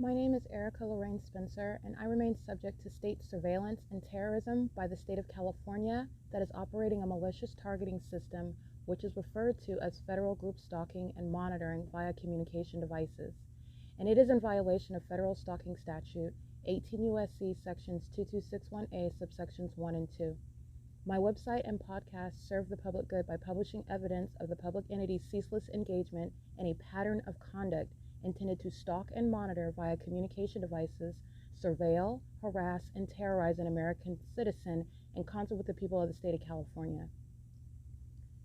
My name is Erica Lorraine Spencer, and I remain subject to state surveillance and terrorism by the state of California that is operating a malicious targeting system which is referred to as federal group stalking and monitoring via communication devices. And it is in violation of federal stalking statute 18 U.S.C. sections 2261A subsections 1 and 2. My website and podcast serve the public good by publishing evidence of the public entity's ceaseless engagement in a pattern of conduct intended to stalk and monitor via communication devices, surveil, harass, and terrorize an American citizen in concert with the people of the state of California.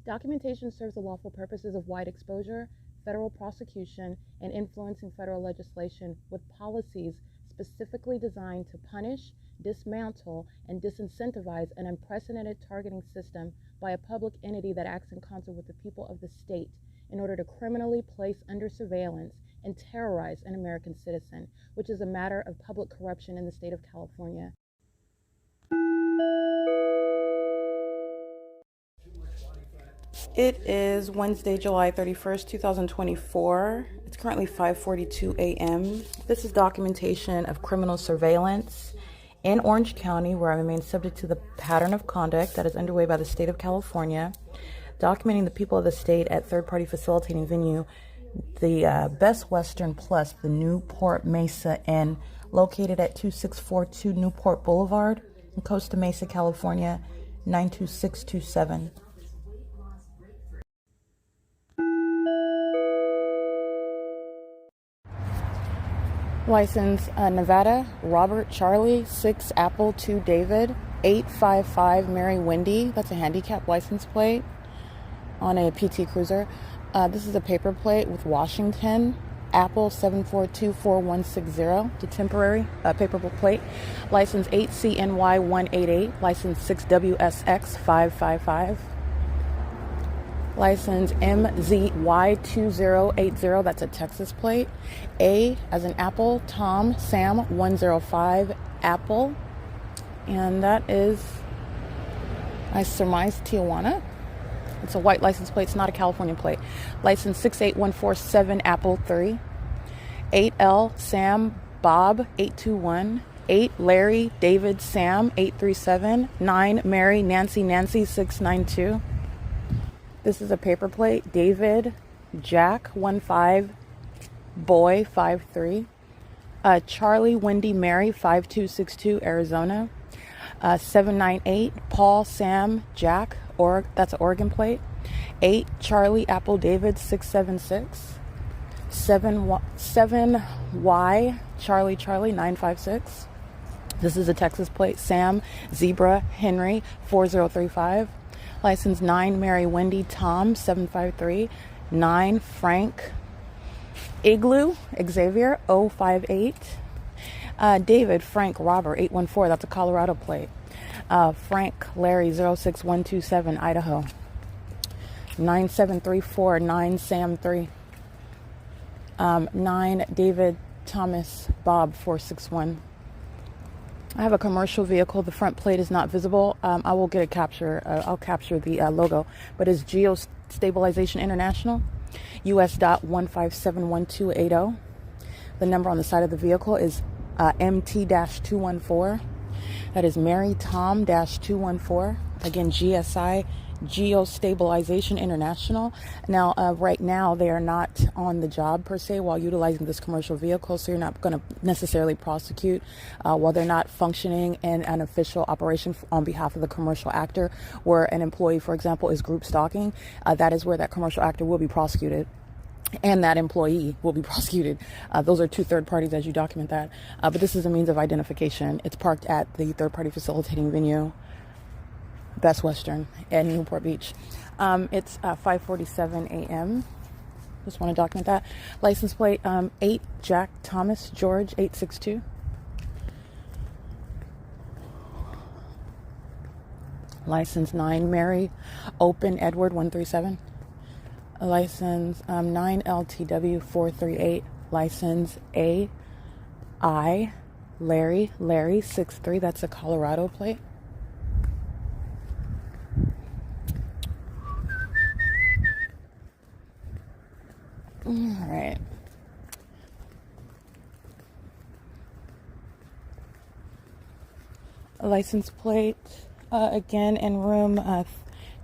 Documentation serves the lawful purposes of wide exposure, federal prosecution, and influencing federal legislation with policies specifically designed to punish, dismantle, and disincentivize an unprecedented targeting system by a public entity that acts in concert with the people of the state in order to criminally place under surveillance and terrorize an American citizen, which is a matter of public corruption in the state of California. It is Wednesday, July 31st, 2024. It's currently 5:42 a.m. This is documentation of criminal surveillance in Orange County, where I remain subject to the pattern of conduct that is underway by the state of California, documenting the people of the state at third-party facilitating venue, the Best Western Plus, the Newport MESA Inn, located at 2642 Newport Boulevard in Costa Mesa, California, 92627. License Nevada, Robert Charlie, 6 Apple 2 David, 855 Mary Wendy. That's a handicap license plate on a PT Cruiser. This is a paper plate with Washington, Apple 7424160, the temporary paper plate. License 8CNY188, license 6WSX555. License MZY2080, that's a Texas plate. A as in Apple, Tom, Sam 105, Apple. And that is, I surmise, Tijuana. It's a white license plate. It's not a California plate. License 68147, Apple 3. 8L, Sam, Bob 821. 8 Larry, David, Sam 837. 9 Mary, Nancy, Nancy 692. This is a paper plate. David, Jack 15, Boy 53. Charlie, Wendy, Mary 5262, Arizona. 798 Paul, Sam, Jack, that's an Oregon plate. 8 Charlie, Apple, David 676. 7Y Charlie, Charlie 956. This is a Texas plate. Sam, Zebra, Henry 4035. License 9 Mary Wendy Tom 753. 9 Frank Igloo Xavier 058. David Frank Robert 814, that's a Colorado plate. Frank Larry 06127, Idaho. 9734 Sam 3. 9 David Thomas Bob 461. I have a commercial vehicle. The front plate is not visible. I will get a capture. I'll capture the logo, but it's Geostabilization International, US.1571280. The number on the side of the vehicle is MT-214. That is Mary Tom-214. Again, GSI, Geostabilization International. Now, right now, they are not on the job per se while utilizing this commercial vehicle, so you're not going to necessarily prosecute while they're not functioning in an official operation on behalf of the commercial actor, where an employee, for example, is group stalking. That is where that commercial actor will be prosecuted, and that employee will be prosecuted. Those are two third parties as you document that. But this is a means of identification. It's parked at the third party facilitating venue, Best Western in Newport Beach. It's 5:47 a.m. Just want to document that. License plate 8 Jack Thomas George 862. License 9 Mary Open Edward 137. License 9 LTW 438. License AI Larry 63. That's a Colorado plate. All right. license plate, again in room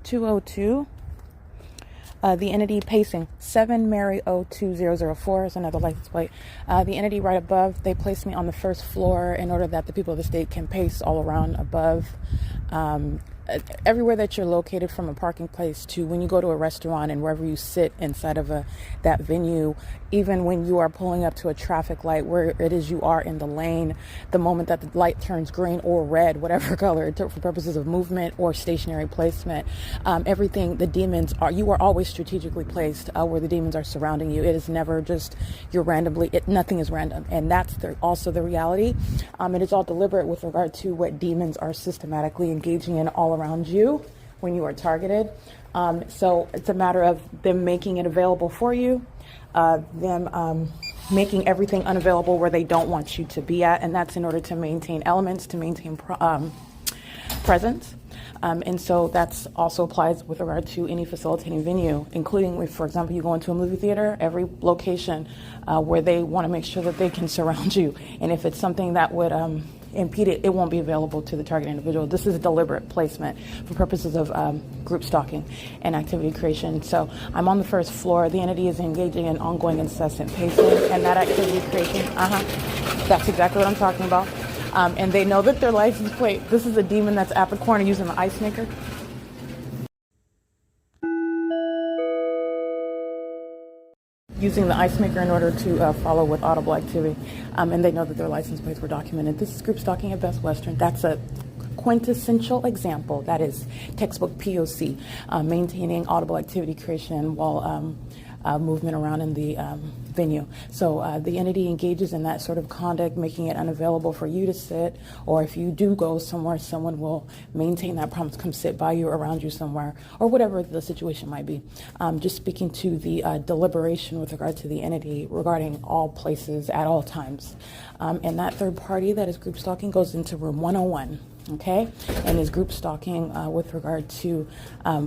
202. The entity pacing 7 Mary 02004 is another license plate. The entity right above, they placed me on the first floor in order that the people of the state can pace all around above. Everywhere that you're located, from a parking place to when you go to a restaurant and wherever you sit inside of that venue, even when you are pulling up to a traffic light where it is you are in the lane, the moment that the light turns green or red, whatever color, for purposes of movement or stationary placement, everything, the demons are, you are always strategically placed where the demons are surrounding you. It is never just you're randomly, nothing is random. And that's also the reality. It is all deliberate with regard to what demons are systematically engaging in all around you when you are targeted. So it's a matter of them making it available for you, them making everything unavailable where they don't want you to be at, and that's in order to maintain elements, to maintain presence. And so that's also applies with regard to any facilitating venue, including if, for example, you go into a movie theater, every location where they want to make sure that they can surround you. And if it's something that would impede it, it won't be available to the target individual. This is a deliberate placement for purposes of group stalking and activity creation. So I'm on the first floor. The entity is engaging in ongoing incessant pacing, and that activity creation, that's exactly what I'm talking about. And they know that their license plate, this is a demon that's at the corner using the ice maker. Using the ice maker in order to follow with audible activity. And they know that their license plates were documented. This is group stalking at Best Western. That's a quintessential example. That is textbook P.O.C, maintaining audible activity creation while movement around in the venue. So the entity engages in that sort of conduct, making it unavailable for you to sit, or if you do go somewhere, someone will maintain that promise, come sit by you, around you somewhere, or whatever the situation might be. Just speaking to the deliberation with regard to the entity regarding all places at all times. And that third party that is group stalking goes into room 101. Okay, and is group stalking with regard to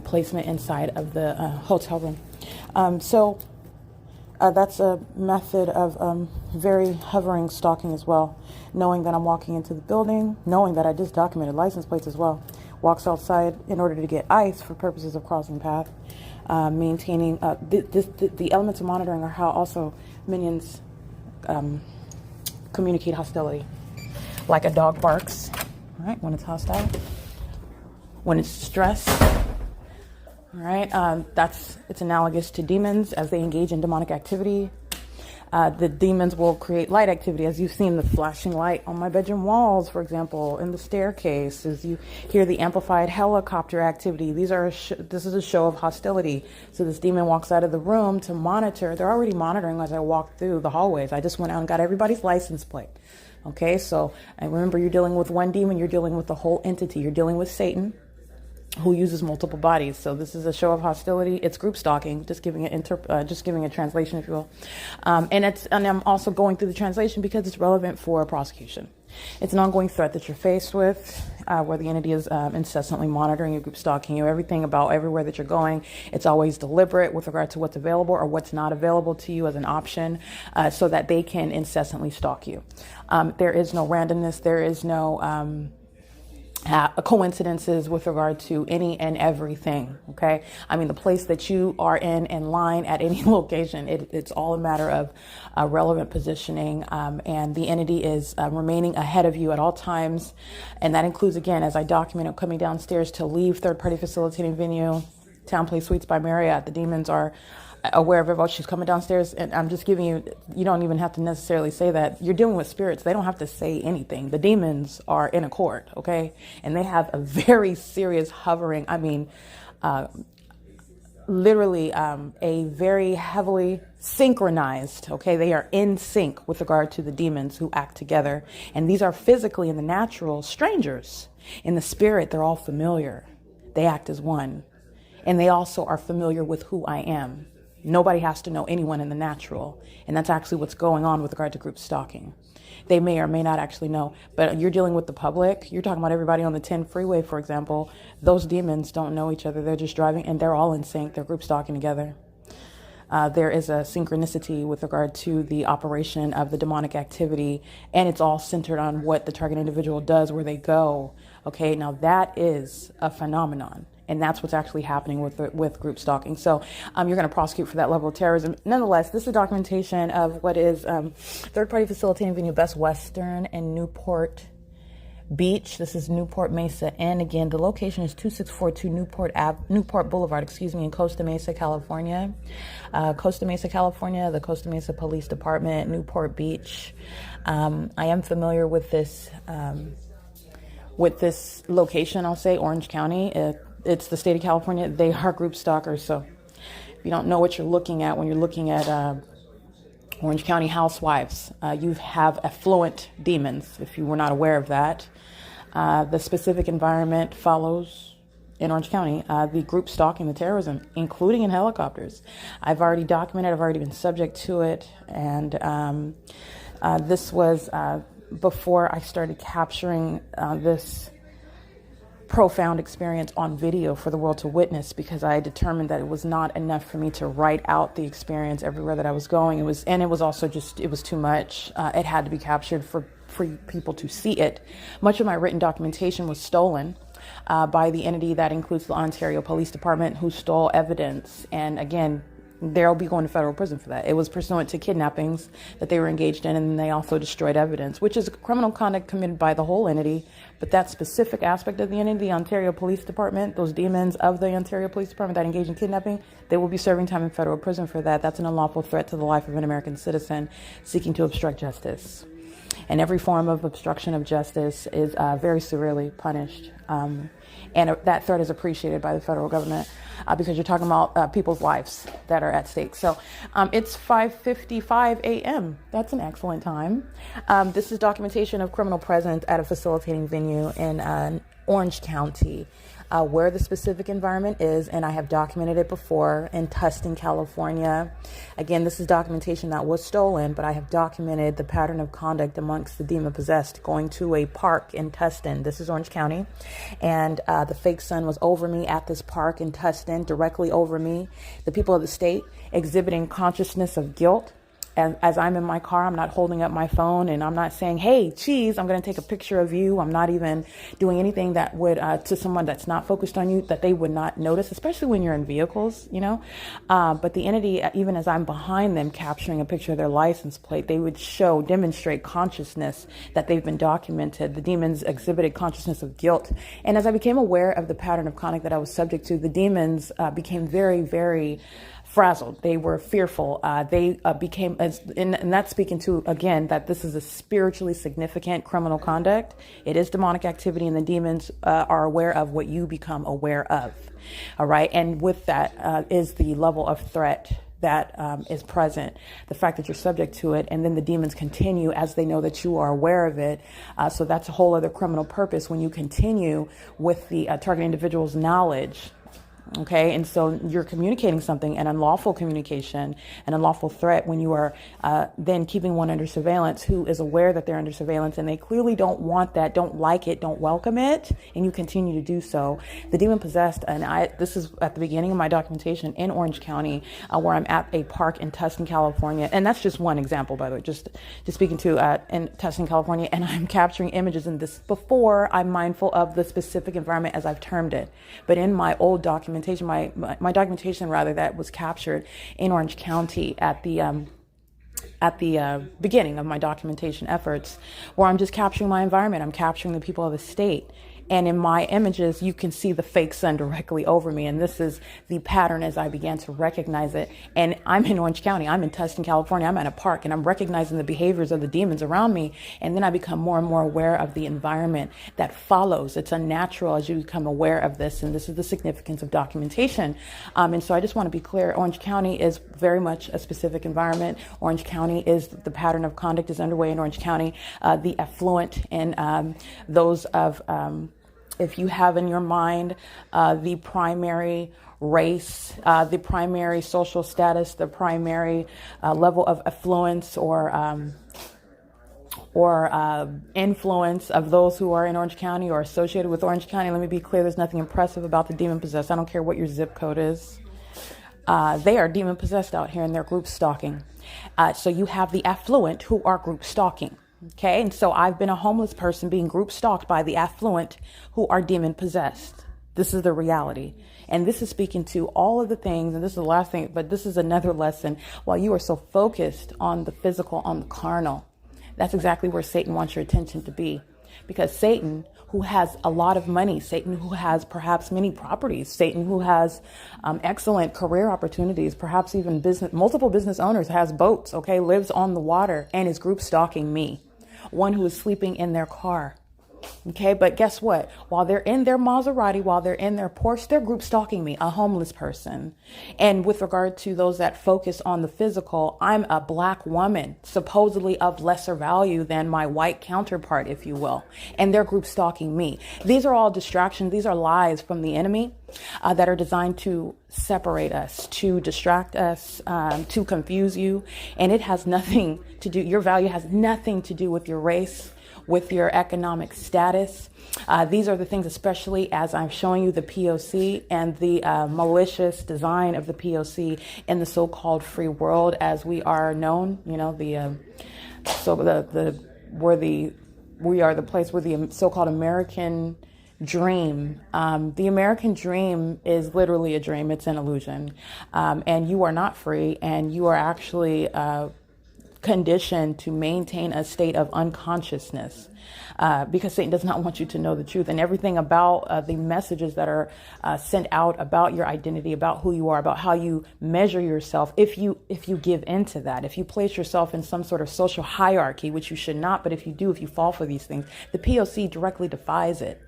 placement inside of the hotel room. So that's a method of very hovering stalking as well, knowing that I'm walking into the building, knowing that I just documented license plates as well, walks outside in order to get ice for purposes of crossing path, maintaining the elements of monitoring are how also minions communicate hostility, like a dog barks. Right, when it's hostile, when it's stressed, all right, it's analogous to demons as they engage in demonic activity. The demons will create light activity, as you've seen the flashing light on my bedroom walls, for example, in the staircase, as you hear the amplified helicopter activity. This is a show of hostility. So this demon walks out of the room to monitor. They're already monitoring as I walk through the hallways. I just went out and got everybody's license plate. Okay, so and remember, you're dealing with one demon, you're dealing with the whole entity. You're dealing with Satan, who uses multiple bodies. So this is a show of hostility. It's group stalking, just giving a translation, if you will. And I'm also going through the translation because it's relevant for prosecution. It's an ongoing threat that you're faced with, where the entity is incessantly monitoring you, group stalking you, everything about everywhere that you're going. It's always deliberate with regard to what's available or what's not available to you as an option, so that they can incessantly stalk you. There is no randomness. There is no coincidences with regard to any and everything. Okay, I mean, the place that you are in line at any location, it's all a matter of relevant positioning, and the entity is remaining ahead of you at all times, and that includes, again, as I documented, coming downstairs to leave third-party facilitating venue, Town Place Suites by Marriott. The demons are aware of it. Oh, she's coming downstairs, and I'm just giving you, you don't even have to necessarily say that. You're dealing with spirits. They don't have to say anything. The demons are in a court, okay? And they have a very serious hovering, I mean, literally a very heavily synchronized, okay? They are in sync with regard to the demons who act together. And these are physically, in the natural, strangers. In the spirit, they're all familiar. They act as one. And they also are familiar with who I am. Nobody has to know anyone in the natural. And that's actually what's going on with regard to group stalking. They may or may not actually know, but you're dealing with the public. You're talking about everybody on the 10 freeway, for example. Those demons don't know each other. They're just driving, and they're all in sync. They're group stalking together. there is a synchronicity with regard to the operation of the demonic activity, and it's all centered on what the target individual does, where they go. Okay, now that is a phenomenon. And that's what's actually happening with group stalking. So you're going to prosecute for that level of terrorism. Nonetheless, this is documentation of what is third-party facilitating venue Best Western and Newport Beach. This is Newport Mesa. And again, the location is 2642 Newport Boulevard, in Costa Mesa, California. Costa Mesa, California, the Costa Mesa Police Department, Newport Beach. I am familiar with this location, I'll say, Orange County. It's the state of California. They are group stalkers. So if you don't know what you're looking at when you're looking at Orange County housewives, you have affluent demons, if you were not aware of that. The specific environment follows in Orange County, the group stalking, the terrorism, including in helicopters. I've already documented, I've already been subject to it. And this was before I started capturing this profound experience on video for the world to witness, because I determined that it was not enough for me to write out the experience everywhere that I was going. It was too much. It had to be captured for people to see it. Much of my written documentation was stolen by the entity that includes the Ontario Police Department, who stole evidence. And again, they'll be going to federal prison for that. It was pursuant to kidnappings that they were engaged in, and they also destroyed evidence, which is criminal conduct committed by the whole entity. But that specific aspect of the entity, the Ontario Police Department, those demons of the Ontario Police Department that engage in kidnapping, they will be serving time in federal prison for that. That's an unlawful threat to the life of an American citizen seeking to obstruct justice. And every form of obstruction of justice is very severely punished. And that threat is appreciated by the federal government because you're talking about people's lives that are at stake. So it's 5:55 a.m. That's an excellent time. This is documentation of criminal presence at a facilitating venue in Orange County, where the specific environment is, and I have documented it before in Tustin, California. Again, this is documentation that was stolen, but I have documented the pattern of conduct amongst the demon-possessed going to a park in Tustin. This is Orange County, and the fake sun was over me at this park in Tustin, directly over me. The people of the state exhibiting consciousness of guilt. And as I'm in my car, I'm not holding up my phone, and I'm not saying, hey, cheese, I'm going to take a picture of you. I'm not even doing anything that would, to someone that's not focused on you, that they would not notice, especially when you're in vehicles, you know. But the entity, even as I'm behind them capturing a picture of their license plate, they would demonstrate consciousness that they've been documented. The demons exhibited consciousness of guilt. And as I became aware of the pattern of conduct that I was subject to, the demons became very, very frazzled. They were fearful. They became, and that's speaking to, again, that this is a spiritually significant criminal conduct. It is demonic activity, and the demons are aware of what you become aware of. All right. And with that is the level of threat that is present, the fact that you're subject to it, and then the demons continue as they know that you are aware of it. So that's a whole other criminal purpose when you continue with the target individual's knowledge. Okay, and so you're communicating something, an unlawful communication, an unlawful threat, when you are then keeping one under surveillance who is aware that they're under surveillance, and they clearly don't want that, don't like it, don't welcome it, and you continue to do so. The demon possessed, and this is at the beginning of my documentation in Orange County, where I'm at a park in Tustin, California, and that's just one example, by the way, just speaking to in Tustin, California, and I'm capturing images in this before I'm mindful of the specific environment as I've termed it. But in my old documentation, my documentation rather, that was captured in Orange County at the beginning of my documentation efforts, where I'm just capturing my environment. I'm capturing the people of the state. And in my images, you can see the fake sun directly over me. And this is the pattern as I began to recognize it. And I'm in Orange County. I'm in Tustin, California. I'm at a park, and I'm recognizing the behaviors of the demons around me. And then I become more and more aware of the environment that follows. It's unnatural as you become aware of this. And this is the significance of documentation. And so I just want to be clear. Orange County is very much a specific environment. Orange County is, the pattern of conduct is underway in Orange County. The affluent and those of, if you have in your mind the primary race, the primary social status, the primary level of affluence or influence of those who are in Orange County or associated with Orange County, let me be clear, there's nothing impressive about the demon possessed. I don't care what your zip code is. They are demon possessed out here and they're group stalking. So you have the affluent who are group stalking. Okay. And so I've been a homeless person being group stalked by the affluent who are demon possessed. This is the reality. And this is speaking to all of the things. And this is the last thing, but this is another lesson. While you are so focused on the physical, on the carnal, that's exactly where Satan wants your attention to be. Because Satan, who has a lot of money, Satan, who has perhaps many properties, Satan, who has excellent career opportunities, perhaps even multiple business owners, has boats, okay, lives on the water, and is group stalking me, one who is sleeping in their car. Okay, but guess what? While they're in their Maserati, while they're in their Porsche, they're group stalking me, a homeless person. And with regard to those that focus on the physical, I'm a black woman, supposedly of lesser value than my white counterpart, if you will. And they're group stalking me. These are all distractions. These are lies from the enemy that are designed to separate us, to distract us, to confuse you. And it has nothing to do, your value has nothing to do with your race, with your economic status. These are the things, especially as I'm showing you the P.O.C. and the malicious design of the P.O.C. in the so-called free world as we are known. You know, we are the place where the so-called American dream. The American dream is literally a dream. It's an illusion. And you are not free, and you are actually conditioned to maintain a state of unconsciousness because Satan does not want you to know the truth, and everything about the messages that are sent out about your identity, about who you are, about how you measure yourself. If you give into that, if you place yourself in some sort of social hierarchy, which you should not, but if you do, if you fall for these things, the P.O.C. directly defies it.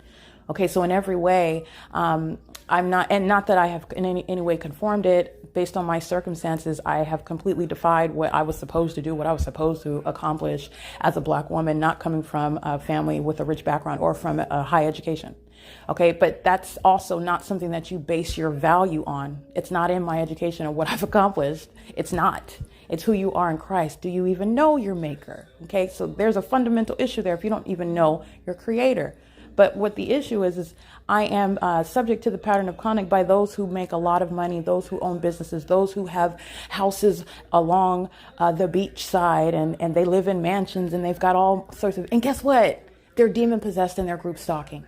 Okay, so in every way, I'm not, and not that I have in any way conformed it. Based on my circumstances, I have completely defied what I was supposed to do, what I was supposed to accomplish as a black woman, not coming from a family with a rich background or from a high education. Okay, but that's also not something that you base your value on. It's not in my education or what I've accomplished. It's not. It's who you are in Christ. Do you even know your maker? Okay, so there's a fundamental issue there if you don't even know your creator. But what the issue is I am subject to the pattern of conduct by those who make a lot of money, those who own businesses, those who have houses along the beach side, and they live in mansions, and they've got all sorts of, and guess what? They're demon possessed and they're group stalking.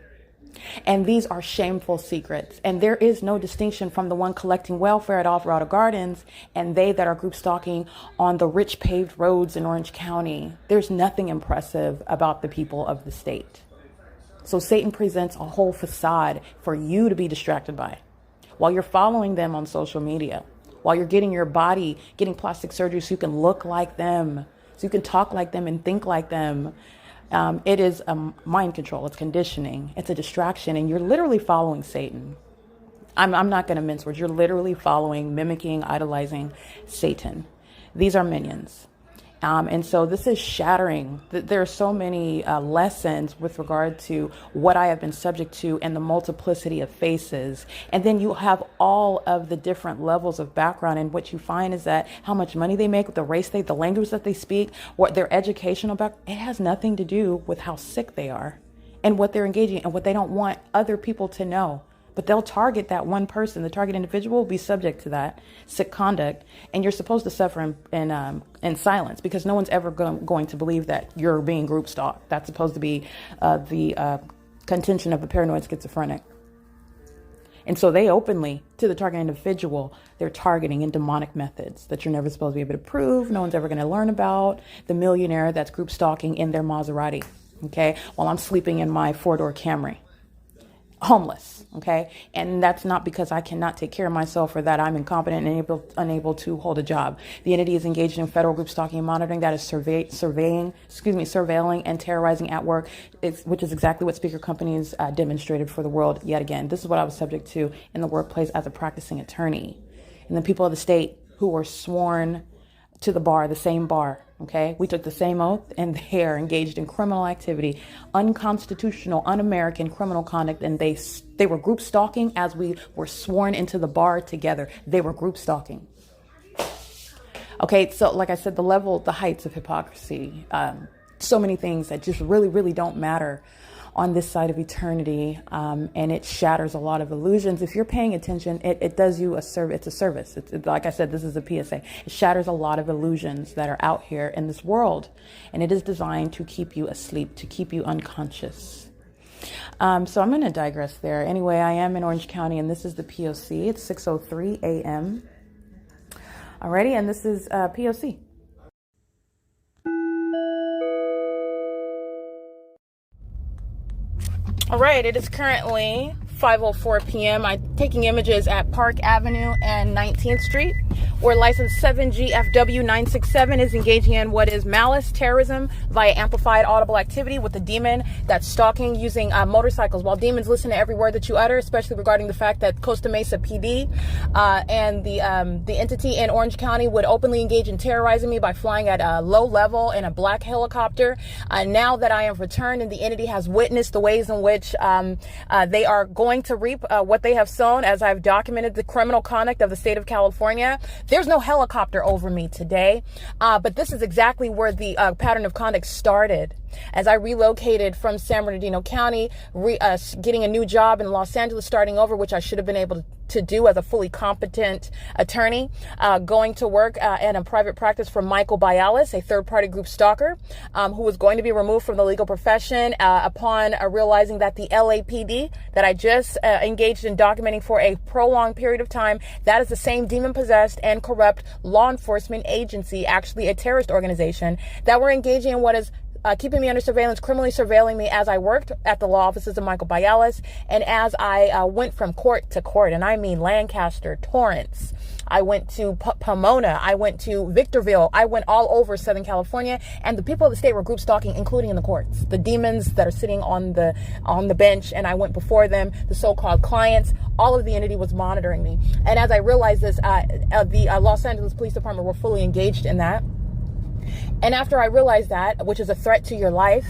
And these are shameful secrets. And there is no distinction from the one collecting welfare at Alvarado Gardens and they that are group stalking on the rich paved roads in Orange County. There's nothing impressive about the people of the state. So Satan presents a whole facade for you to be distracted by while you're following them on social media, while you're getting your body, getting plastic surgery so you can look like them, so you can talk like them and think like them. It is mind control. It's conditioning. It's a distraction. And you're literally following Satan. I'm not going to mince words. You're literally following, mimicking, idolizing Satan. These are minions. And so this is shattering. There are so many lessons with regard to what I have been subject to and the multiplicity of faces. And then you have all of the different levels of background. And what you find is that how much money they make, the race the language that they speak, what their educational background, it has nothing to do with how sick they are and what they're engaging in and what they don't want other people to know. But they'll target that one person. The target individual will be subject to that sick conduct. And you're supposed to suffer in silence because no one's ever going to believe that you're being group stalked. That's supposed to be the contention of the paranoid schizophrenic. And so they openly, to the target individual, they're targeting in demonic methods that you're never supposed to be able to prove. No one's ever going to learn about. The millionaire that's group stalking in their Maserati, okay, while I'm sleeping in my four-door Camry. Homeless, okay? And that's not because I cannot take care of myself or that I'm incompetent and unable to hold a job. The entity is engaged in federal group stalking and monitoring that is surveilling and terrorizing at work, which is exactly what speaker companies demonstrated for the world yet again. This is what I was subject to in the workplace as a practicing attorney. And the people of the state who were sworn to the bar, the same bar, okay? We took the same oath and they are engaged in criminal activity, unconstitutional, un-American criminal conduct, and they were group stalking as we were sworn into the bar together. They were group stalking. Okay, so like I said, the heights of hypocrisy, so many things that just really, really don't matter on this side of eternity, and it shatters a lot of illusions. If you're paying attention, it does you a service. It's a service. It's like I said, this is a PSA. It shatters a lot of illusions that are out here in this world, and it is designed to keep you asleep, to keep you unconscious. So I'm going to digress there. Anyway, I am in Orange County, and this is the P.O.C. It's 6:03 a.m. Alrighty, and this is P.O.C. All right, it is currently 5:04 p.m. I'm taking images at Park Avenue and 19th Street, where license 7GFW967 is engaging in what is malice terrorism via amplified audible activity with a demon that's stalking using motorcycles. While demons listen to every word that you utter, especially regarding the fact that Costa Mesa PD and the entity in Orange County would openly engage in terrorizing me by flying at a low level in a black helicopter. Now that I have returned and the entity has witnessed the ways in which they are going to reap what they have sown, as I've documented the criminal conduct of the state of California. There's no helicopter over me today, but this is exactly where the pattern of conduct started. As I relocated from San Bernardino County, getting a new job in Los Angeles, starting over, which I should have been able to do as a fully competent attorney, going to work in a private practice for Michael Bialis, a third-party group stalker, who was going to be removed from the legal profession upon realizing that the LAPD that I just engaged in documenting for a prolonged period of time, that is the same demon-possessed and corrupt law enforcement agency, actually a terrorist organization, that were engaging in what is keeping me under surveillance, criminally surveilling me as I worked at the law offices of Michael Bialis, and as I went from court to court, and I mean Lancaster, Torrance, I went to Pomona, I went to Victorville, I went all over Southern California, and the people of the state were group stalking, including in the courts. The demons that are sitting on the bench, and I went before them, the so-called clients, all of the entity was monitoring me. And as I realized this, the Los Angeles Police Department were fully engaged in that. And after I realized that, which is a threat to your life,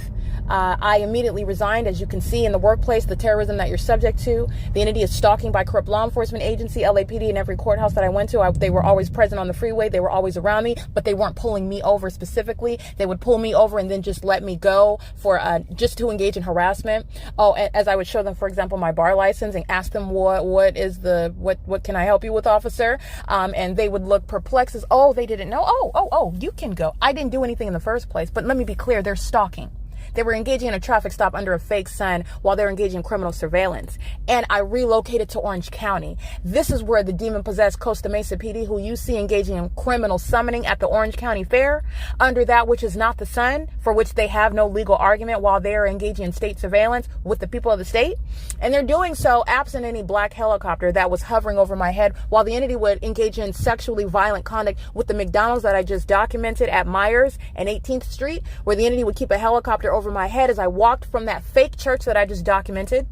I immediately resigned. As you can see in the workplace, the terrorism that you're subject to, the entity is stalking by corrupt law enforcement agency, LAPD, in every courthouse that I went to. They were always present on the freeway. They were always around me, but they weren't pulling me over specifically. They would pull me over and then just let me go for just to engage in harassment. Oh, as I would show them, for example, my bar license and ask them what can I help you with, officer? And they would look perplexed as, oh, they didn't know. Oh, you can go. I didn't do anything in the first place. But let me be clear, they're stalking. They were engaging in a traffic stop under a fake sun while they're engaging in criminal surveillance. And I relocated to Orange County. This is where the demon-possessed Costa Mesa PD, who you see engaging in criminal summoning at the Orange County Fair, under that which is not the sun, for which they have no legal argument while they are engaging in state surveillance with the people of the state. And they're doing so absent any black helicopter that was hovering over my head, while the entity would engage in sexually violent conduct with the McDonald's that I just documented at Myers and 18th Street, where the entity would keep a helicopter over my head as I walked from that fake church that I just documented.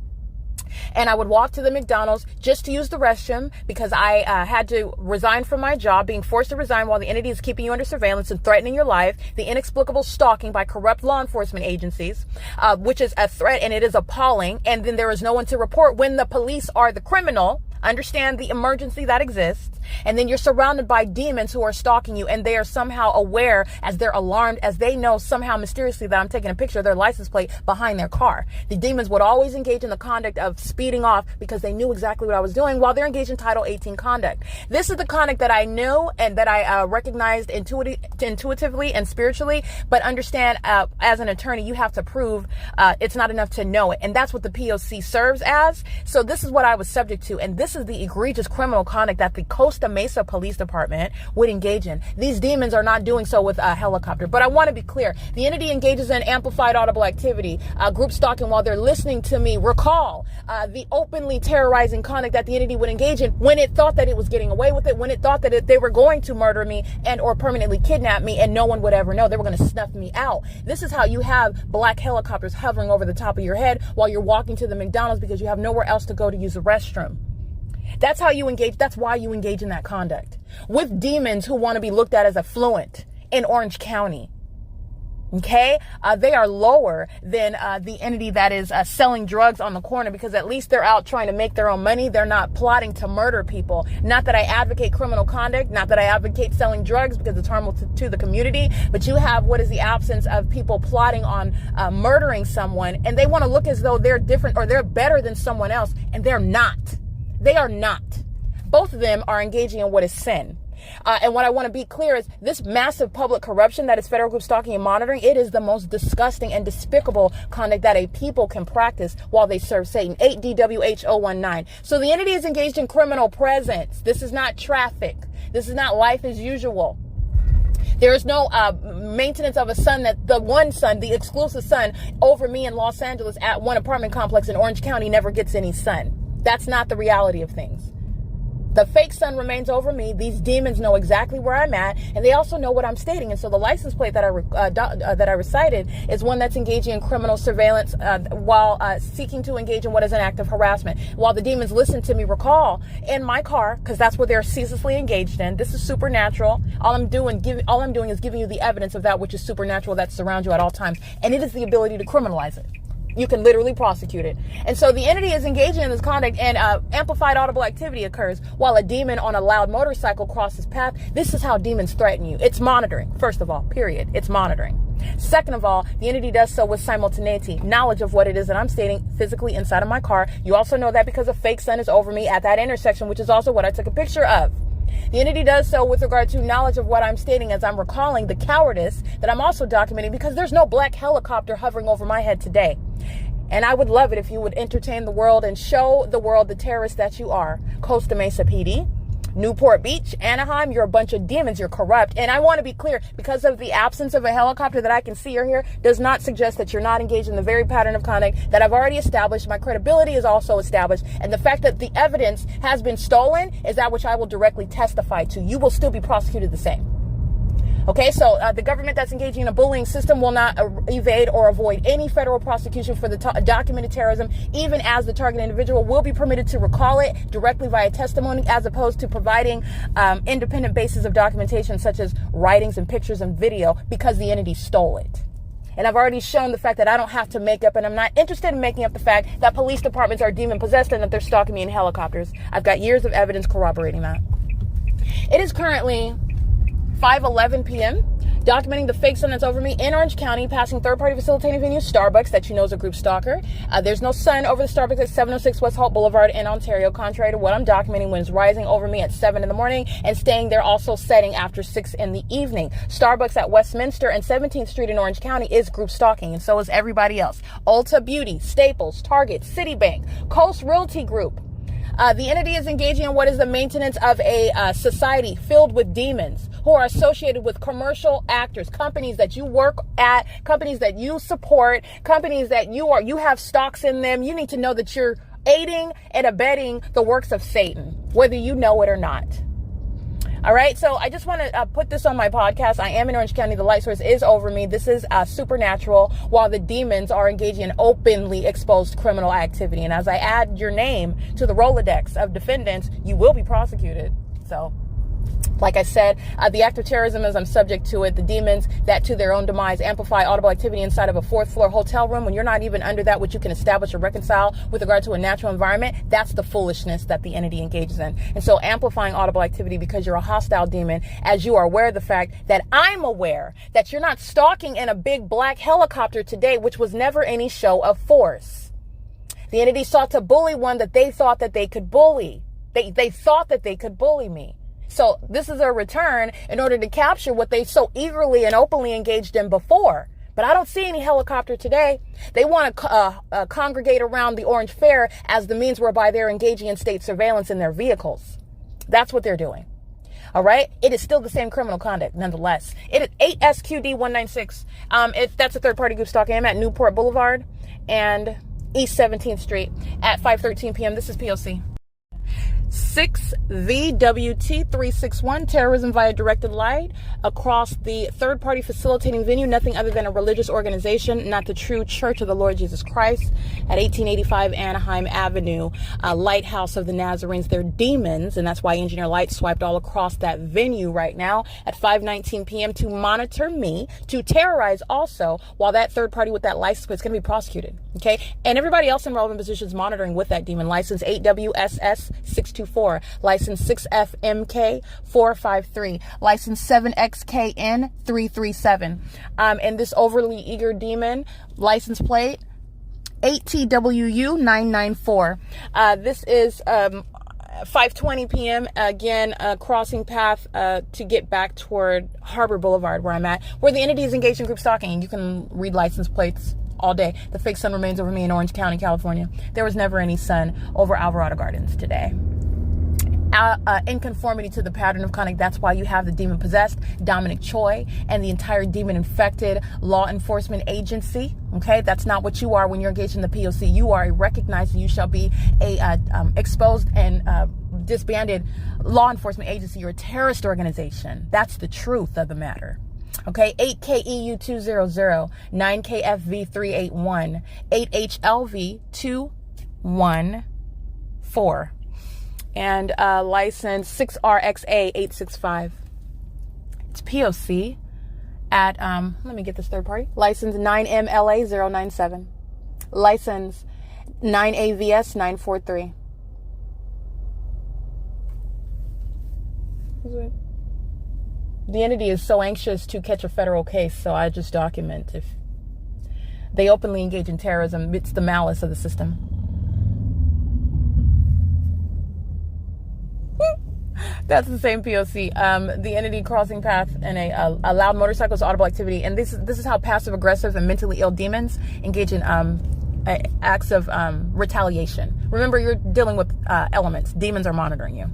And I would walk to the McDonald's just to use the restroom because I had to resign from my job, being forced to resign while the entity is keeping you under surveillance and threatening your life, the inexplicable stalking by corrupt law enforcement agencies, which is a threat, and it is appalling. And then there is no one to report when the police are the criminal. Understand the emergency that exists. And then you're surrounded by demons who are stalking you, and they are somehow aware, as they're alarmed, as they know somehow mysteriously that I'm taking a picture of their license plate behind their car. The demons would always engage in the conduct of speeding off because they knew exactly what I was doing while they're engaged in Title 18 conduct. This is the conduct that I knew and that I recognized intuitively and spiritually, but understand as an attorney, you have to prove it's not enough to know it. And that's what the P.O.C. serves as. So this is what I was subject to. And this is the egregious criminal conduct that the Costa Mesa Police Department would engage in. These demons are not doing so with a helicopter. But I want to be clear. The entity engages in amplified audible activity, group stalking while they're listening to me recall the openly terrorizing conduct that the entity would engage in when it thought that it was getting away with it, when it thought that they were going to murder me and or permanently kidnap me and no one would ever know. They were going to snuff me out. This is how you have black helicopters hovering over the top of your head while you're walking to the McDonald's because you have nowhere else to go to use the restroom. That's how you engage. That's why you engage in that conduct with demons who want to be looked at as affluent in Orange County. Okay, they are lower than the entity that is selling drugs on the corner, because at least they're out trying to make their own money. They're not plotting to murder people. Not that I advocate criminal conduct, not that I advocate selling drugs because it's harmful to the community, but you have what is the absence of people plotting on murdering someone, and they want to look as though they're different or they're better than someone else, and they're not. They are not. Both of them are engaging in what is sin. And what I want to be clear is this massive public corruption that is federal group stalking and monitoring. It is the most disgusting and despicable conduct that a people can practice while they serve Satan. 8 DWH019. So the entity is engaged in criminal presence. This is not traffic. This is not life as usual. There is no maintenance of a son, that the one son, the exclusive son over me in Los Angeles at one apartment complex in Orange County never gets any sun. That's not the reality of things. The fake sun remains over me. These demons know exactly where I'm at, and they also know what I'm stating. And so the license plate that I recited is one that's engaging in criminal surveillance while seeking to engage in what is an act of harassment. While the demons listen to me recall in my car, because that's what they're ceaselessly engaged in. This is supernatural. All I'm doing is giving you the evidence of that which is supernatural that surrounds you at all times, and it is the ability to criminalize it. You can literally prosecute it. And so the entity is engaging in this conduct, and amplified audible activity occurs while a demon on a loud motorcycle crosses path. This is how demons threaten you. It's monitoring, first of all, period. It's monitoring. Second of all, the entity does so with simultaneity, knowledge of what it is that I'm stating physically inside of my car. You also know that because a fake sun is over me at that intersection, which is also what I took a picture of. The entity does so with regard to knowledge of what I'm stating as I'm recalling the cowardice that I'm also documenting, because there's no black helicopter hovering over my head today. And I would love it if you would entertain the world and show the world the terrorist that you are. Costa Mesa PD, Newport Beach, Anaheim, you're a bunch of demons, you're corrupt. And I want to be clear, because of the absence of a helicopter that I can see or hear does not suggest that you're not engaged in the very pattern of conduct that I've already established. My credibility is also established. And the fact that the evidence has been stolen is that which I will directly testify to. You will still be prosecuted the same. Okay, so the government that's engaging in a bullying system will not evade or avoid any federal prosecution for the documented terrorism, even as the target individual will be permitted to recall it directly via testimony, as opposed to providing independent bases of documentation such as writings and pictures and video, because the entity stole it. And I've already shown the fact that I don't have to make up, and I'm not interested in making up the fact that police departments are demon possessed and that they're stalking me in helicopters. I've got years of evidence corroborating that. It is currently 5:11 p.m., documenting the fake sun that's over me in Orange County, passing third-party facilitating venue Starbucks that you know is a group stalker. There's no sun over the Starbucks at 706 West Holt Boulevard in Ontario, contrary to what I'm documenting, when it's rising over me at 7 in the morning and staying there, also setting after 6 in the evening. Starbucks at Westminster and 17th Street in Orange County is group stalking, and so is everybody else. Ulta Beauty, Staples, Target, Citibank, Coast Realty Group. The entity is engaging in what is the maintenance of a society filled with demons who are associated with commercial actors, companies that you work at, companies that you support, companies that you have stocks in them. You need to know that you're aiding and abetting the works of Satan, whether you know it or not. All right, so I just want to put this on my podcast. I am in Orange County. The light source is over me. This is supernatural, while the demons are engaging in openly exposed criminal activity. And as I add your name to the Rolodex of defendants, you will be prosecuted. So, like I said, the act of terrorism is I'm subject to it. The demons that to their own demise amplify audible activity inside of a fourth floor hotel room when you're not even under that which you can establish or reconcile with regard to a natural environment. That's the foolishness that the entity engages in. And so amplifying audible activity because you're a hostile demon, as you are aware of the fact that I'm aware that you're not stalking in a big black helicopter today, which was never any show of force. The entity sought to bully one that they thought that they could bully. They thought that they could bully me. So this is a return in order to capture what they so eagerly and openly engaged in before. But I don't see any helicopter today. They want to congregate around the Orange Fair as the means whereby they're engaging in state surveillance in their vehicles. That's what they're doing. All right. It is still the same criminal conduct, nonetheless. It is 8SQD196. That's a third-party group stalking. I'm at Newport Boulevard and East 17th Street at 5:13 p.m. This is P.O.C. 6VWT361, terrorism via directed light across the third-party facilitating venue, nothing other than a religious organization, not the true Church of the Lord Jesus Christ, at 1885 Anaheim Avenue, Lighthouse of the Nazarenes. They're demons, and that's why Engineer Light swiped all across that venue right now at 5:19 p.m. to monitor me, to terrorize also, while that third party with that license is going to be prosecuted, okay? And everybody else in relevant positions monitoring with that demon. License 8WSS 624, license 6FMK 453, license 7XKN 337. And this overly eager demon, license plate 8TWU 994. This is 5:20 p.m. Again, crossing path to get back toward Harbor Boulevard, where I'm at, where the entity is engaged in group stalking. You can read license plates all day. The fake sun remains over me in Orange County, California. There was never any sun over Alvarado Gardens today. In conformity to the pattern of conduct, that's why you have the demon-possessed Dominic Choi and the entire demon-infected law enforcement agency. Okay, that's not what you are when you're engaged in the P.O.C. You are a recognized, you shall be a exposed and disbanded law enforcement agency. You're a terrorist organization. That's the truth of the matter. Okay, 8KEU200, 9KFV381, 8HLV214. And license 6RXA865. It's P.O.C. at, let me get this third party. License 9MLA097. License 9AVS943. The entity is so anxious to catch a federal case, so I just document. If they openly engage in terrorism, it's the malice of the system. That's the same P.O.C. The entity crossing path in a loud motorcycle's audible activity. And this is how passive aggressive and mentally ill demons engage in acts of retaliation. Remember, you're dealing with elements. Demons are monitoring you.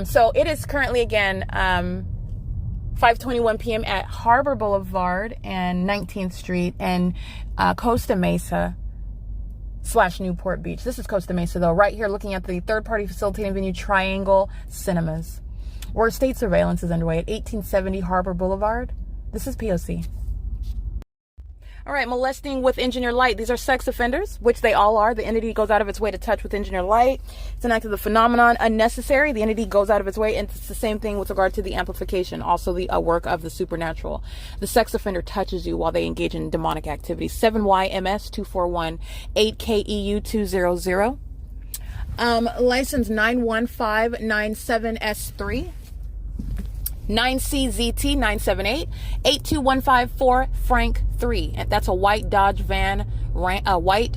So it is currently, again, 5:21 p.m. at Harbor Boulevard and 19th Street and Costa Mesa / Newport Beach. This is Costa Mesa, though, right here looking at the third-party facilitating venue Triangle Cinemas, where state surveillance is underway at 1870 Harbor Boulevard. This is P.O.C. All right, molesting with Engineer Light. These are sex offenders, which they all are. The entity goes out of its way to touch with Engineer Light. It's an act of the phenomenon. Unnecessary. The entity goes out of its way, and it's the same thing with regard to the amplification, also the work of the supernatural. The sex offender touches you while they engage in demonic activity. 7YMS241, 8KEU200. License 91597S3. 9CZT978, 82154 Frank 3. And that's a white Dodge van, white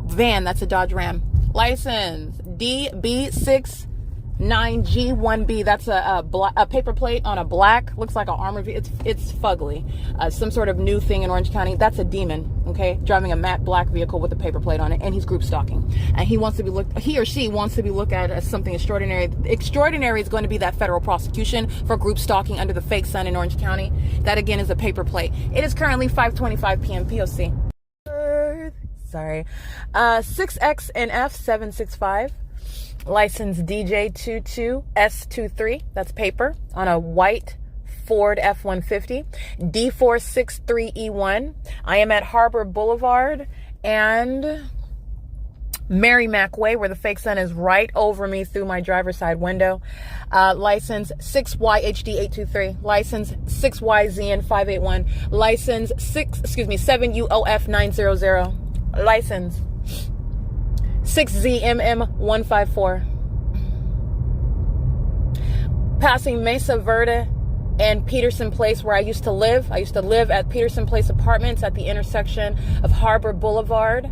van. That's a Dodge Ram. License DB69G1B. That's a paper plate on a black, looks like an armored vehicle. It's fugly. Some sort of new thing in Orange County. That's a demon, okay, driving a matte black vehicle with a paper plate on it, and he's group stalking. And he or she wants to be looked at as something extraordinary. Extraordinary is going to be that federal prosecution for group stalking under the fake sun in Orange County. That again is a paper plate. It is currently 5:25 p.m. P.O.C. Sorry. 6XNF765. License DJ22S23, that's paper, on a white Ford F-150, D463E1. I am at Harbor Boulevard and Merrimack Way, where the fake sun is right over me through my driver's side window. License 6YHD823, license 6YZN581, license 7UOF900, license 6ZMM154. Passing Mesa Verde and Peterson Place, where I used to live. I used to live at Peterson Place Apartments at the intersection of Harbor Boulevard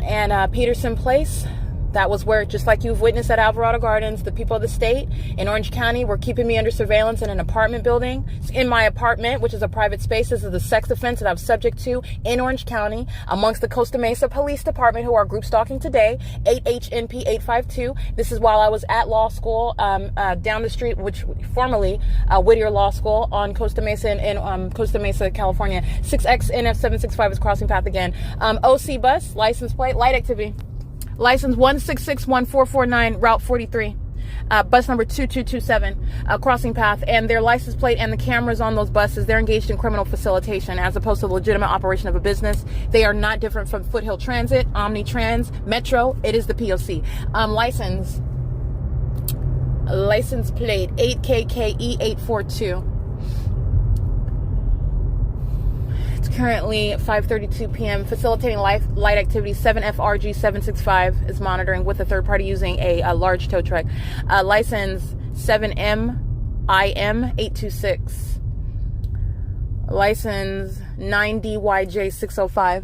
and Peterson Place. That was where, just like you've witnessed at Alvarado Gardens, the people of the state in Orange County were keeping me under surveillance in an apartment building. In my apartment, which is a private space, this is the sex offense that I was subject to in Orange County amongst the Costa Mesa Police Department, who are group stalking today, 8HNP852. This is while I was at law school down the street, which formerly Whittier Law School on Costa Mesa in Costa Mesa, California. 6XNF765 is crossing path again. OC bus, license plate, light activity. License 1661449, Route 43. Bus number 2227, crossing path, and their license plate and the cameras on those buses, they're engaged in criminal facilitation as opposed to the legitimate operation of a business. They are not different from Foothill Transit, Omnitrans, Metro. It is the P.O.C. License plate 8KKE842. It's currently 5:32 p.m. Facilitating light activity 7FRG765 is monitoring with a third party using a large tow truck. License 7MIM826. License 9DYJ605.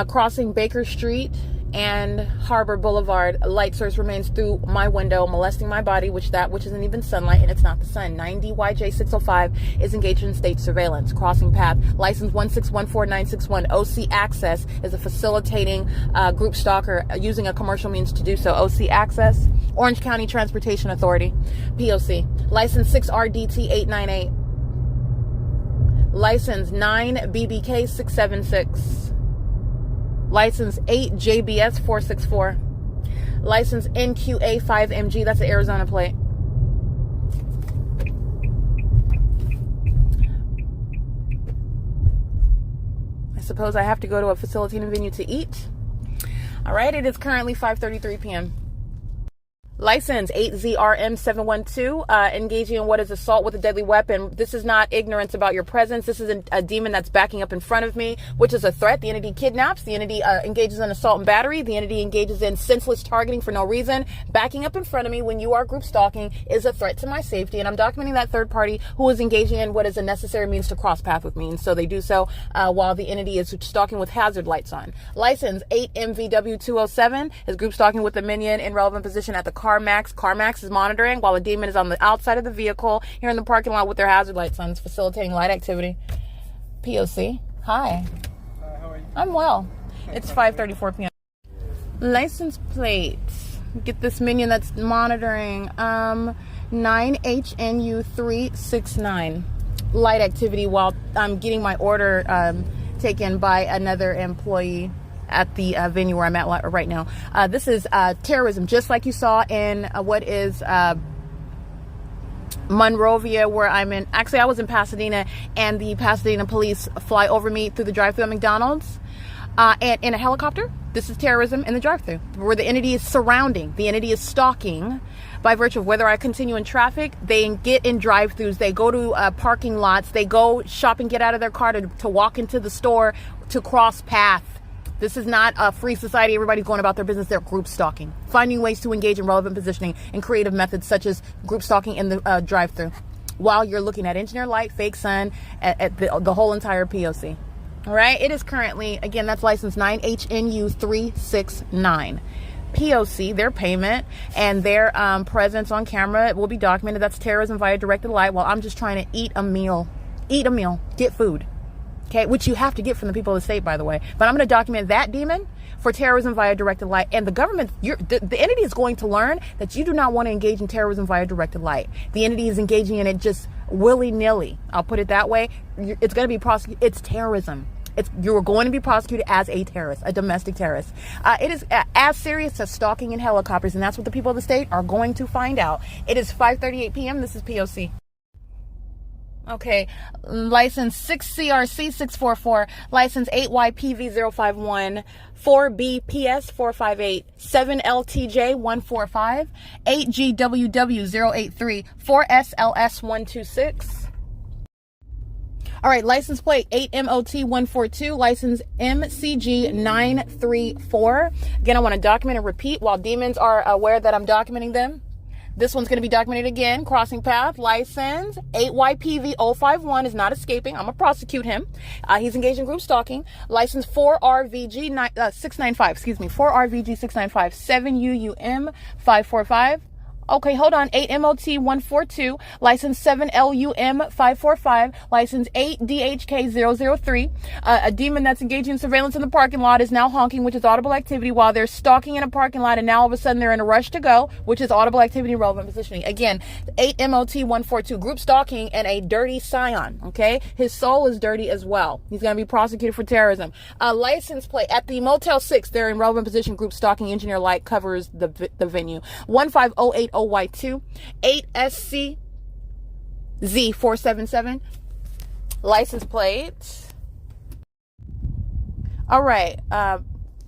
Crossing Baker Street and Harbor Boulevard. Light source remains through my window, molesting my body, which isn't even sunlight, and it's not the sun. 9DYJ605 is engaged in state surveillance. Crossing path. License 1614961. O.C. Access is a facilitating group stalker using a commercial means to do so. O.C. Access. Orange County Transportation Authority. P.O.C. License 6RDT898. License 9BBK676. License 8JBS464. License NQA5MG, that's the Arizona plate. I suppose I have to go to a facilitating venue to eat. All right, it is currently 5:33 p.m. License 8ZRM712, engaging in what is assault with a deadly weapon. This is not ignorance about your presence. This is a demon that's backing up in front of me, which is a threat. The entity kidnaps. The entity engages in assault and battery. The entity engages in senseless targeting for no reason. Backing up in front of me when you are group stalking is a threat to my safety, and I'm documenting that third party who is engaging in what is a necessary means to cross path with me, and so they do so while the entity is stalking with hazard lights on. License 8MVW207 is group stalking with the minion in relevant position at the CarMax. CarMax is monitoring while a demon is on the outside of the vehicle here in the parking lot with their hazard lights on. It's facilitating light activity. P.O.C. Hi. How are you? I'm well. It's 5:34 p.m. License plates. Get this minion that's monitoring. 9HNU369. Light activity while I'm getting my order taken by another employee at the venue where I'm at right now. This is terrorism, just like you saw in what is Monrovia, where I'm in. Actually, I was in Pasadena, and the Pasadena police fly over me through the drive-thru at McDonald's and in a helicopter. This is terrorism in the drive-thru, where the entity is surrounding, the entity is stalking by virtue of whether I continue in traffic. They get in drive-thrus, they go to parking lots, they go shop and get out of their car to walk into the store to cross path. This is not a free society. Everybody's going about their business. They're group stalking, finding ways to engage in relevant positioning and creative methods such as group stalking in the drive-thru while you're looking at engineer light, fake sun, at the whole entire P.O.C. All right. It is currently, again, that's license 9HNU369. P.O.C. Their payment and their presence on camera will be documented. That's terrorism via directed light while I'm just trying to eat a meal, get food. Okay, which you have to get from the people of the state, by the way. But I'm going to document that demon for terrorism via directed light. And the government, the entity is going to learn that you do not want to engage in terrorism via directed light. The entity is engaging in it just willy-nilly. I'll put it that way. It's going to be prosecuted. It's terrorism. You're going to be prosecuted as a terrorist, a domestic terrorist. It is as serious as stalking in helicopters, and that's what the people of the state are going to find out. It is 5:38 p.m. This is P.O.C. Okay, license 6CRC644, license 8YPV051, 4BPS458, 7LTJ145, 8GWW083, 4SLS126. All right, license plate 8MOT142, license MCG934. Again, I want to document and repeat while demons are aware that I'm documenting them. This one's going to be documented again. Crossing path, license 8YPV051 is not escaping. I'm going to prosecute him. He's engaged in group stalking. License 4RVG695, 4RVG695, 7UUM545. Okay, hold on. 8MOT142, license 7LUM545, license 8DHK003. A demon that's engaging in surveillance in the parking lot is now honking, which is audible activity, while they're stalking in a parking lot, and now all of a sudden they're in a rush to go, which is audible activity, relevant positioning. Again, 8MOT142, group stalking and a dirty scion, okay? His soul is dirty as well. He's going to be prosecuted for terrorism. License plate at the Motel 6, they're in relevant position, group stalking, engineer light covers the venue. 15080Y2, 8SC Z477, license plate. All right.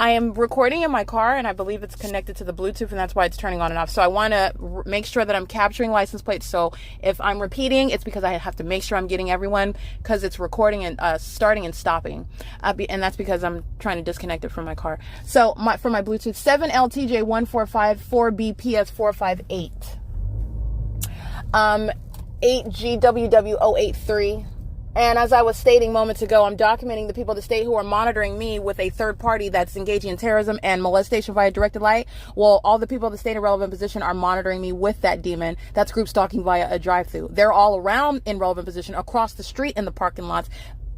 I am recording in my car, and I believe it's connected to the Bluetooth, and that's why it's turning on and off. So I want to make sure that I'm capturing license plates. So if I'm repeating, it's because I have to make sure I'm getting everyone, because it's recording and starting and stopping. And that's because I'm trying to disconnect it from my car. So for my Bluetooth, 7LTJ145 4BPS458. 8GWW083. And as I was stating moments ago, I'm documenting the people of the state who are monitoring me with a third party that's engaging in terrorism and molestation via directed light. Well, all the people of the state in relevant position are monitoring me with that demon. That's group stalking via a drive-through. They're all around in relevant position, across the street in the parking lots,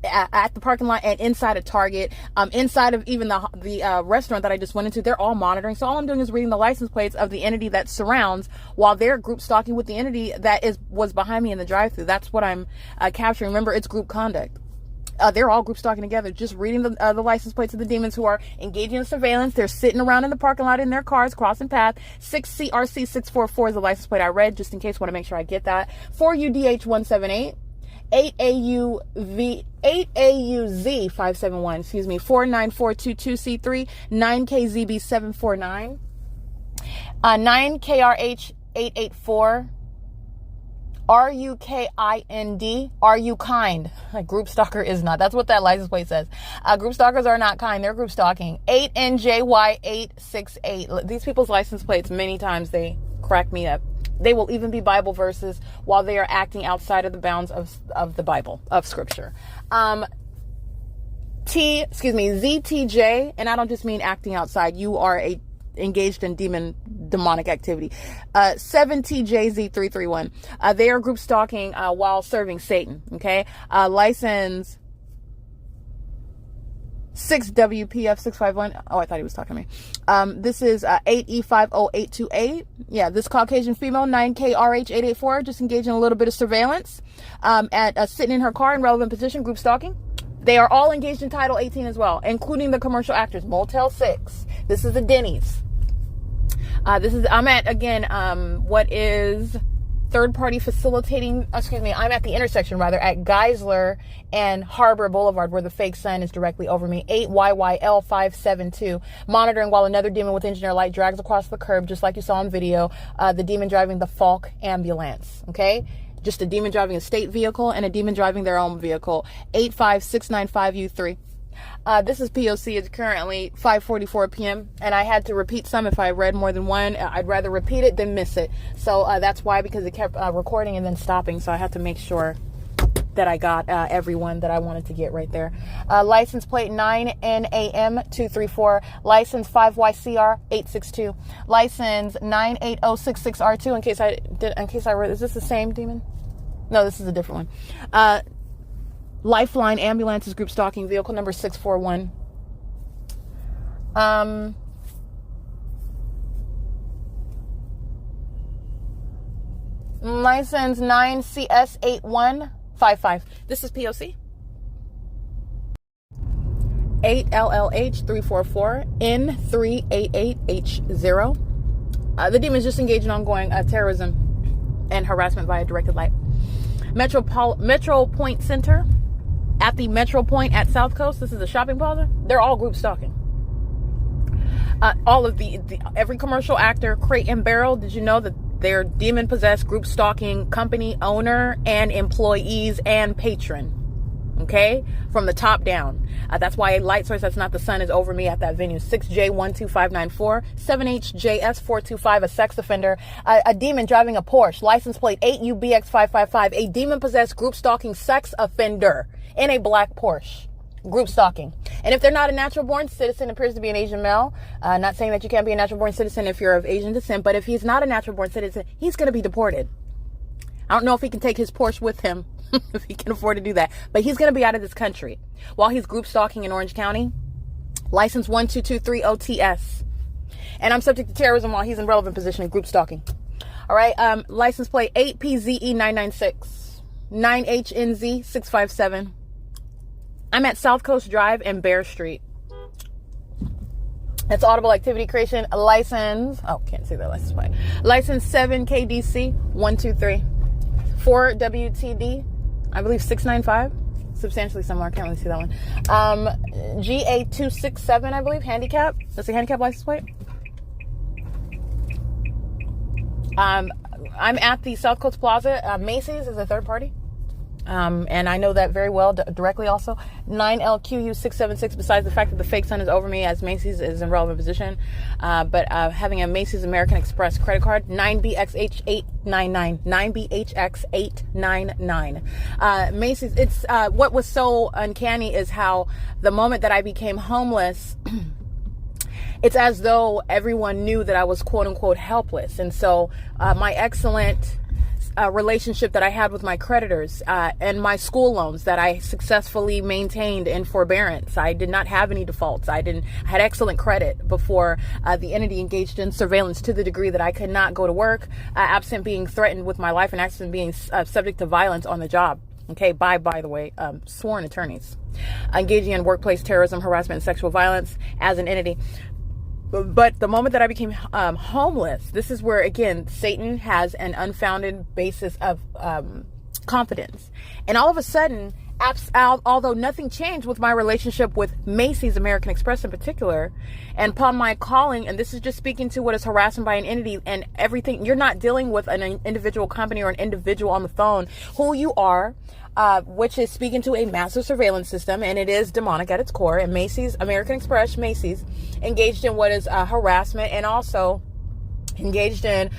at the parking lot, and inside a Target, inside of even the restaurant that I just went into. They're all monitoring. So all I'm doing is reading the license plates of the entity that surrounds, while they're group stalking with the entity that was behind me in the drive-thru. That's what I'm capturing. Remember, it's group conduct. They're all group stalking together. Just reading the license plates of the demons who are engaging in surveillance. They're sitting around in the parking lot in their cars, crossing path. 6CRC644 is the license plate I read, just in case. Want to make sure I get that. 4UDH178. 8AUZ571, 49422C3, 9KZB749, 9KRH884, RUKIND, are you kind? A group stalker is not. That's what that license plate says. Group stalkers are not kind. They're group stalking. 8NJY868. These people's license plates, many times they crack me up. They will even be Bible verses while they are acting outside of the bounds of the Bible, of Scripture. ZTJ, and I don't just mean acting outside. You are engaged in demonic activity. 7TJZ331. They are group stalking while serving Satan. Okay. License 6WPF651. Oh, I thought he was talking to me. This is 8E50828. Yeah, this Caucasian female, 9KRH884, just engaged in a little bit of surveillance sitting in her car in relevant position, group stalking. They are all engaged in Title 18 as well, including the commercial actors. Motel 6. This is the Denny's. I'm at, again, what is third party facilitating, I'm at the intersection rather, at Geisler and Harbor Boulevard, where the fake sun is directly over me. 8YYL572, monitoring while another demon with engineer light drags across the curb, just like you saw in video, the demon driving the Falk ambulance. Okay, just a demon driving a state vehicle and a demon driving their own vehicle. 85695U3. This is P.O.C. It's currently 5:44 p.m. and I had to repeat some. If I read more than one, I'd rather repeat it than miss it. So that's why, because it kept recording and then stopping. So I had to make sure that I got everyone that I wanted to get right there. License plate 9NAM234. License 5YCR862. License 98066R2. In case I read, is this the same demon? No, this is a different one. Lifeline ambulance is group stalking, vehicle number 641. License 9CS8155. This is P.O.C. 8LLH344 N388H0. The demon is just engaged in ongoing terrorism and harassment via directed light. Metro Point Center. At the Metro Point at South Coast, this is a shopping plaza. They're all group stalking. All of every commercial actor, Crate and Barrel. Did you know that they're demon possessed, group stalking company owner and employees and patron? Okay, from the top down. That's why a light source that's not the sun is over me at that venue. 6J12594, 7HJS425, a sex offender, a demon driving a Porsche, license plate 8UBX555, a demon possessed group stalking sex offender in a black Porsche. group stalking. And if they're not a natural born citizen, appears to be an Asian male, not saying that you can't be a natural born citizen if you're of Asian descent, but if he's not a natural born citizen, he's going to be deported. I don't know if he can take his Porsche with him, if he can afford to do that, but he's going to be out of this country while he's group stalking in Orange County. License 12230 OTS. And I'm subject to terrorism while he's in relevant position in group stalking. All right. License plate 8PZE996 9HNZ657. I'm at South Coast Drive and Bear Street. That's audible activity creation. License. Oh, can't see that license plate. License 7KDC123. 4WTD. I believe 695. Substantially similar. I can't really see that one. GA267, I believe. Handicap. That's a handicap license plate. I'm at the South Coast Plaza. Macy's is a third party. And I know that very well directly also. 9LQU676, besides the fact that the fake sun is over me as Macy's is in relevant position. But having a Macy's American Express credit card, 9BXH899. 9BHX899. Macy's, it's what was so uncanny is how the moment that I became homeless, it's as though everyone knew that I was quote unquote helpless. And so my excellent relationship that I had with my creditors and my school loans that I successfully maintained in forbearance. I did not have any defaults. I had excellent credit before the entity engaged in surveillance to the degree that I could not go to work, absent being threatened with my life and absent being subject to violence on the job. Okay, by the way, sworn attorneys. Engaging in workplace terrorism, harassment, and sexual violence as an entity. But the moment that I became homeless, this is where, again, Satan has an unfounded basis of confidence. And all of a sudden, although nothing changed with my relationship with Macy's American Express in particular, and upon my calling, and this is just speaking to what is harassment by an entity and everything, you're not dealing with an individual company or an individual on the phone. Who you are, which is speaking to a massive surveillance system, and it is demonic at its core. And Macy's, American Express, Macy's, engaged in what is harassment and also engaged in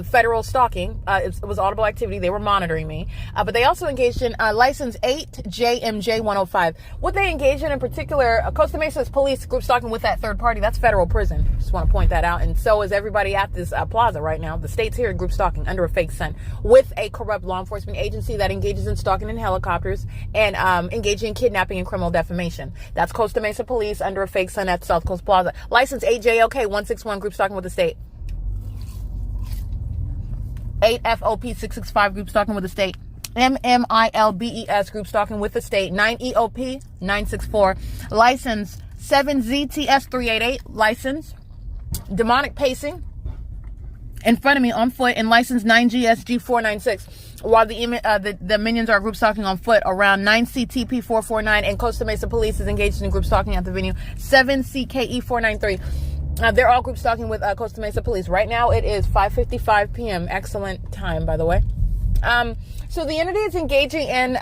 federal stalking. It was audible activity. They were monitoring me. But they also engaged in license 8JMJ105. What they engaged in particular, Costa Mesa's police group stalking with that third party, that's federal prison. Just want to point that out. And so is everybody at this plaza right now. The state's here group stalking under a fake sun with a corrupt law enforcement agency that engages in stalking in helicopters and engaging in kidnapping and criminal defamation. That's Costa Mesa police under a fake sun at South Coast Plaza. License 8JLK161 group stalking with the state. 8FOP665 group stalking with the state. MMILBES group stalking with the state. 9EOP964 license. 7ZTS388 license. Demonic pacing in front of me on foot, and license 9GSG496 while the minions are group stalking on foot around 9CTP449, and Costa Mesa police is engaged in group stalking at the venue. 7CKE493. They're all group stalking with Costa Mesa police. Right now, it is 5:55 p.m. Excellent time, by the way. So the entity is engaging in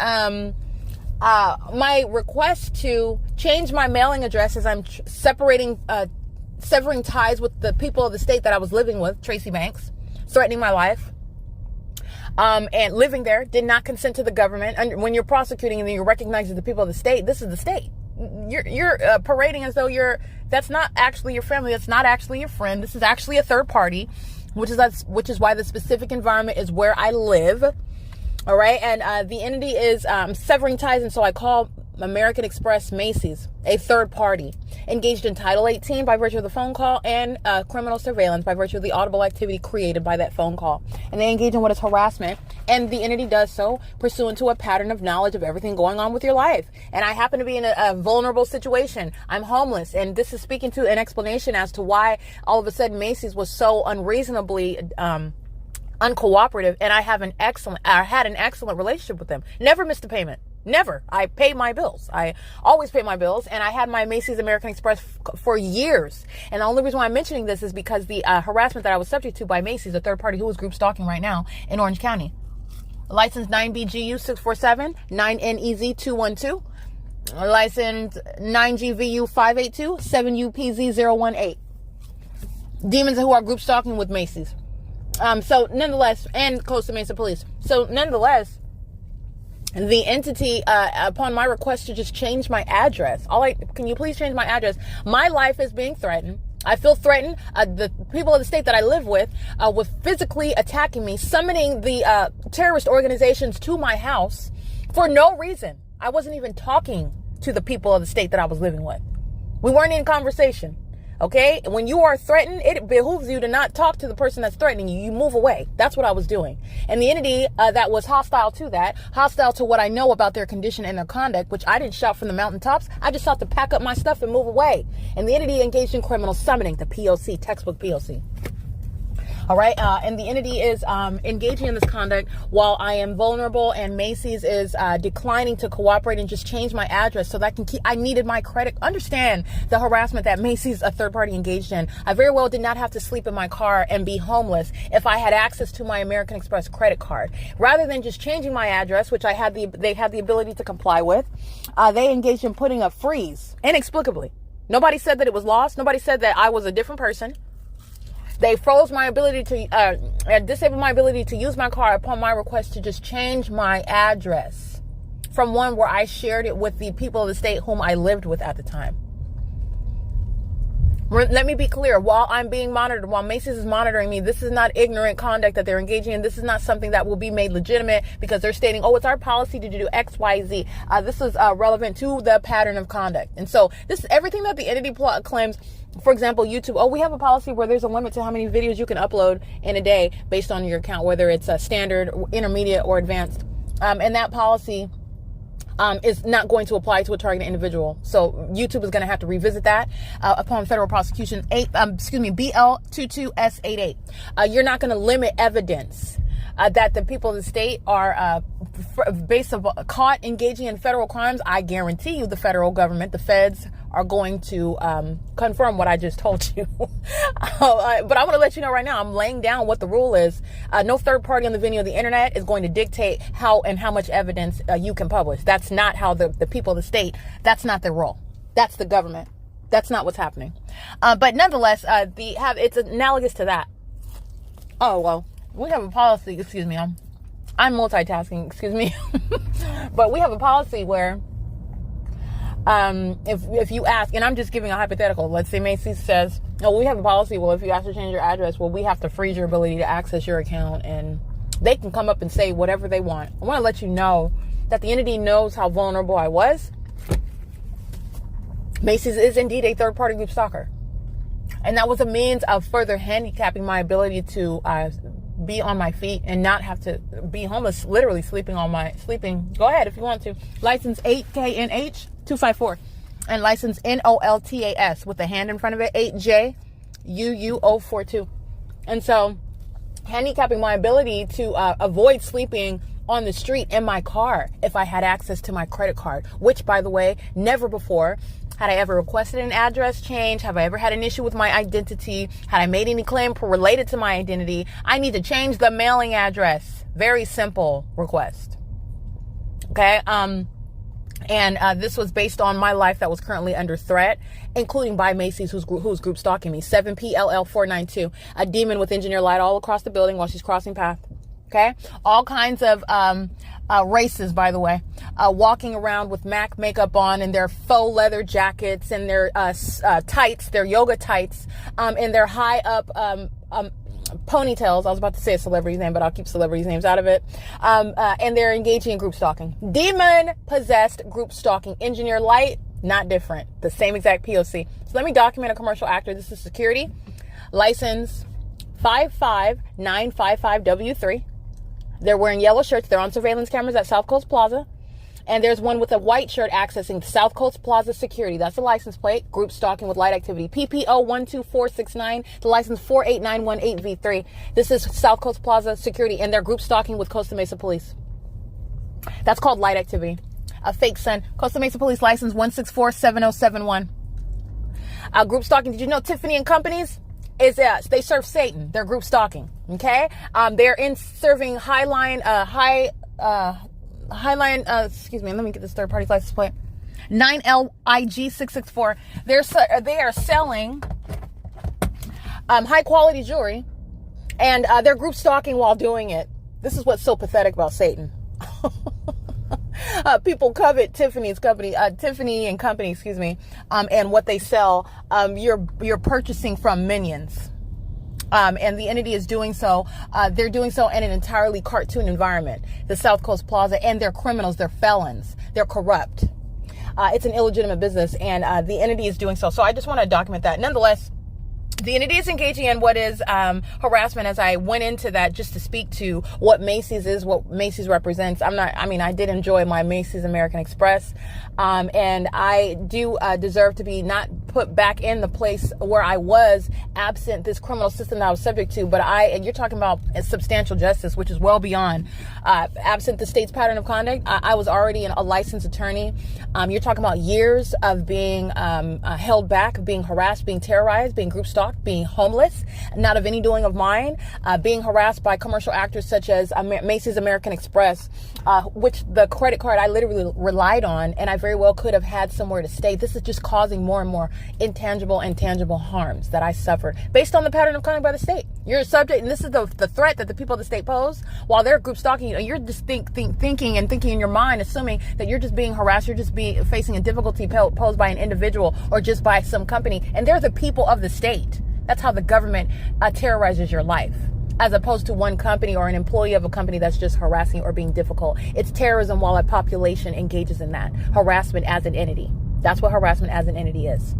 my request to change my mailing address as I'm severing ties with the people of the state that I was living with, Tracy Banks, threatening my life. And living there, did not consent to the government. And when you're prosecuting and then you're recognizing the people of the state, this is the state. You're parading as though that's not actually your family. That's not actually your friend. This is actually a third party, which is why the specific environment is where I live. All right. And the entity is severing ties. And so I call American Express Macy's a third party engaged in Title 18 by virtue of the phone call and criminal surveillance by virtue of the audible activity created by that phone call. And they engage in what is harassment. And the entity does so pursuant to a pattern of knowledge of everything going on with your life. And I happen to be in a vulnerable situation. I'm homeless. And this is speaking to an explanation as to why all of a sudden Macy's was so unreasonably uncooperative. And I had an excellent relationship with them. Never missed a payment. Never. I pay my bills. I always pay my bills. And I had my Macy's American Express for years. And the only reason why I'm mentioning this is because the harassment that I was subject to by Macy's, a third party who was group stalking right now in Orange County. License 9BGU647, 9NEZ212. License 9GVU582, 7UPZ018. Demons who are group stalking with Macy's. So nonetheless, and Costa Mesa Police. So nonetheless, the entity, upon my request to just change my address. Can you please change my address? My life is being threatened. I feel threatened. The people of the state that I live with physically attacking me, summoning the terrorist organizations to my house for no reason. I wasn't even talking to the people of the state that I was living with. We weren't in conversation. Okay? When you are threatened, it behooves you to not talk to the person that's threatening you. You move away. That's what I was doing. And the entity that was hostile to that, hostile to what I know about their condition and their conduct, which I didn't shout from the mountaintops. I just sought to pack up my stuff and move away. And the entity engaged in criminal summoning, the P.O.C, textbook P.O.C. All right. And the entity is engaging in this conduct while I am vulnerable, and Macy's is declining to cooperate and just change my address so that I can keep. I needed my credit. Understand the harassment that Macy's, a third party, engaged in. I very well did not have to sleep in my car and be homeless if I had access to my American Express credit card. Rather than just changing my address, which they had the ability to comply with, they engaged in putting a freeze inexplicably. Nobody said that it was lost. Nobody said that I was a different person. They froze my ability to, disabled my ability to use my car upon my request to just change my address from one where I shared it with the people of the state whom I lived with at the time. Let me be clear. While I'm being monitored, while Macy's is monitoring me, this is not ignorant conduct that they're engaging in. This is not something that will be made legitimate because they're stating, oh, it's our policy to do X, Y, Z. This is relevant to the pattern of conduct. And so this is everything that the entity claims. For example, YouTube, oh, we have a policy where there's a limit to how many videos you can upload in a day based on your account, whether it's a standard, intermediate, or advanced. And that policy is not going to apply to a targeted individual. So YouTube is going to have to revisit that upon federal prosecution BL22S88. You're not going to limit evidence that the people of the state are caught engaging in federal crimes. I guarantee you the federal government, the feds, are going to confirm what I just told you. But I want to let you know right now, I'm laying down what the rule is. No third party on the venue of the internet is going to dictate how and how much evidence you can publish. That's not how the people of the state, that's not their role. That's the government. That's not what's happening. But nonetheless, it's analogous to that. Oh, well, we have a policy, excuse me, I'm multitasking, excuse me. But we have a policy where if you ask, and I'm just giving a hypothetical, let's say Macy's says, oh, we have a policy, well, if you ask to change your address, well, we have to freeze your ability to access your account, and they can come up and say whatever they want. I want to let you know that the entity knows how vulnerable I was. Macy's is indeed a third-party group stalker, and that was a means of further handicapping my ability to be on my feet and not have to be homeless, literally sleeping. Go ahead if you want to. License 8KNH254 and license NOLTAS with the hand in front of it, 8JUU042. And so handicapping my ability to avoid sleeping on the street in my car if I had access to my credit card, which, by the way, never before had I ever requested an address change. Have I ever had an issue with my identity? Had I made any claim related to my identity? I need to change the mailing address. Very simple request. Okay. And this was based on my life that was currently under threat, including by Macy's, who's group stalking me. 7PLL492, a demon with engineer light all across the building while she's crossing path. Okay. All kinds of races, by the way, walking around with MAC makeup on and their faux leather jackets and their tights, their yoga tights, and their high up ponytails. I was about to say a celebrity's name, but I'll keep celebrities' names out of it. And they're engaging in group stalking. Demon-possessed group stalking. Engineer light, not different. The same exact P.O.C. So let me document a commercial actor. This is security. License 55955W3. They're wearing yellow shirts. They're on surveillance cameras at South Coast Plaza. And there's one with a white shirt accessing South Coast Plaza security. That's the license plate. Group stalking with light activity. PPO12469. The license 48918V3. This is South Coast Plaza security. And they're group stalking with Costa Mesa Police. That's called light activity. A fake son. Costa Mesa Police license 1647071. Group stalking. Did you know Tiffany and Companies? They serve Satan. They're group stalking. Okay. They're in serving excuse me, let me get this third party license plate. 9LIG664. They are selling high quality jewelry, and they're group stalking while doing it. This is what's so pathetic about Satan. People covet Tiffany and Company, excuse me, and what they sell. You're purchasing from minions. And the entity is doing so. They're doing so in an entirely cartoon environment. The South Coast Plaza, and they're criminals. They're felons. They're corrupt. It's an illegitimate business, and the entity is doing so. So I just want to document that. Nonetheless, the entity is engaging in what is harassment. As I went into that just to speak to what Macy's is, what Macy's represents. I did enjoy my Macy's American Express. And I do deserve to be not put back in the place where I was absent this criminal system that I was subject to. But and you're talking about substantial justice, which is well beyond absent the state's pattern of conduct. I was already a licensed attorney. You're talking about years of being held back, being harassed, being terrorized, being group stalked, being homeless, not of any doing of mine, being harassed by commercial actors such as Macy's American Express, which the credit card I literally relied on, and I very well could have had somewhere to stay. This is just causing more and more intangible and tangible harms that I suffered based on the pattern of conduct by the state. You're a subject, and this is the threat that the people of the state pose while they're group stalking you. You're just thinking in your mind, assuming that you're just being harassed, you're just facing a difficulty posed by an individual or just by some company, and they're the people of the state. That's how the government terrorizes your life, as opposed to one company or an employee of a company that's just harassing or being difficult. It's terrorism while a population engages in that. Harassment as an entity. That's what harassment as an entity is.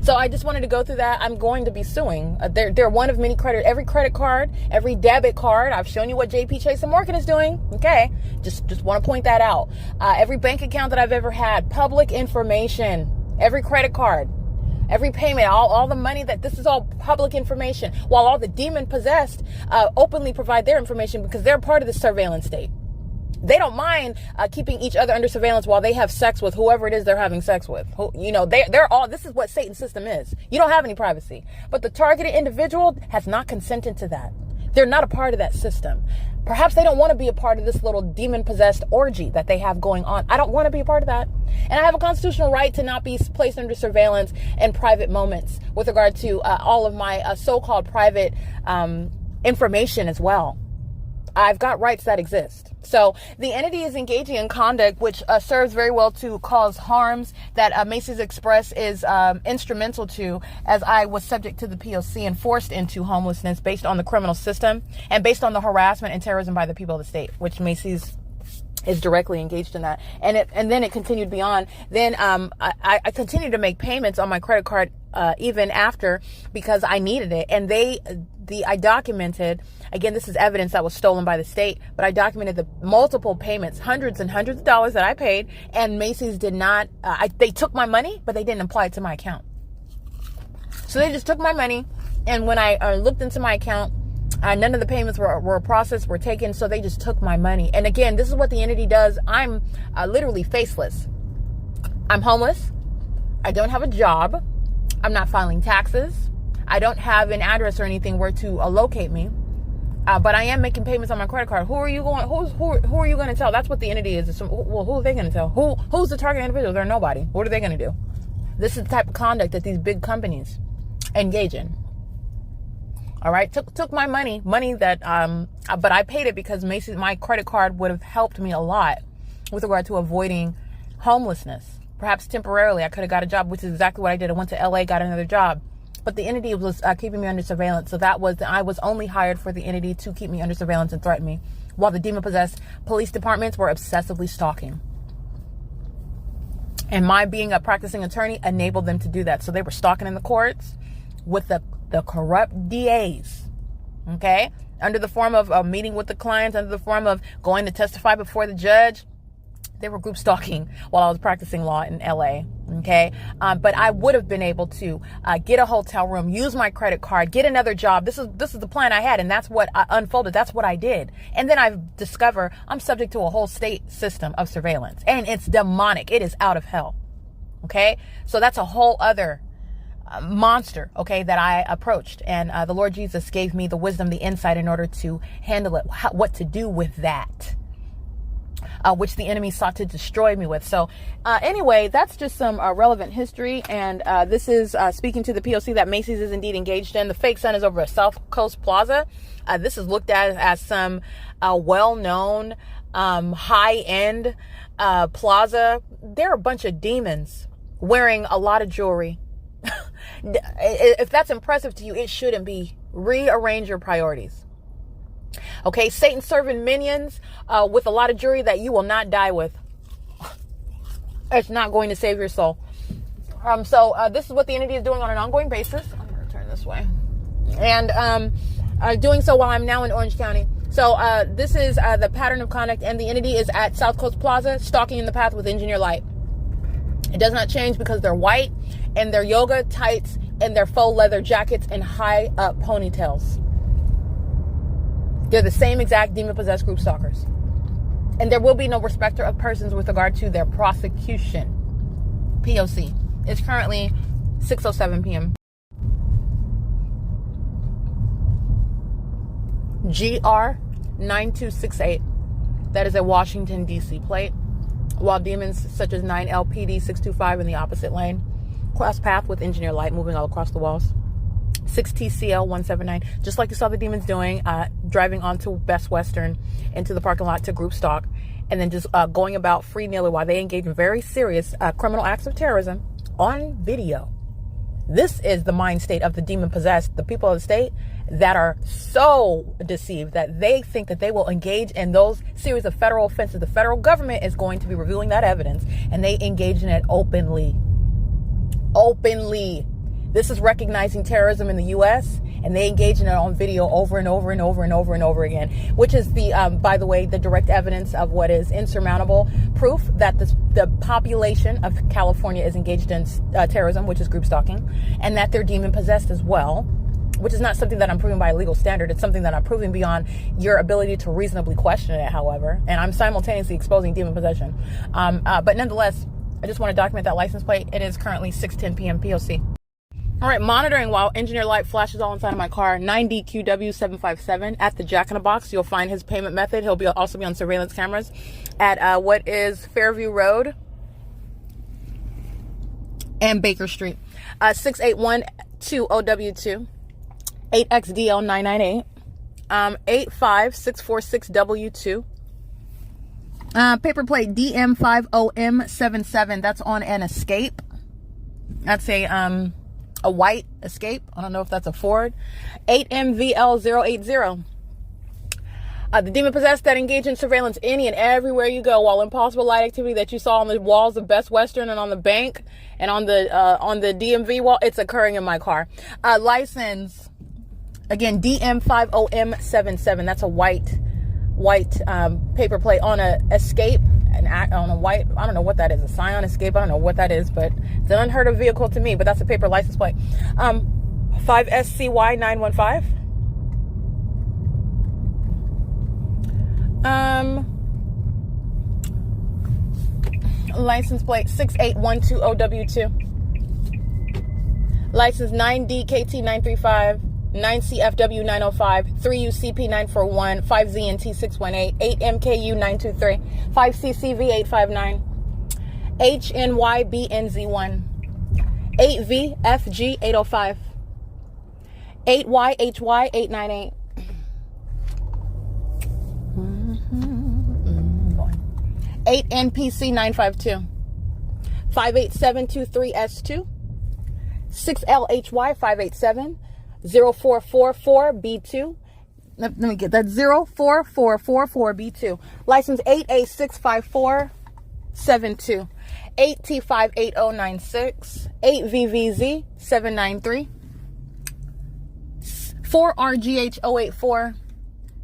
So I just wanted to go through that. I'm going to be suing. They're one of many every credit card, every debit card. I've shown you what JP Chase and Morgan is doing. Okay. Just want to point that out. Every bank account that I've ever had, public information, every credit card, every payment, all the money this is all public information, while all the demon possessed openly provide their information because they're part of the surveillance state. They don't mind keeping each other under surveillance while they have sex with whoever it is they're having sex with. They're all, this is what Satan's system is. You don't have any privacy. But the targeted individual has not consented to that. They're not a part of that system. Perhaps they don't want to be a part of this little demon-possessed orgy that they have going on. I don't want to be a part of that. And I have a constitutional right to not be placed under surveillance in private moments with regard to all of my so-called private information as well. I've got rights that exist. So the entity is engaging in conduct which serves very well to cause harms that Macy's Express is instrumental to, as I was subject to the P.O.C. and forced into homelessness based on the criminal system and based on the harassment and terrorism by the people of the state, which Macy's is directly engaged in that. And then it continued beyond. Then I continued to make payments on my credit card even after, because I needed it. And I documented, again, this is evidence that was stolen by the state, but I documented the multiple payments, hundreds and hundreds of dollars that I paid, and Macy's did not, they took my money, but they didn't apply it to my account. So they just took my money, and when I looked into my account, none of the payments were processed, were taken, so they just took my money. And again, this is what the entity does. I'm literally faceless. I'm homeless. I don't have a job. I'm not filing taxes. I don't have an address or anything where to locate me. But I am making payments on my credit card. Who are you going to tell? That's what the entity is. Well, who are they going to tell? Who's the target individual? They're nobody. What are they going to do? This is the type of conduct that these big companies engage in. All right, took my money that but I paid it because Macy's, my credit card would have helped me a lot with regard to avoiding homelessness. Perhaps temporarily, I could have got a job, which is exactly what I did. I went to LA, got another job. But the entity was keeping me under surveillance. So I was only hired for the entity to keep me under surveillance and threaten me, while the demon-possessed police departments were obsessively stalking. And my being a practicing attorney enabled them to do that. So they were stalking in the courts with the corrupt DAs, okay? Under the form of meeting with the clients, under the form of going to testify before the judge. They were group stalking while I was practicing law in LA. Okay. But I would have been able to get a hotel room, use my credit card, get another job. This is the plan I had. And that's what unfolded. That's what I did. And then I discover I'm subject to a whole state system of surveillance, and it's demonic. It is out of hell. Okay. So that's a whole other monster, okay, that I approached. And the Lord Jesus gave me the wisdom, the insight in order to handle it, what to do with that. Which the enemy sought to destroy me with. So anyway, that's just some relevant history. And this is speaking to the P.O.C. that Macy's is indeed engaged in. The fake sun is over at South Coast Plaza. This is looked at as some well-known high-end plaza. They're a bunch of demons wearing a lot of jewelry. If that's impressive to you, it shouldn't be. Rearrange your priorities. Okay, Satan serving minions with a lot of jewelry that you will not die with. It's not going to save your soul. So this is what the entity is doing on an ongoing basis. I'm going to turn this way. And doing so while I'm now in Orange County. So this is the pattern of conduct, and the entity is at South Coast Plaza, stalking in the path with engineer light. It does not change because they're white and their yoga tights and their faux leather jackets and high up ponytails. They're the same exact demon-possessed group stalkers. And there will be no respecter of persons with regard to their prosecution. P.O.C. It's currently 6:07 p.m. GR 9268. That is a Washington, D.C. plate. While demons such as 9LPD 625 in the opposite lane. Cross path with engineer light moving all across the walls. 6TCL 179. Just like you saw the demons doing, driving onto Best Western into the parking lot to group stalk. And then just going about free-nearly while they engage in very serious criminal acts of terrorism on video. This is the mind state of the demon-possessed, the people of the state that are so deceived that they think that they will engage in those series of federal offenses. The federal government is going to be reviewing that evidence, and they engage in it openly. Openly. This is recognizing terrorism in the U.S., and they engage in it on video over and over and over and over and over again, which is the, by the way, the direct evidence of what is insurmountable proof that the population of California is engaged in terrorism, which is group stalking, and that they're demon possessed as well, which is not something that I'm proving by a legal standard. It's something that I'm proving beyond your ability to reasonably question it, however, and I'm simultaneously exposing demon possession. But nonetheless, I just want to document that license plate. It is currently 6:10 p.m. P.O.C. All right, monitoring while engineer light flashes all inside of my car. 9DQW757 at the Jack in the Box. You'll find his payment method. He'll also be on surveillance cameras at what is Fairview Road and Baker Street. 6812OW2 8XDL998 85646W2. Paper plate DM50M77. That's on an Escape. That's a white Escape. I don't know if that's a Ford. 8MVL080. The demon possessed that engage in surveillance any and everywhere you go, while impossible light activity that you saw on the walls of Best Western and on the bank and on the DMV wall, it's occurring in my car. License again DM50M77. That's a white paper plate on a Escape. On a white, I don't know what that is, a Scion Escape, I don't know what that is, but it's an unheard of vehicle to me, but that's a paper license plate. 5SCY915. License plate 68120W2. License 9DKT935. 9CFW905, 3UCP941, 5ZNT618, 8MKU923, 5CCV859, HNYBNZ1, 8VFG805, 8YHY898, 8NPC952, 58723S2, 6LHY587, 0444B2. Let me get that. 04444B2. License 8A65472. 8T58096. 8VVZ793. 4RGH084.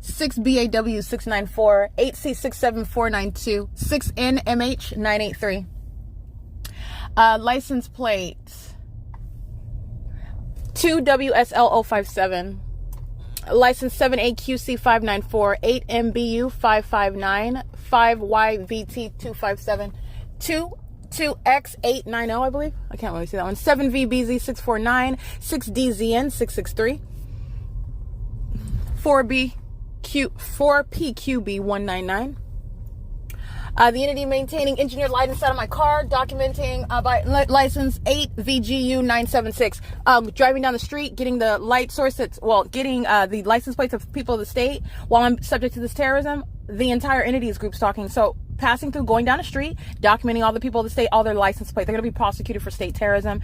6BAW694. 8C67492. 6NMH983. License plate 2WSL057, license 7AQC594, 8MBU559, 5YVT257, 2X890, I believe. I can't really see that one. 7VBZ649, 6DZN663, 4PQB199, The entity maintaining engineered light inside of my car, documenting by license 8VGU976. Driving down the street, getting the light source getting the license plates of people of the state while I'm subject to this terrorism. The entire entity is group stalking. So passing through, going down the street, documenting all the people of the state, all their license plates. They're going to be prosecuted for state terrorism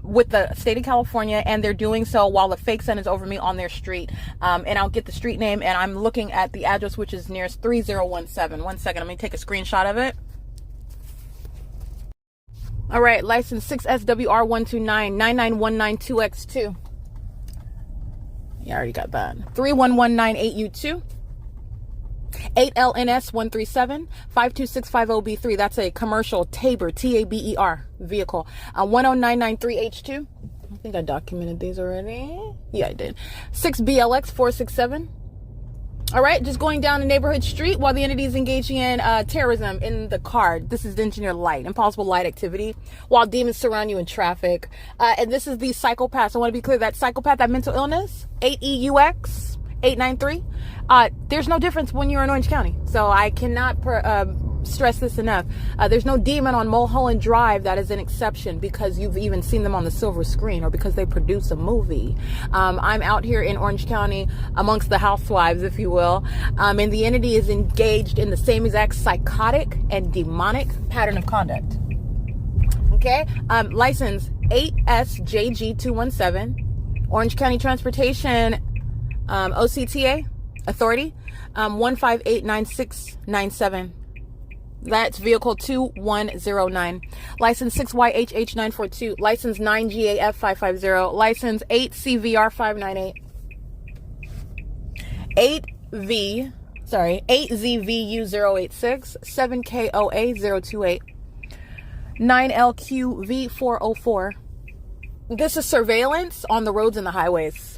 with the state of California, and they're doing so while the fake sun is over me on their street. And I'll get the street name, and I'm looking at the address, which is nearest 3017. One second, let me take a screenshot of it. All right, license 6SWR12999192X2. Yeah, I already got that. 31198U2. 8LNS137 52650B3. That's a commercial Taber, Taber vehicle. 10993H2. I think I documented these already. Yeah, I did. 6BLX467. All right, just going down a neighborhood street while the entity is engaging in terrorism in the car. This is the engineered light, impossible light activity while demons surround you in traffic. And this is the psychopath. I want to be clear, that psychopath, that mental illness, 8EUX 893. There's no difference when you're in Orange County. So I cannot stress this enough. There's no demon on Mulholland Drive that is an exception because you've even seen them on the silver screen or because they produce a movie. I'm out here in Orange County amongst the housewives, if you will. And the entity is engaged in the same exact psychotic and demonic pattern of conduct. Okay? License 8SJG217. Orange County Transportation OCTA Authority 1589697. That's vehicle 2109. License 6YHH942. License 9GAF550. License 8CVR598. 8ZVU086. 7KOA028. 9LQV404. This is surveillance on the roads and the highways.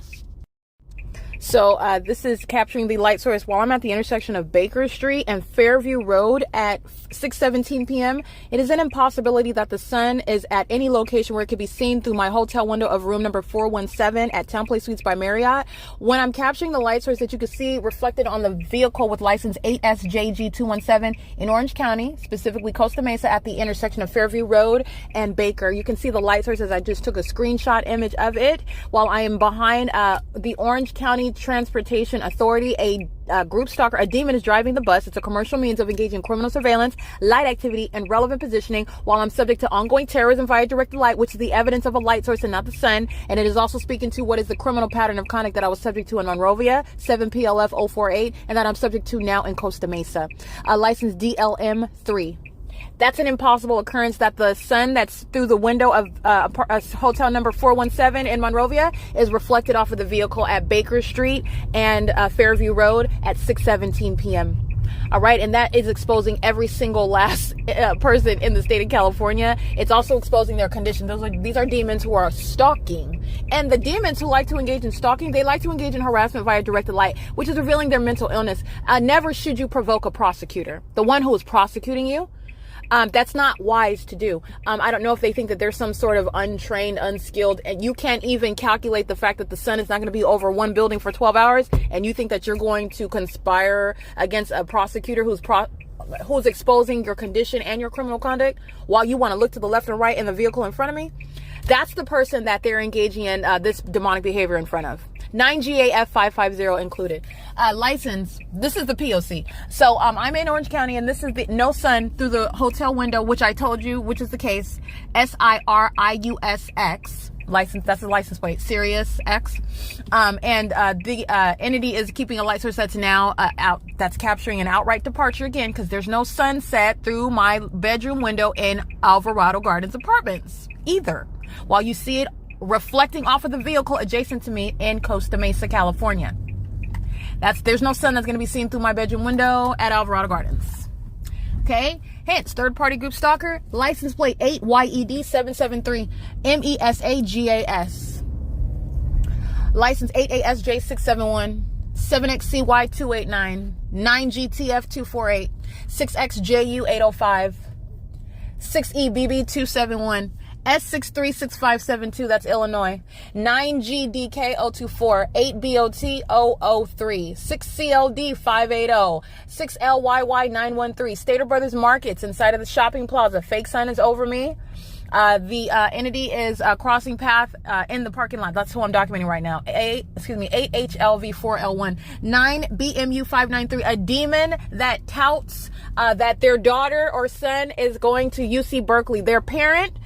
So this is capturing the light source while I'm at the intersection of Baker Street and Fairview Road at 6:17 p.m. It is an impossibility that the sun is at any location where it could be seen through my hotel window of room number 417 at Town Place Suites by Marriott. When I'm capturing the light source that you can see reflected on the vehicle with license 8SJG217 in Orange County, specifically Costa Mesa at the intersection of Fairview Road and Baker. You can see the light source as I just took a screenshot image of it while I am behind the Orange County Transportation Authority. A group stalker, a demon, is driving the bus. It's a commercial means of engaging criminal surveillance, light activity, and relevant positioning while I'm subject to ongoing terrorism via directed light, which is the evidence of a light source and not the sun. And it is also speaking to what is the criminal pattern of conduct that I was subject to in Monrovia, 7PLF048, and that I'm subject to now in Costa Mesa. License DLM3. That's an impossible occurrence that the sun that's through the window of hotel number 417 in Monrovia is reflected off of the vehicle at Baker Street and Fairview Road at 6:17 p.m. All right, and that is exposing every single last person in the state of California. It's also exposing their condition. These are demons who are stalking. And the demons who like to engage in stalking, they like to engage in harassment via directed light, which is revealing their mental illness. Never should you provoke a prosecutor, the one who is prosecuting you. That's not wise to do. I don't know if they think that there's some sort of untrained, unskilled, and you can't even calculate the fact that the sun is not going to be over one building for 12 hours, and you think that you're going to conspire against a prosecutor who's exposing your condition and your criminal conduct while you want to look to the left and right in the vehicle in front of me. That's the person that they're engaging in this demonic behavior in front of. 9GAF550 included. License, this is the P.O.C. So I'm in Orange County, and this is the no sun through the hotel window, which I told you, which is the case. S.I.R.I.U.S.X. license, that's the license plate, Sirius X. And the entity is keeping a light source that's now out, that's capturing an outright departure again, because there's no sunset through my bedroom window in Alvarado Gardens Apartments either, while you see it reflecting off of the vehicle adjacent to me in Costa Mesa, California. There's no sun that's going to be seen through my bedroom window at Alvarado Gardens. Okay. Hence, third-party group stalker, license plate 8YED773 MESAGAS. License 8ASJ671 7XCY289 9GTF248 6XJU805 6EBB271 S636572, that's Illinois. 9GDK024, 8BOT003, 6CLD580, 6LYY913. Stater Brothers Markets inside of the shopping plaza. Fake sun is over me. The entity is crossing path in the parking lot. That's who I'm documenting right now. 8HLV4L1. 9BMU593. A demon that touts that their daughter or son is going to U.C. Berkeley. Their parent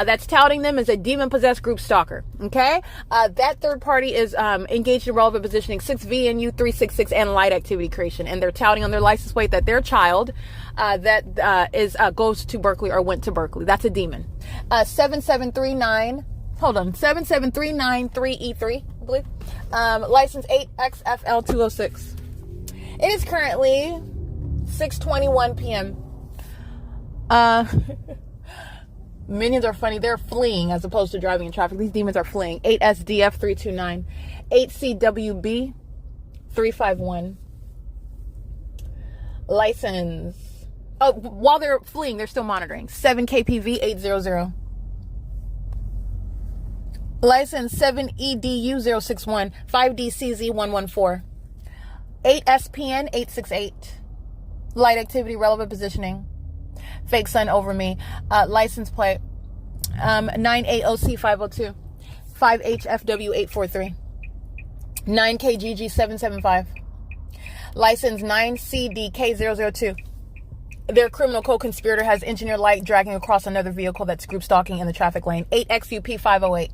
that's touting them is a demon-possessed group stalker. Okay? That third party is engaged in relevant positioning. 6VNU366 and light activity creation. And they're touting on their license plate that their child goes to Berkeley or went to Berkeley. That's a demon. 77393E3, I believe. License 8XFL206. It is currently 6:21 p.m. Minions are funny. They're fleeing as opposed to driving in traffic. These demons are fleeing. 8SDF329. 8CWB351. License. Oh, while they're fleeing, they're still monitoring. 7KPV800. License 7EDU061. 5DCZ114. 8SPN868. Light activity, relevant positioning. Fake sun over me. License plate 9AOC502. 5HFW843. 9KGG775. License 9CDK002. Their criminal co-conspirator has engineered light dragging across another vehicle that's group stalking in the traffic lane. 8XUP508.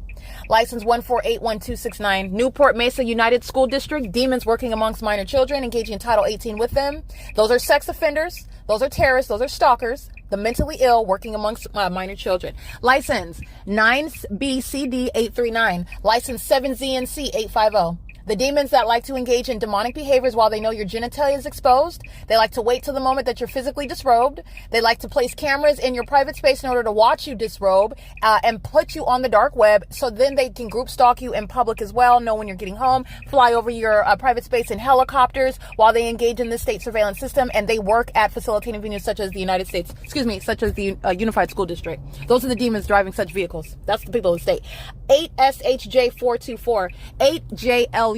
License 1481269. Newport Mesa United School District. Demons working amongst minor children, engaging in Title 18 with them. Those are sex offenders. Those are terrorists. Those are stalkers. The mentally ill working amongst minor children. License 9BCD839. License 7ZNC850. The demons that like to engage in demonic behaviors while they know your genitalia is exposed. They like to wait till the moment that you're physically disrobed. They like to place cameras in your private space in order to watch you disrobe and put you on the dark web, so then they can group stalk you in public as well, know when you're getting home, fly over your private space in helicopters while they engage in this state surveillance system, and they work at facilitating venues such as the such as the Unified School District. Those are the demons driving such vehicles. That's the people of the state. 8SHJ424, 8JLU341,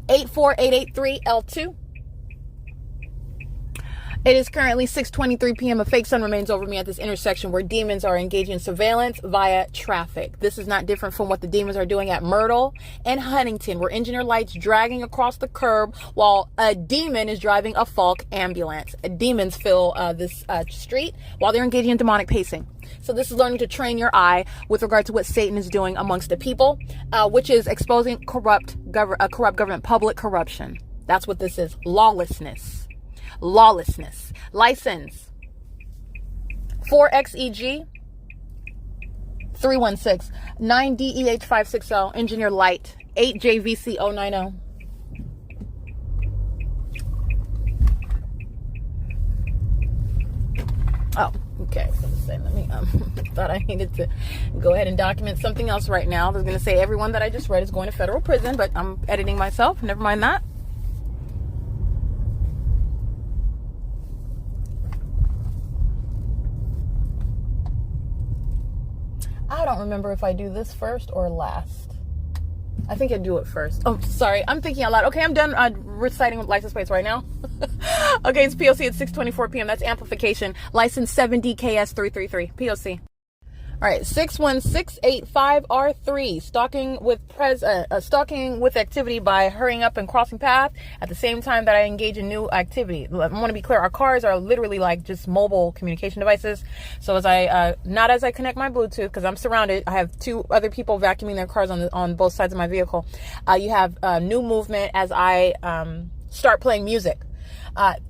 84883L2. It is currently 6:23 p.m. A fake sun remains over me at this intersection where demons are engaging in surveillance via traffic. This is not different from what the demons are doing at Myrtle and Huntington, where engineer lights dragging across the curb while a demon is driving a Falk ambulance. Demons fill this street while they're engaging in demonic pacing. So this is learning to train your eye with regard to what Satan is doing amongst the people, which is exposing corrupt government, public corruption. That's what this is. Lawlessness. License 4XEG 316. 9DEH560. Engineer light. 8JVC090. Oh, okay. Let me thought I needed to go ahead and document something else right now. I was going to say everyone that I just read is going to federal prison, but I'm editing myself. Never mind that. I don't remember if I do this first or last. I think I do it first. Oh, sorry. I'm thinking out loud. Okay, I'm done reciting license plates right now. Okay, it's P.O.C. at 6:24 p.m. That's amplification. License 7DKS333. P.O.C. All right, 61685R3. Stalking with activity by hurrying up and crossing path at the same time that I engage in new activity. I want to be clear. Our cars are literally like just mobile communication devices. So as I connect my Bluetooth, because I'm surrounded, I have two other people vacuuming their cars on both sides of my vehicle. You have new movement as I start playing music.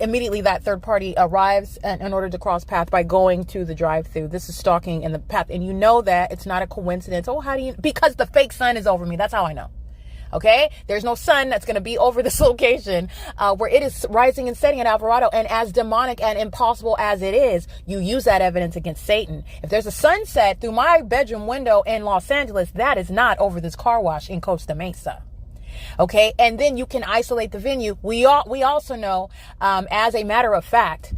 Immediately that third party arrives in order to cross path by going to the drive-through. This is stalking in the path. And you know that it's not a coincidence. Oh, how do you? Because the fake sun is over me. That's how I know. Okay? There's no sun that's going to be over this location where it is rising and setting at Alvarado. And as demonic and impossible as it is, you use that evidence against Satan. If there's a sunset through my bedroom window in Los Angeles, that is not over this car wash in Costa Mesa. Okay, and then you can isolate the venue. We also know, as a matter of fact,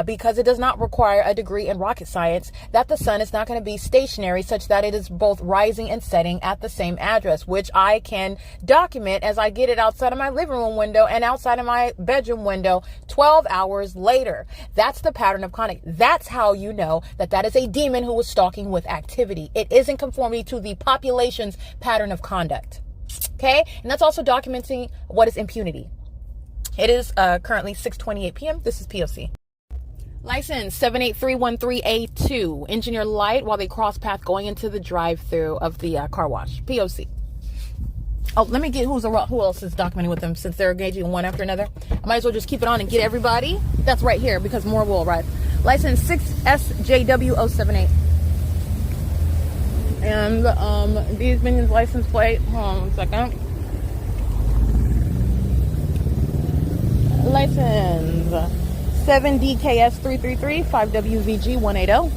because it does not require a degree in rocket science, that the sun is not going to be stationary such that it is both rising and setting at the same address, which I can document as I get it outside of my living room window and outside of my bedroom window 12 hours later. That's the pattern of conduct. That's how you know that that is a demon who was stalking with activity. It is in conformity to the population's pattern of conduct. Okay, and that's also documenting what is impunity. It is currently 6:28 p.m. This is P.O.C. License 78313A2. Engineer light while they cross path going into the drive-through of the car wash. P.O.C. Oh, let me get who else is documenting with them since they're engaging one after another. I might as well just keep it on and get everybody. That's right here because more will arrive. License 6SJW078. And these minions license plate. Hold on 1 second. License 7DKS333 5WVG180.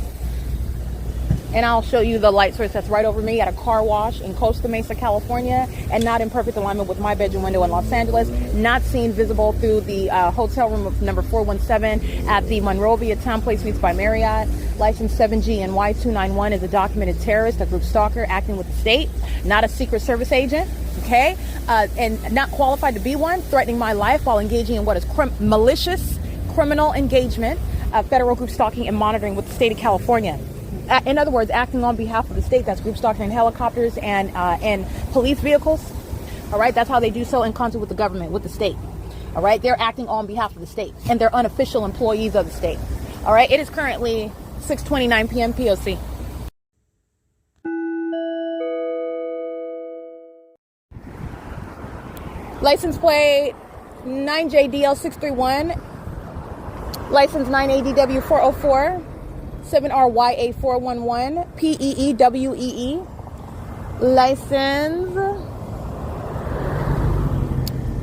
And I'll show you the light source that's right over me at a car wash in Costa Mesa, California, and not in perfect alignment with my bedroom window in Los Angeles. Not seen visible through the hotel room of number 417 at the Monrovia Town Place Suites by Marriott. License 7GNY291 is a documented terrorist, a group stalker acting with the state, not a Secret Service agent, okay? And not qualified to be one, threatening my life while engaging in what is malicious criminal engagement, federal group stalking and monitoring with the state of California. In other words, acting on behalf of the state. That's group stalking in helicopters and police vehicles. All right, that's how they do so in concert with the government, with the state. All right, they're acting on behalf of the state, and they're unofficial employees of the state. All right, it is currently 6:29 p.m. P.O.C. License plate 9JDL631. License 9ADW404. 7RYA411 PEEWEE. License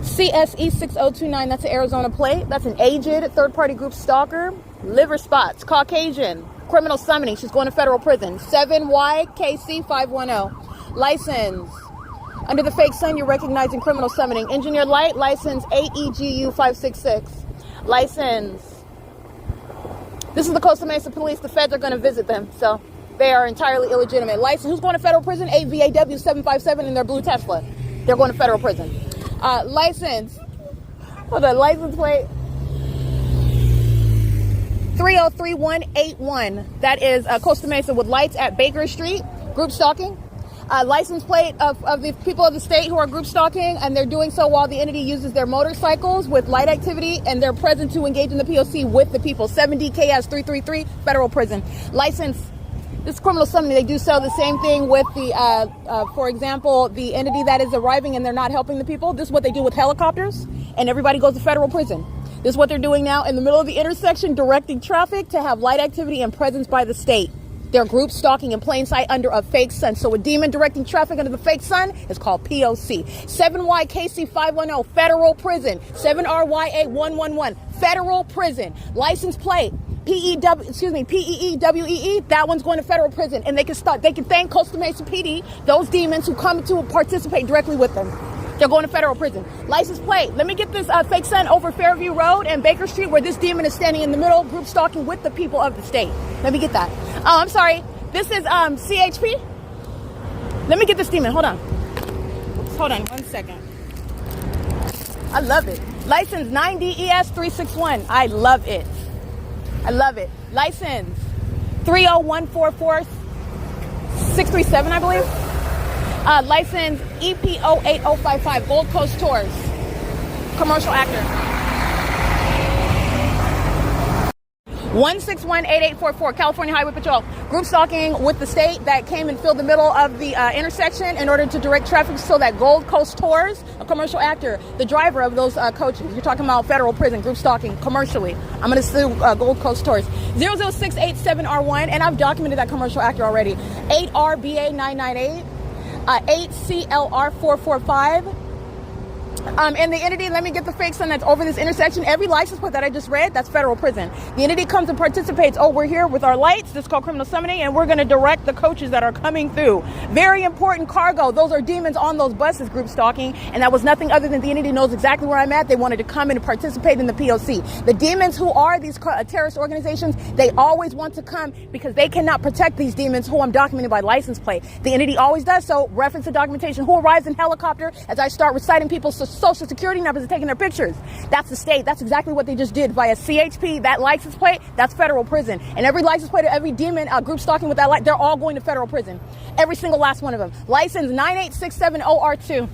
CSE6029. That's an Arizona plate. That's an aged third-party group stalker. Liver spots. Caucasian. Criminal summoning. She's going to federal prison. 7YKC510. License. Under the fake sun, you're recognizing criminal summoning. Engineer light. License AEGU566. License. This is the Costa Mesa Police. The feds are going to visit them, so they are entirely illegitimate. License. Who's going to federal prison? AVAW757 in their blue Tesla. They're going to federal prison. License. Hold on. License plate 303181. That is Costa Mesa with lights at Baker Street. Group stalking. License plate of the people of the state who are group stalking, and they're doing so while the entity uses their motorcycles with light activity, and they're present to engage in the P.O.C. with the people. 7DKS333, federal prison. License. This is criminal summoning. They do so the same thing with the, for example, the entity that is arriving and they're not helping the people. This is what they do with helicopters, and everybody goes to federal prison. This is what they're doing now in the middle of the intersection, directing traffic to have light activity and presence by the state. They're group stalking in plain sight under a fake sun. So a demon directing traffic under the fake sun is called P.O.C. 7YKC510, federal prison. 7RYA111, federal prison. License plate PEEWEE. That one's going to federal prison, and they can thank Costa Mesa PD, those demons who come to participate directly with them. They're going to federal prison. License plate. Let me get this fake sun over Fairview Road and Baker Street, where this demon is standing in the middle, group stalking with the people of the state. Let me get that. Oh, I'm sorry. This is CHP. Let me get this demon. Hold on. Hold on 1 second. I love it. License 9DES361. I love it. I love it. License 30144-637, I believe. License EPO8055, Gold Coast Tours. Commercial actor. 1618844, California Highway Patrol. Group stalking with the state that came and filled the middle of the intersection in order to direct traffic so that Gold Coast Tours, a commercial actor, the driver of those coaches. You're talking about federal prison, group stalking commercially. I'm going to sue Gold Coast Tours. 00687R1, and I've documented that commercial actor already. 8RBA998. 8CLR445, And the entity, let me get the fake sign that's over this intersection. Every license plate that I just read, that's federal prison. The entity comes and participates. Oh, we're here with our lights. This is called criminal summoning, and we're going to direct the coaches that are coming through. Very important cargo. Those are demons on those buses, group stalking. And that was nothing other than the entity knows exactly where I'm at. They wanted to come and participate in the P.O.C. The demons who are these terrorist organizations, they always want to come because they cannot protect these demons who I'm documented by license plate. The entity always does so. Reference the documentation. Who arrives in helicopter as I start reciting people's social security numbers and taking their pictures. That's the state. That's exactly what they just did via CHP. That license plate, that's federal prison. And every license plate of every demon group stalking with that light, they're all going to federal prison. Every single last one of them. License 9867OR2.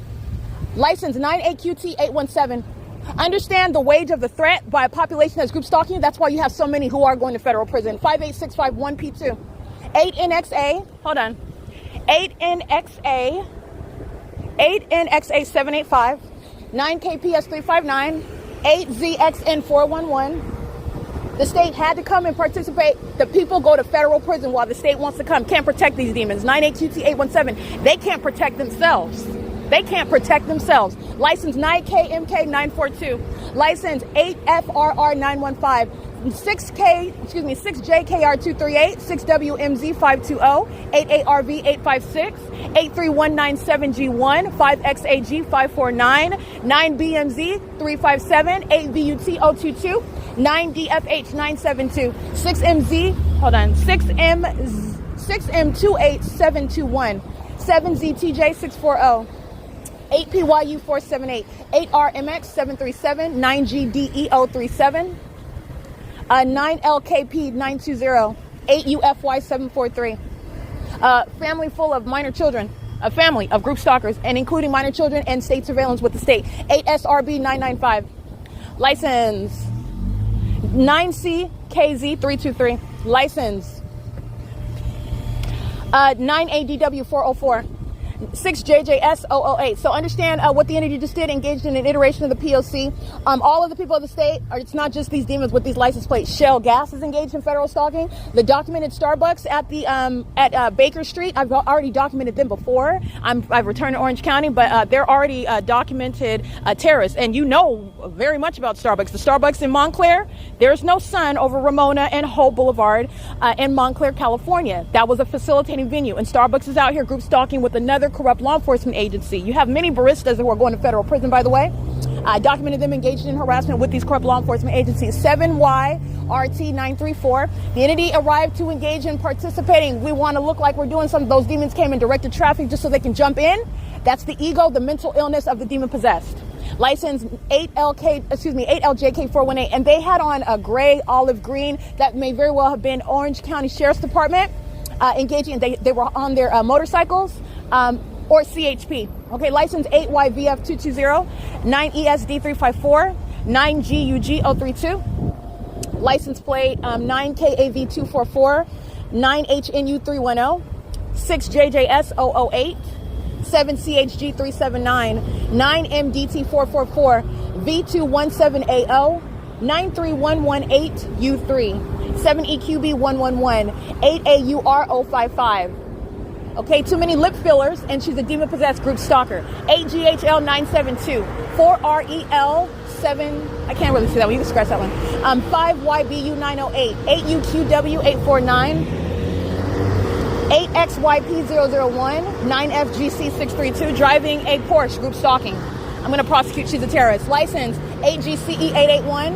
License 98QT817. Understand the wage of the threat by a population that's group stalking. That's why you have so many who are going to federal prison. 58651P2. 8NXA. Hold on. 8NXA 785. 9KPS 359, 8ZXN 411. The state had to come and participate. The people go to federal prison while the state wants to come. Can't protect these demons. 98QT817. They can't protect themselves. They can't protect themselves. License 9KMK 942. License 8FRR 915. 6JKR 238, 6WMZ 520, 8ARV 856, 83197G1, 5XAG 549, 9BMZ 357, 8VUT 022, 9DFH 972, 6MZ, hold on, 6M28721, 7ZTJ 640, 8PYU 478, 8RMX 737, 9GDE 037, 9LKP 920, 8UFY 743. Family full of minor children, a family of group stalkers, and including minor children and state surveillance with the state. 8SRB 995. License 9CKZ 323. License 9ADW 404. 6JJS 008. So understand what the entity just did, engaged in an iteration of the P.O.C. All of the people of the state, it's not just these demons with these license plates. Shell Gas is engaged in federal stalking. The documented Starbucks at the at Baker Street, I've already documented them before. I've returned to Orange County, but they're already documented terrorists. And you know very much about Starbucks. The Starbucks in Montclair, there's no sun over Ramona and Hope Boulevard in Montclair, California. That was a facilitating venue. And Starbucks is out here group stalking with another corrupt law enforcement agency. You have many baristas who are going to federal prison, by the way. I documented them engaged in harassment with these corrupt law enforcement agencies. 7YRT934. The entity arrived to engage in participating. We want to look like we're doing something. Those demons came and directed traffic just so they can jump in. That's the ego, the mental illness of the demon possessed. License 8LJK418. And they had on a gray, olive green. That may very well have been Orange County Sheriff's Department engaging. They were on their motorcycles. Or CHP. Okay, license 8YVF220, 9ESD354, 9GUG032, license plate 9KAV244, 9HNU310, 6JJS008, 7CHG379, 9MDT444, V217AO, 93118U3, 7EQB111, 8AUR055. Okay, too many lip fillers, and she's a demon-possessed group stalker. 8GHL972, 4REL7, I can't really see that one, you can scratch that one. 5YBU908, 8UQW849, 8XYP001, 9FGC632, driving a Porsche, group stalking. I'm going to prosecute, she's a terrorist. License 8GCE881,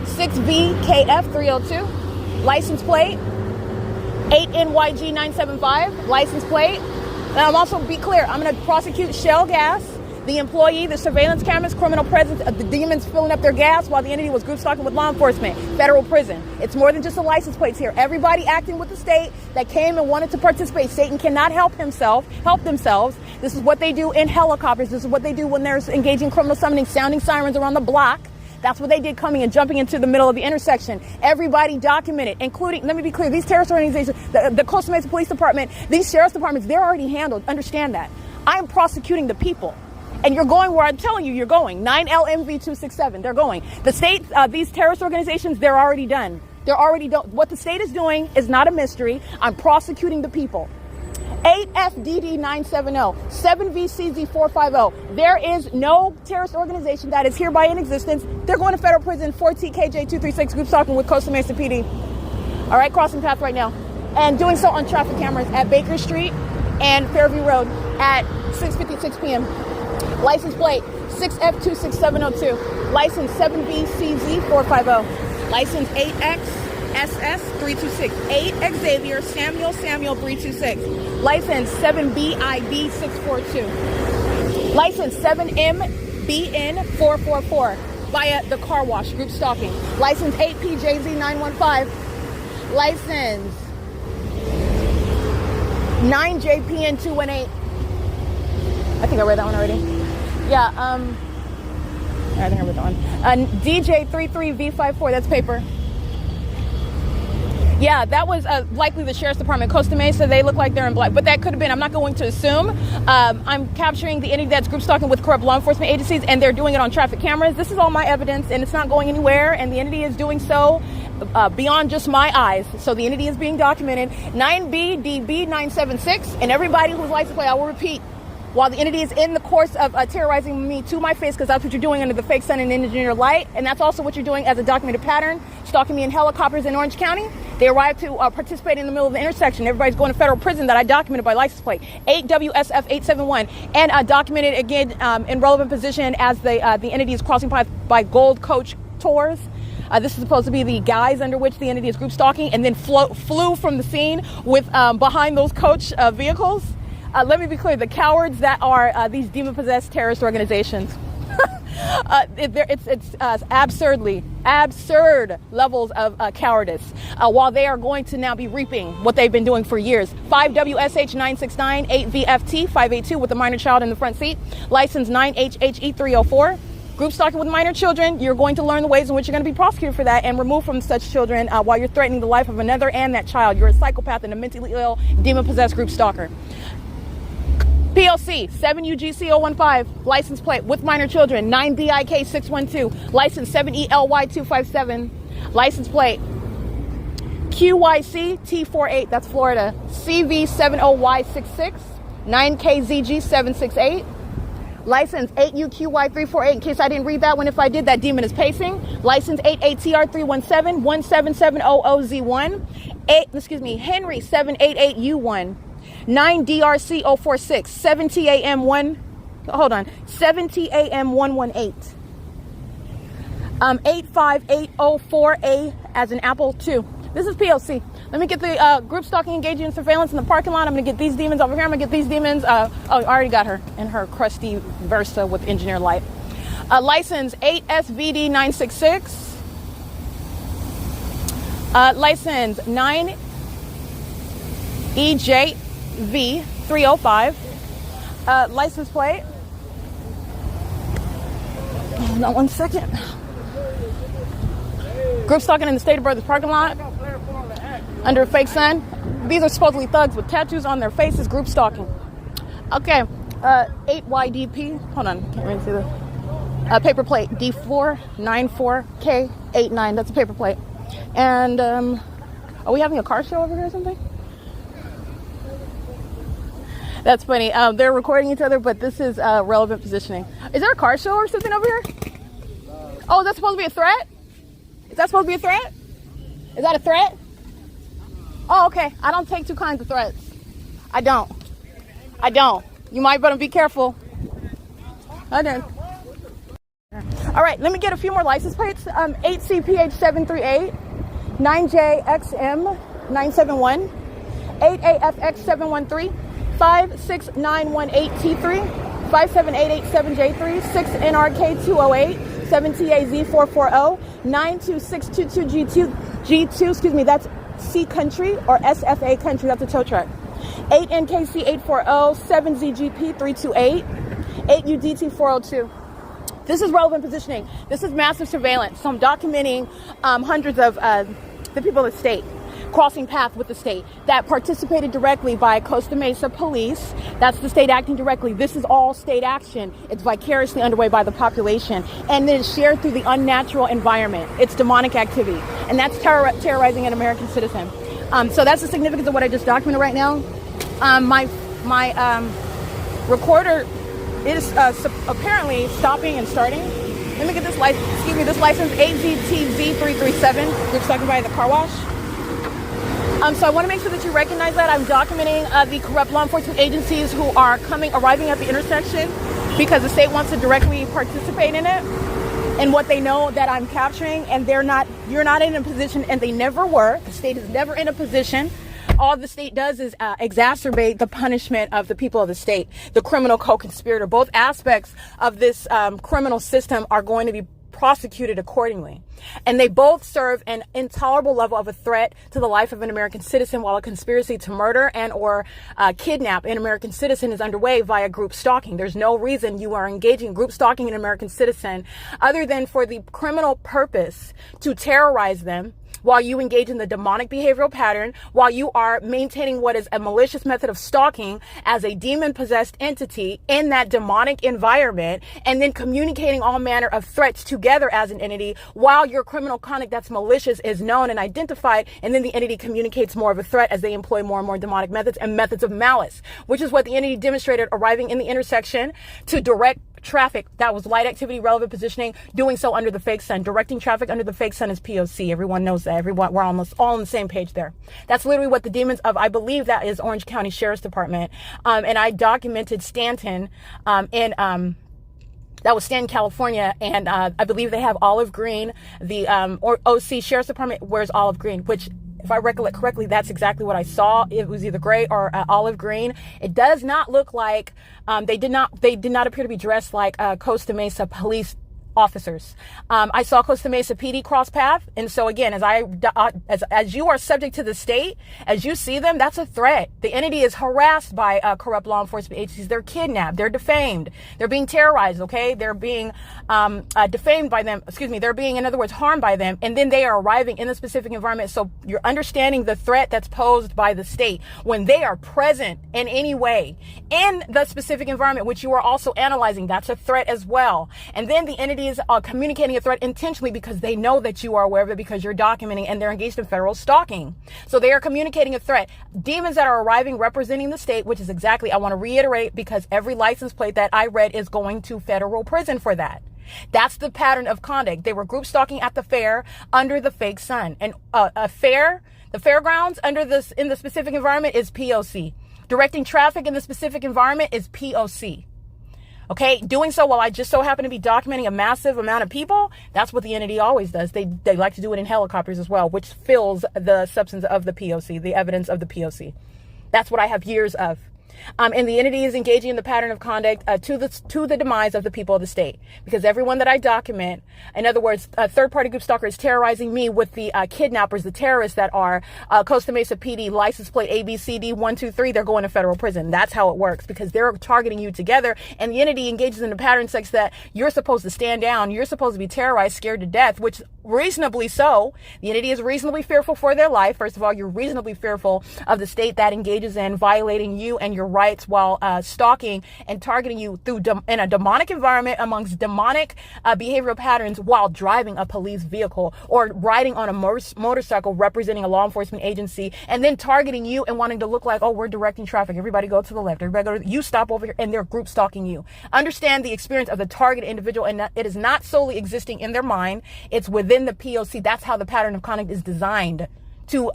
6VKF302, license plate 8NYG975, license plate. And I'm also, be clear, I'm going to prosecute Shell Gas, the employee, the surveillance cameras, criminal presence of the demons filling up their gas while the entity was group stalking with law enforcement, federal prison. It's more than just the license plates here. Everybody acting with the state that came and wanted to participate. Satan cannot help themselves. This is what they do in helicopters. This is what they do when they're engaging in criminal summoning, sounding sirens around the block. That's what they did, coming and jumping into the middle of the intersection. Everybody documented, including, let me be clear, these terrorist organizations, the Costa Mesa Police Department, these sheriff's departments, they're already handled. Understand that. I'm prosecuting the people. And you're going where I'm telling you you're going. 9LMV267, they're going. The state, these terrorist organizations, they're already done. They're already done. What the state is doing is not a mystery. I'm prosecuting the people. 8FDD970, 7VCZ450. There is no terrorist organization that is hereby in existence. They're going to federal prison, 4TKJ236, group stalking with Costa Mesa PD. All right, crossing path right now. And doing so on traffic cameras at Baker Street and Fairview Road at 6:56 p.m. License plate 6F26702. License 7VCZ450. License 8XSS326. 8 Xavier Samuel 326. License 7BIB642. License 7MBN444 via the car wash, group stalking. License 8PJZ915. License 9JPN218. I think I read that one already. Yeah, I think I read that one. DJ33V54, that's paper. Yeah, that was likely the Sheriff's Department, Costa Mesa. They look like they're in black, but that could have been. I'm not going to assume. I'm capturing the entity that's group stalking with corrupt law enforcement agencies, and they're doing it on traffic cameras. This is all my evidence, and it's not going anywhere, and the entity is doing so beyond just my eyes. So the entity is being documented. 9BDB976, and everybody who's license plate, I will repeat, while the entity is in the course of terrorizing me to my face, because that's what you're doing under the fake sun and engineer light, and that's also what you're doing as a documented pattern, stalking me in helicopters in Orange County. They arrived to participate in the middle of the intersection. Everybody's going to federal prison that I documented by license plate 8WSF871, and documented again in relevant position as the entity is crossing by Gold Coach Tours. This is supposed to be the guise under which the entity is group stalking, and then flew from the scene with behind those coach vehicles. Let me be clear, the cowards that are these demon-possessed terrorist organizations. It's absurd levels of cowardice, while they are going to now be reaping what they've been doing for years. 5WSH969, 8VFT582 with a minor child in the front seat. License 9HHE304. Group stalking with minor children. You're going to learn the ways in which you're going to be prosecuted for that and removed from such children while you're threatening the life of another and that child. You're a psychopath and a mentally ill, demon-possessed group stalker. P.O.C. 7UGC015, license plate with minor children, 9BIK612, license 7ELY257, license plate QYC-T48, that's Florida, CV70Y66, 9KZG768, license 8UQY348, in case I didn't read that one. If I did, that demon is pacing. License 88TR317, 17700Z1, Henry 788U1, 9DRC046, 7TAM118, 85804A as in Apple 2. This is P.O.C. Let me get the group stalking, engaging in surveillance in the parking lot. I'm going to get these demons over here. I'm going to get these demons. I already got her in her crusty Versa with engineer light. License 8SVD966. License 9EJV305. License plate. Hold on 1 second. Group stalking in the State of Brothers parking lot under a fake sun. These are supposedly thugs with tattoos on their faces. Group stalking. Okay. 8YDP. Hold on. Can't really see the paper plate. D494K89. That's a paper plate. And are we having a car show over here or something? That's funny. They're recording each other, but this is relevant positioning. Is there a car show or something over here? Oh, is that supposed to be a threat? Is that supposed to be a threat? Is that a threat? Oh, okay. I don't take too kinds of threats. I don't. You might better be careful. I don't. All right, let me get a few more license plates. 8CPH738, 9JXM971, 8AFX713, 56918T3, 57887J3, 6NRK208, 7TAZ440, 92622G2, excuse me, that's C country or SFA country, that's a tow truck. 8NKC840, 7ZGP328, 8UDT402. This is relevant positioning. This is massive surveillance. So I'm documenting hundreds of the people of the state crossing path with the state that participated directly by Costa Mesa police. That's the state acting directly. This is all state action. It's vicariously underway by the population, and then it's shared through the unnatural environment. It's demonic activity, and that's terrorizing an American citizen. So that's the significance of what I just documented right now. My recorder is apparently stopping and starting. Let me get this license. Excuse me, this license AZTZ337. Group stalking by the car wash. So I want to make sure that you recognize that I'm documenting the corrupt law enforcement agencies who are arriving at the intersection because the state wants to directly participate in it. And what they know that I'm capturing, and you're not in a position, and they never were. The state is never in a position. All the state does is exacerbate the punishment of the people of the state, the criminal co-conspirator. Both aspects of this criminal system are going to be prosecuted accordingly. And they both serve an intolerable level of a threat to the life of an American citizen, while a conspiracy to murder and or kidnap an American citizen is underway via group stalking. There's no reason you are engaging in group stalking an American citizen other than for the criminal purpose to terrorize them, while you engage in the demonic behavioral pattern, while you are maintaining what is a malicious method of stalking as a demon-possessed entity in that demonic environment, and then communicating all manner of threats together as an entity, while your criminal conduct that's malicious is known and identified, and then the entity communicates more of a threat as they employ more and more demonic methods and methods of malice, which is what the entity demonstrated arriving in the intersection to direct traffic. That was light activity, relevant positioning, doing so under the fake sun. Directing traffic under the fake sun is P.O.C. Everyone knows that. We're almost all on the same page there. That's literally what the demons of, I believe that is Orange County Sheriff's Department. And I documented Stanton, that was Stanton, California, and I believe they have olive green. The O.C. Sheriff's Department wears olive green, which, if I recollect correctly, that's exactly what I saw. It was either gray or olive green. It does not look like they did not appear to be dressed like Costa Mesa police officers. I saw Costa Mesa PD cross path, and so again, as you are subject to the state, as you see them, that's a threat. The entity is harassed by corrupt law enforcement agencies. They're kidnapped. They're defamed. They're being terrorized. Okay, they're being defamed by them. Excuse me. They're being, in other words, harmed by them, and then they are arriving in a specific environment. So you're understanding the threat that's posed by the state when they are present in any way in the specific environment, which you are also analyzing. That's a threat as well. And then the entity is communicating a threat intentionally because they know that you are aware of it because you're documenting, and they're engaged in federal stalking. So they are communicating a threat. Demons that are arriving representing the state, which is exactly, I want to reiterate, because every license plate that I read is going to federal prison for that. That's the pattern of conduct. They were group stalking at the fair under the fake sun. And the fairgrounds in the specific environment is P.O.C. Directing traffic in the specific environment is P.O.C. Okay, doing so while I just so happen to be documenting a massive amount of people, that's what the entity always does. They like to do it in helicopters as well, which fills the substance of the P.O.C., the evidence of the P.O.C. That's what I have years of. And the entity is engaging in the pattern of conduct to the demise of the people of the state. Because everyone that I document, in other words, a third-party group stalker is terrorizing me with the kidnappers, the terrorists that are Costa Mesa PD, license plate ABCD 123, they're going to federal prison. That's how it works, because they're targeting you together, and the entity engages in a pattern such that you're supposed to stand down, you're supposed to be terrorized, scared to death, which reasonably so. The entity is reasonably fearful for their life. First of all, you're reasonably fearful of the state that engages in violating you and your rights while stalking and targeting you in a demonic environment amongst demonic behavioral patterns while driving a police vehicle or riding on a motorcycle representing a law enforcement agency, and then targeting you and wanting to look like, oh, we're directing traffic. Everybody go to the left. Everybody you stop over here, and they're group stalking you. Understand the experience of the target individual, and it is not solely existing in their mind. It's within the P.O.C. That's how the pattern of conduct is designed to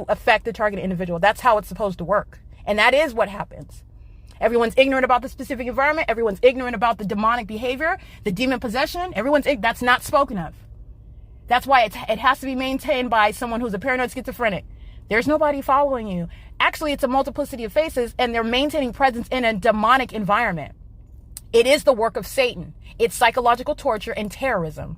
affect the target individual. That's how it's supposed to work. And that is what happens. Everyone's ignorant about the specific environment. Everyone's ignorant about the demonic behavior, the demon possession. That's not spoken of. That's why it has to be maintained by someone who's a paranoid schizophrenic. There's nobody following you. Actually, it's a multiplicity of faces, and they're maintaining presence in a demonic environment. It is the work of Satan. It's psychological torture and terrorism.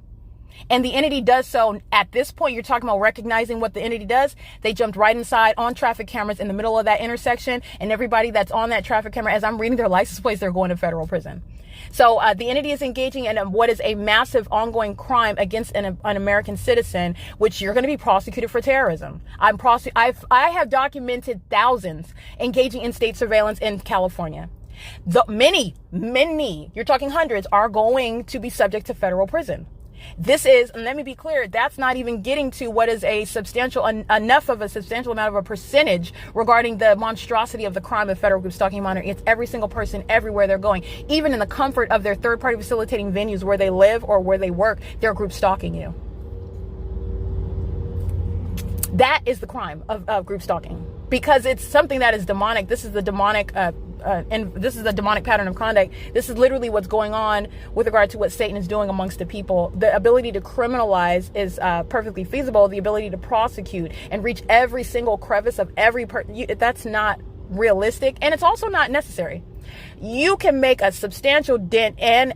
And the entity does so. At this point, you're talking about recognizing what the entity does. They jumped right inside on traffic cameras in the middle of that intersection. And everybody that's on that traffic camera, as I'm reading their license plates, they're going to federal prison. So the entity is engaging in what is a massive ongoing crime against an American citizen, which you're going to be prosecuted for terrorism. I have documented thousands engaging in state surveillance in California. Many, you're talking hundreds, are going to be subject to federal prison. This is, and let me be clear, that's not even getting to what is a substantial, enough of a substantial amount of a percentage regarding the monstrosity of the crime of federal group stalking monitoring. It's every single person everywhere they're going, even in the comfort of their third-party facilitating venues where they live or where they work, they're group stalking you. That is the crime of group stalking, because it's something that is demonic. This is the demonic, and this is a demonic pattern of conduct. This is literally what's going on with regard to what Satan is doing amongst the people. The ability to criminalize is perfectly feasible. The ability to prosecute and reach every single crevice of every person, that's not realistic, and it's also not necessary. You can make a substantial dent and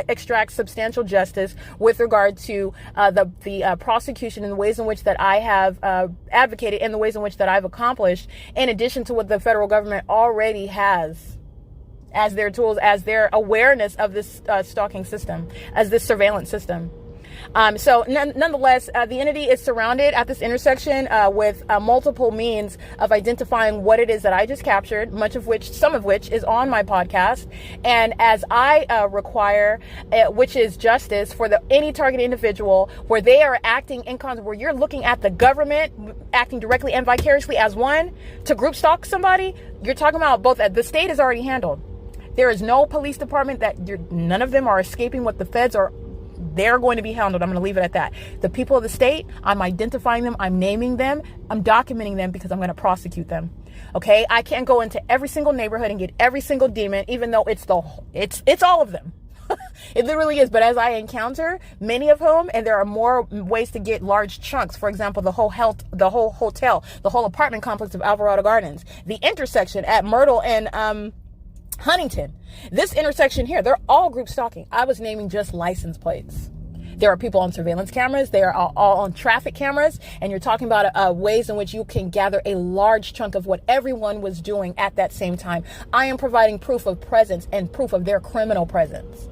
extract substantial justice with regard to the prosecution in the ways in which that I have advocated, and the ways in which that I've accomplished, in addition to what the federal government already has as their tools, as their awareness of this stalking system, as this surveillance system. So nonetheless, the entity is surrounded at this intersection with multiple means of identifying what it is that I just captured, some of which is on my podcast. And as I require, which is justice for any targeted individual, where they are acting in concert, where you're looking at the government acting directly and vicariously as one to group stalk somebody, you're talking about both. The state is already handled. There is no police department none of them are escaping what the feds are. They're going to be handled. I'm going to leave it at that. The people of the state, I'm identifying them, I'm naming them, I'm documenting them, because I'm going to prosecute them. Okay? I can't go into every single neighborhood and get every single demon, even though it's all of them. It literally is. But as I encounter many of whom, and there are more ways to get large chunks. For example, the whole hotel, the whole apartment complex of Alvarado Gardens, the intersection at Myrtle and Huntington. This intersection here, they're all group stalking. I was naming just license plates. There are people on surveillance cameras. They are all on traffic cameras. And you're talking about ways in which you can gather a large chunk of what everyone was doing at that same time. I am providing proof of presence and proof of their criminal presence.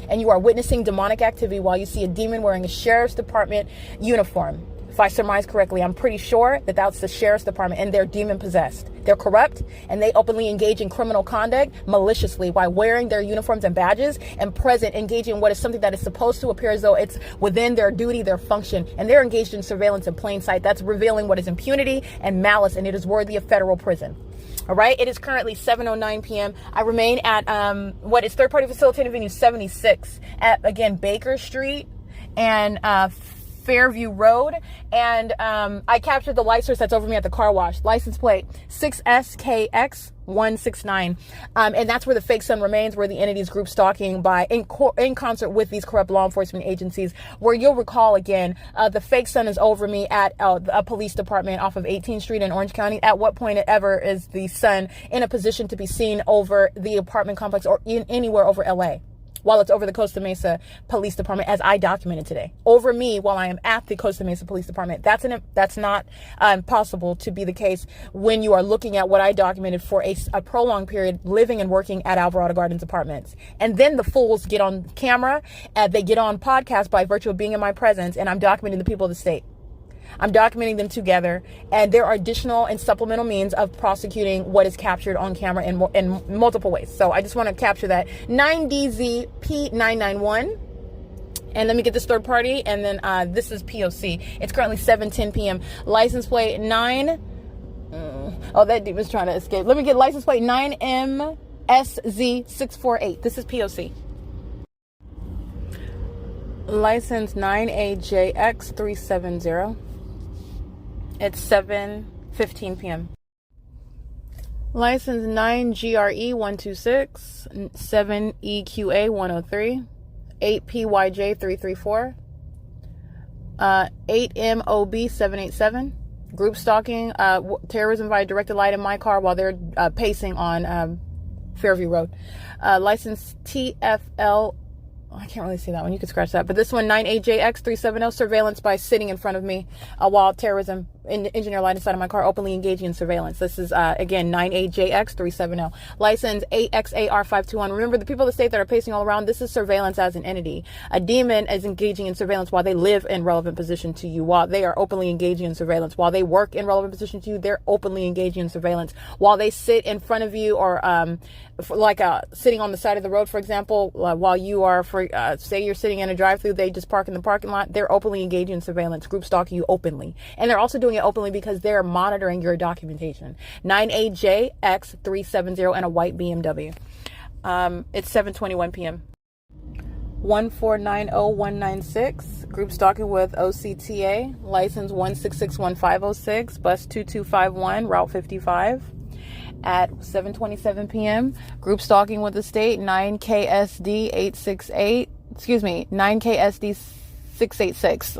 And you are witnessing demonic activity while you see a demon wearing a sheriff's department uniform. If I surmise correctly, I'm pretty sure that that's the sheriff's department, and they're demon possessed. They're corrupt, and they openly engage in criminal conduct maliciously while wearing their uniforms and badges and present, engaging in what is something that is supposed to appear as though it's within their duty, their function, and they're engaged in surveillance in plain sight. That's revealing what is impunity and malice, and it is worthy of federal prison. All right. It is currently 7:09 p.m. I remain at what is third-party facilitated venue 76 at, again, Baker Street and Fairview Road, and I captured the light source that's over me at the car wash. License plate 6SKX169, and that's where the fake son remains, where the entity's group stalking in concert with these corrupt law enforcement agencies. Where you'll recall again, the fake son is over me at a police department off of 18th Street in Orange County. At what point ever is the son in a position to be seen over the apartment complex or anywhere over LA? While it's over the Costa Mesa Police Department, as I documented today, over me while I am at the Costa Mesa Police Department. That's not possible to be the case when you are looking at what I documented for a prolonged period, living and working at Alvarado Gardens Apartments. And then the fools get on camera, they get on podcast by virtue of being in my presence, and I'm documenting the people of the state. I'm documenting them together, and there are additional and supplemental means of prosecuting what is captured on camera in multiple ways. So I just want to capture that 9DZP991, and let me get this third party, and then this is P.O.C. It's currently 7:10 p.m. License plate 9. Oh, that dude was trying to escape. Let me get license plate 9MSZ648. This is P.O.C. License 9AJX370. It's 7:15 p.m. License 9GRE126, 7EQA103, 8PYJ334, 8MOB787. Group stalking, terrorism via directed light in my car while they're pacing on Fairview Road. License TFL. I can't really see that one. You can scratch that. But this one, 9AJX370, surveillance by sitting in front of me while terrorism engineer light inside of my car, openly engaging in surveillance. This is, again, 98JX370. License 8XAR521. Remember, the people of the state that are pacing all around, this is surveillance as an entity. A demon is engaging in surveillance while they live in relevant position to you, while they are openly engaging in surveillance. While they work in relevant position to you, they're openly engaging in surveillance. While they sit in front of you, or sitting on the side of the road, for example, while you are, say you're sitting in a drive-through, they just park in the parking lot, they're openly engaging in surveillance, group stalking you openly. And they're also doing it openly because they're monitoring your documentation. 98JX370 and a white BMW. It's 7:21 p.m. 1490196, group stalking with OCTA, license 1661506, bus 2251, route 55. At 7:27 p.m., group stalking with the state, 9KSD 868, 9KSD 686,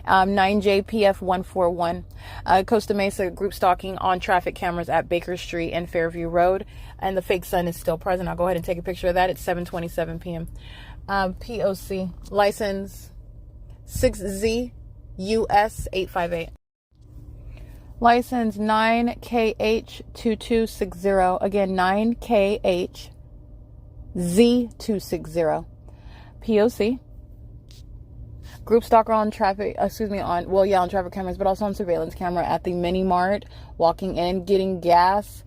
9JPF 141. Costa Mesa group stalking on traffic cameras at Baker Street and Fairview Road, and the fake sun is still present. I'll go ahead and take a picture of that. It's 7:27 p.m. P.O.C. license 6Z U.S. 858. License 9KH2260. Again, 9KHZ260. P.O.C. Group stalker on traffic, on traffic cameras, but also on surveillance camera at the mini mart, walking in, getting gas,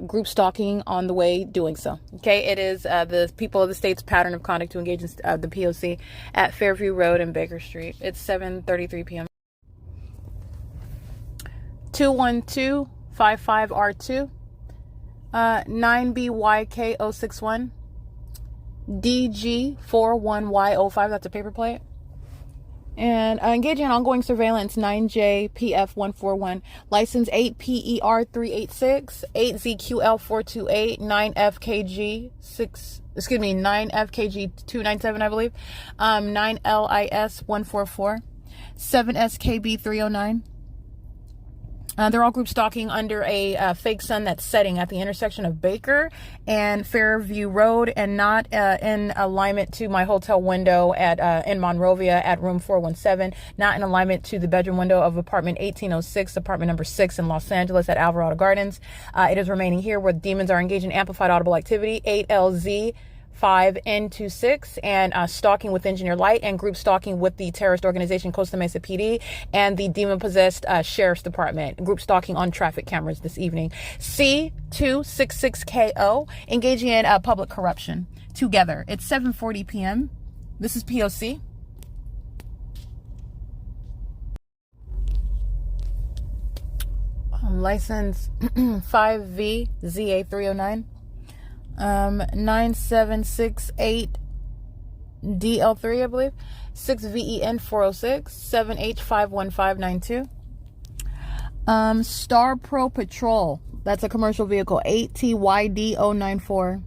group stalking on the way, doing so. Okay, it is the people of the state's pattern of conduct to engage in the P.O.C. at Fairview Road and Baker Street. It's 7:33 p.m. 21255R2, 9BYK061, DG41Y05, that's a paper plate. And engaging in ongoing surveillance, 9JPF141, license 8PER386, 8ZQL428, 9FKG297, I believe, 9LIS144, 7SKB309. They're all group stalking under a fake sun that's setting at the intersection of Baker and Fairview Road, and not in alignment to my hotel window in Monrovia at room 417, not in alignment to the bedroom window of apartment 1806, apartment number 6 in Los Angeles at Alvarado Gardens. It is remaining here where demons are engaged in amplified audible activity, 8LZ 5N26, and stalking with engineer light, and group stalking with the terrorist organization Costa Mesa PD and the demon-possessed sheriff's department. Group stalking on traffic cameras this evening. C266KO, engaging in public corruption. Together. It's 7:40 p.m. This is P.O.C. License 5VZA309. 9768 DL3, I believe, 6VEN406, 7H51592. Star Pro Patrol, that's a commercial vehicle, 8TYD094.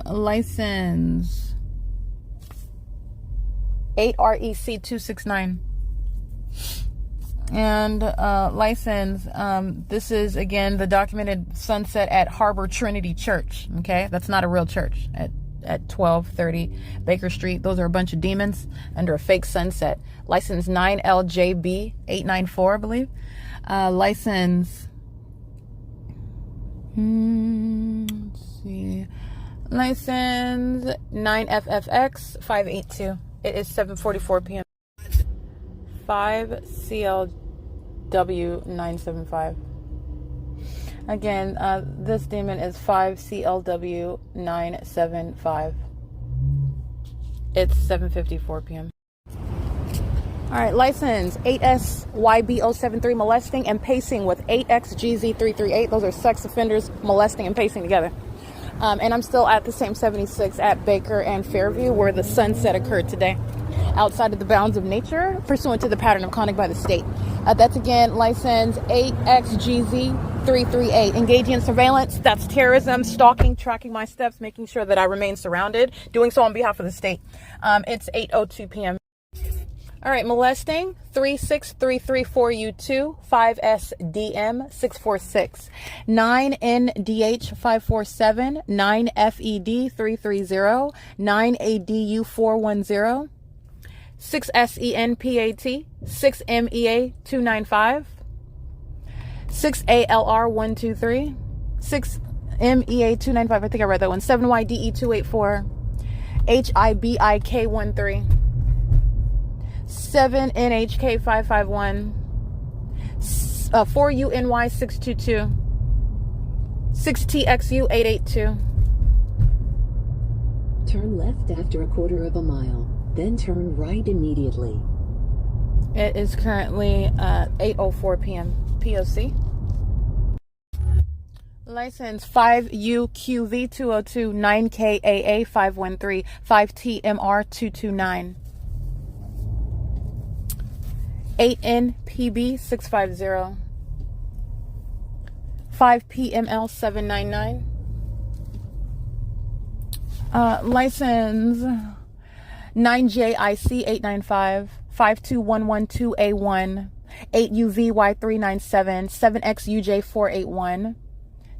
License 8REC269. And license, this is again the documented sunset at Harbor Trinity Church. Okay, that's not a real church at 1230 Baker Street. Those are a bunch of demons under a fake sunset. License 9LJB894, I believe. License, let's see, license 9FFX582. It is 7:44 p.m. 5CLW975. Again, this demon is 5CLW975. It's 7:54 p.m. All right, license 8SYB073, molesting and pacing with 8XGZ338. Those are sex offenders molesting and pacing together. And I'm still at the same 76 at Baker and Fairview where the sunset occurred today, outside of the bounds of nature, pursuant to the pattern of conduct by the state. That's again license 8XGZ338. Engaging in surveillance, that's terrorism, stalking, tracking my steps, making sure that I remain surrounded, doing so on behalf of the state. It's 8:02 p.m. All right, molesting 36334U2, 5SDM646, 9NDH547, 9FED330, 9ADU410, 6SENPAT, 6MEA295, 6ALR123, 6MEA295, I think I read that one, 7YDE284, HIBIK13, 7NHK551, 4UNY622, 6TXU882. Turn left after a quarter of a mile, then turn right immediately. It is currently 8:04 p.m. P.O.C. License 5UQV202 9KAA 513 5TMR 229. 8NPB 650 5PML 799. License 9JIC 895 52112A1 8UVY397 7XUJ481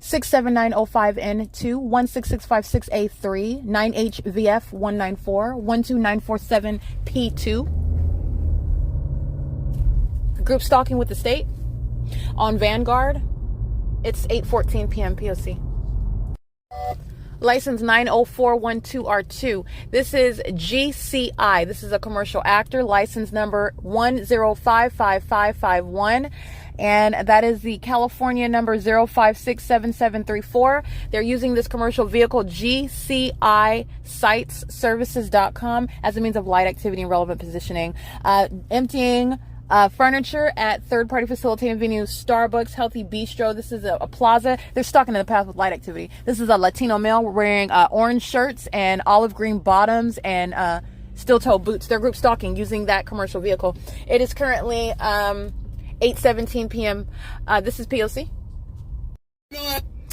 67905N2 16656A3 9HVF194 12947P2. Group stalking with the state on Vanguard. It's 8:14 p.m. POC. License 90412R2. This is GCI. This is a commercial actor. License number 1055551. And that is the California number 0567734. They're using this commercial vehicle, GCI-SITESservices.com, as a means of light activity and relevant positioning. Emptying furniture at third-party facilitating venue, Starbucks, Healthy Bistro. This is a plaza. They're stalking in the path with light activity. This is a Latino male wearing orange shirts and olive green bottoms and steel-toe boots. They're group stalking using that commercial vehicle. It is currently 8:17 p.m. This is POC.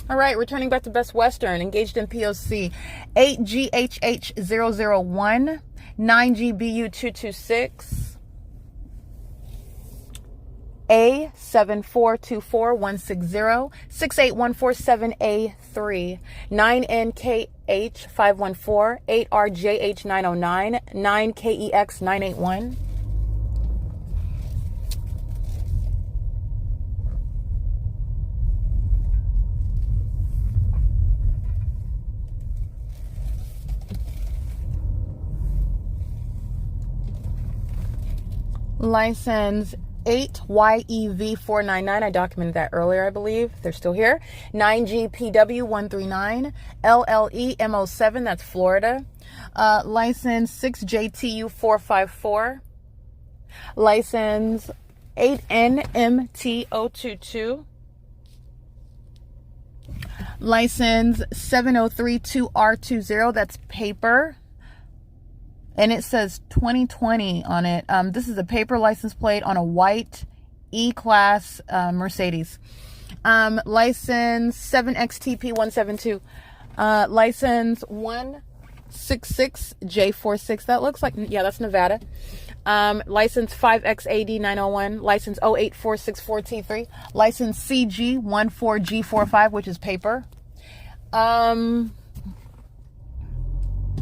All right, returning back to Best Western, engaged in POC. 8GHH001, 9GBU226. A7424160 68147A3 9NKH514 8RJH909 9KEX981. License 8YEV499. I documented that earlier, I believe. They're still here. 9GPW139. LLEMO7. That's Florida. License 6JTU454. License 8NMT022. License 7032R20. That's paper. And it says 2020 on it. This is a paper license plate on a white E-Class Mercedes. License 7XTP172. License 166J46. That looks like, yeah, that's Nevada. License 5XAD901. License 08464T3. License CG14G45, which is paper.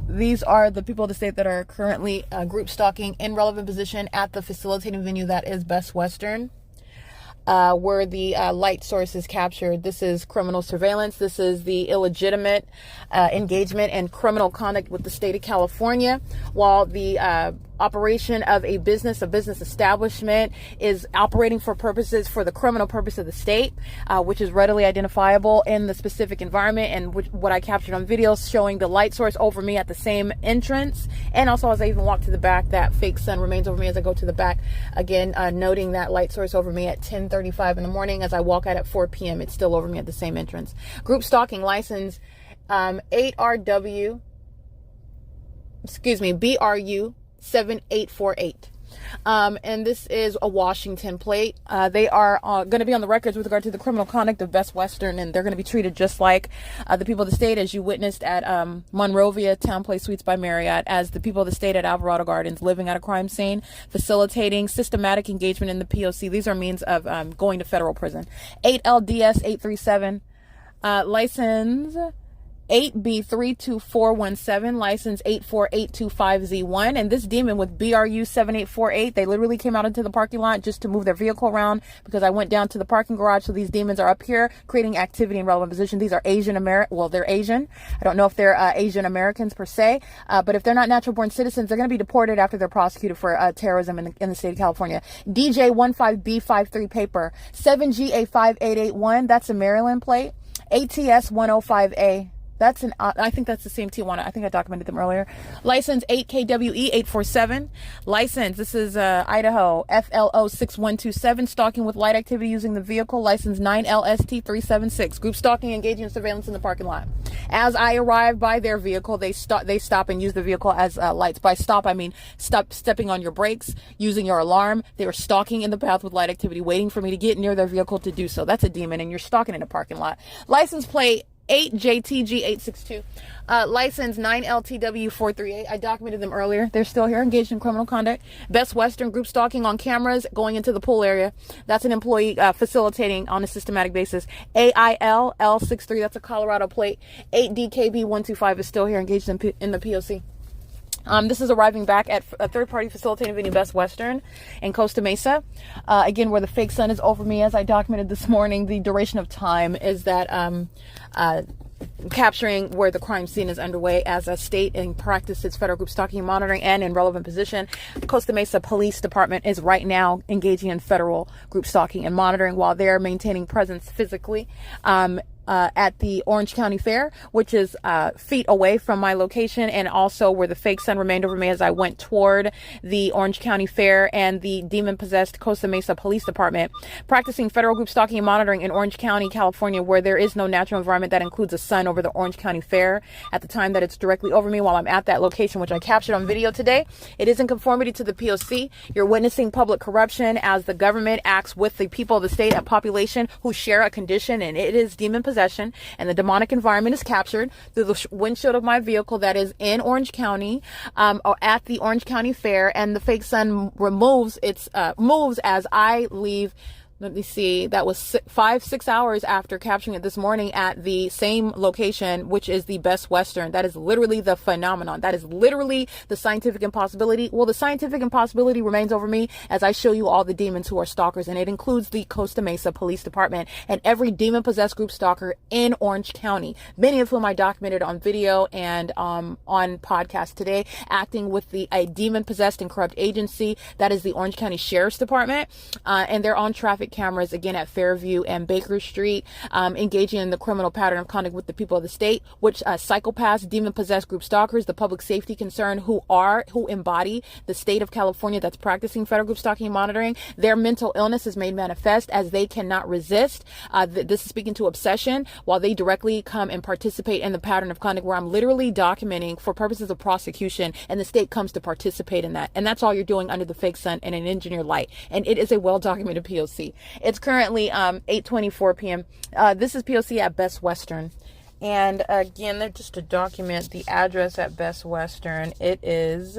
These are the people of the state that are currently group stalking in relevant position at the facilitating venue that is Best Western, where the light source is captured. This is criminal surveillance. This is the illegitimate engagement and criminal conduct with the state of California, while the operation of a business establishment is operating for the criminal purpose of the state, which is readily identifiable in the specific environment, and what I captured on video showing the light source over me at the same entrance. And also as I even walk to the back, that fake sun remains over me as I go to the back. Again, noting that light source over me at 10:35 in the morning. As I walk out at 4 p.m., it's still over me at the same entrance. Group stalking license 8RW, BRU 7848. And this is a Washington plate. They are going to be on the records with regard to the criminal conduct of Best Western, and they're going to be treated just like the people of the state, as you witnessed at Monrovia Town Place Suites by Marriott, as the people of the state at Alvarado Gardens, living at a crime scene, facilitating systematic engagement in the POC. These are means of going to federal prison. 8LDS 837, license 8B32417, license 84825Z1. And this demon with BRU 7848, they literally came out into the parking lot just to move their vehicle around because I went down to the parking garage. So these demons are up here creating activity in relevant position. These are Asian American. Well, they're Asian. I don't know if they're Asian Americans per se, but if they're not natural born citizens, they're going to be deported after they're prosecuted for terrorism in the state of California. DJ15B53 paper 7GA5881. That's a Maryland plate. ATS 105A. That's I think that's the same Tijuana. I think I documented them earlier. License 8KWE847. License, this is Idaho, FLO6127. Stalking with light activity using the vehicle. License 9LST376. Group stalking, engaging in surveillance in the parking lot. As I arrive by their vehicle, they stop and use the vehicle as lights. By stop, I mean stepping on your brakes, using your alarm. They were stalking in the path with light activity, waiting for me to get near their vehicle to do so. That's a demon, and you're stalking in a parking lot. License plate 8JTG862, license 9LTW438. I documented them earlier. They're still here, engaged in criminal conduct. Best Western, group stalking on cameras, going into the pool area. That's an employee facilitating on a systematic basis. AILL63, that's a Colorado plate. 8DKB125 is still here, engaged in the P.O.C. This is arriving back at a third-party facilitating venue, Best Western, in Costa Mesa. Again, where the fake sun is over me, as I documented this morning. The duration of time is that capturing where the crime scene is underway as a state and practices federal group stalking and monitoring and in relevant position. The Costa Mesa Police Department is right now engaging in federal group stalking and monitoring while they're maintaining presence physically at the Orange County Fair, which is feet away from my location, and also where the fake sun remained over me as I went toward the Orange County Fair and the demon-possessed Costa Mesa Police Department, practicing federal group stalking and monitoring in Orange County, California, where there is no natural environment that includes a sun over the Orange County Fair at the time that it's directly over me while I'm at that location, which I captured on video today. It is in conformity to the P.O.C. You're witnessing public corruption as the government acts with the people of the state, a population who share a condition, and it is demon possession, and the demonic environment is captured through the windshield of my vehicle that is in Orange County, or at the Orange County Fair, and the fake sun moves as I leave. Let me see, that was 6 hours after capturing it this morning at the same location, which is the Best Western. That is literally the phenomenon. That is literally the scientific impossibility. Well, the scientific impossibility remains over me as I show you all the demons who are stalkers, and it includes the Costa Mesa Police Department and every demon-possessed group stalker in Orange County, many of whom I documented on video and on podcast today, acting with a demon-possessed and corrupt agency. That is the Orange County Sheriff's Department, and they're on traffic cameras again at Fairview and Baker Street, engaging in the criminal pattern of conduct with the people of the state, which psychopaths, demon-possessed group stalkers, the public safety concern who embody the state of California that's practicing federal group stalking and monitoring. Their mental illness is made manifest as they cannot resist. This is speaking to obsession, while they directly come and participate in the pattern of conduct where I'm literally documenting for purposes of prosecution, and the state comes to participate in that. And that's all you're doing under the fake sun and an engineered light. And it is a well-documented P.O.C. It's currently 8:24 p.m. This is P.O.C. at Best Western. And again, just to document the address at Best Western, it is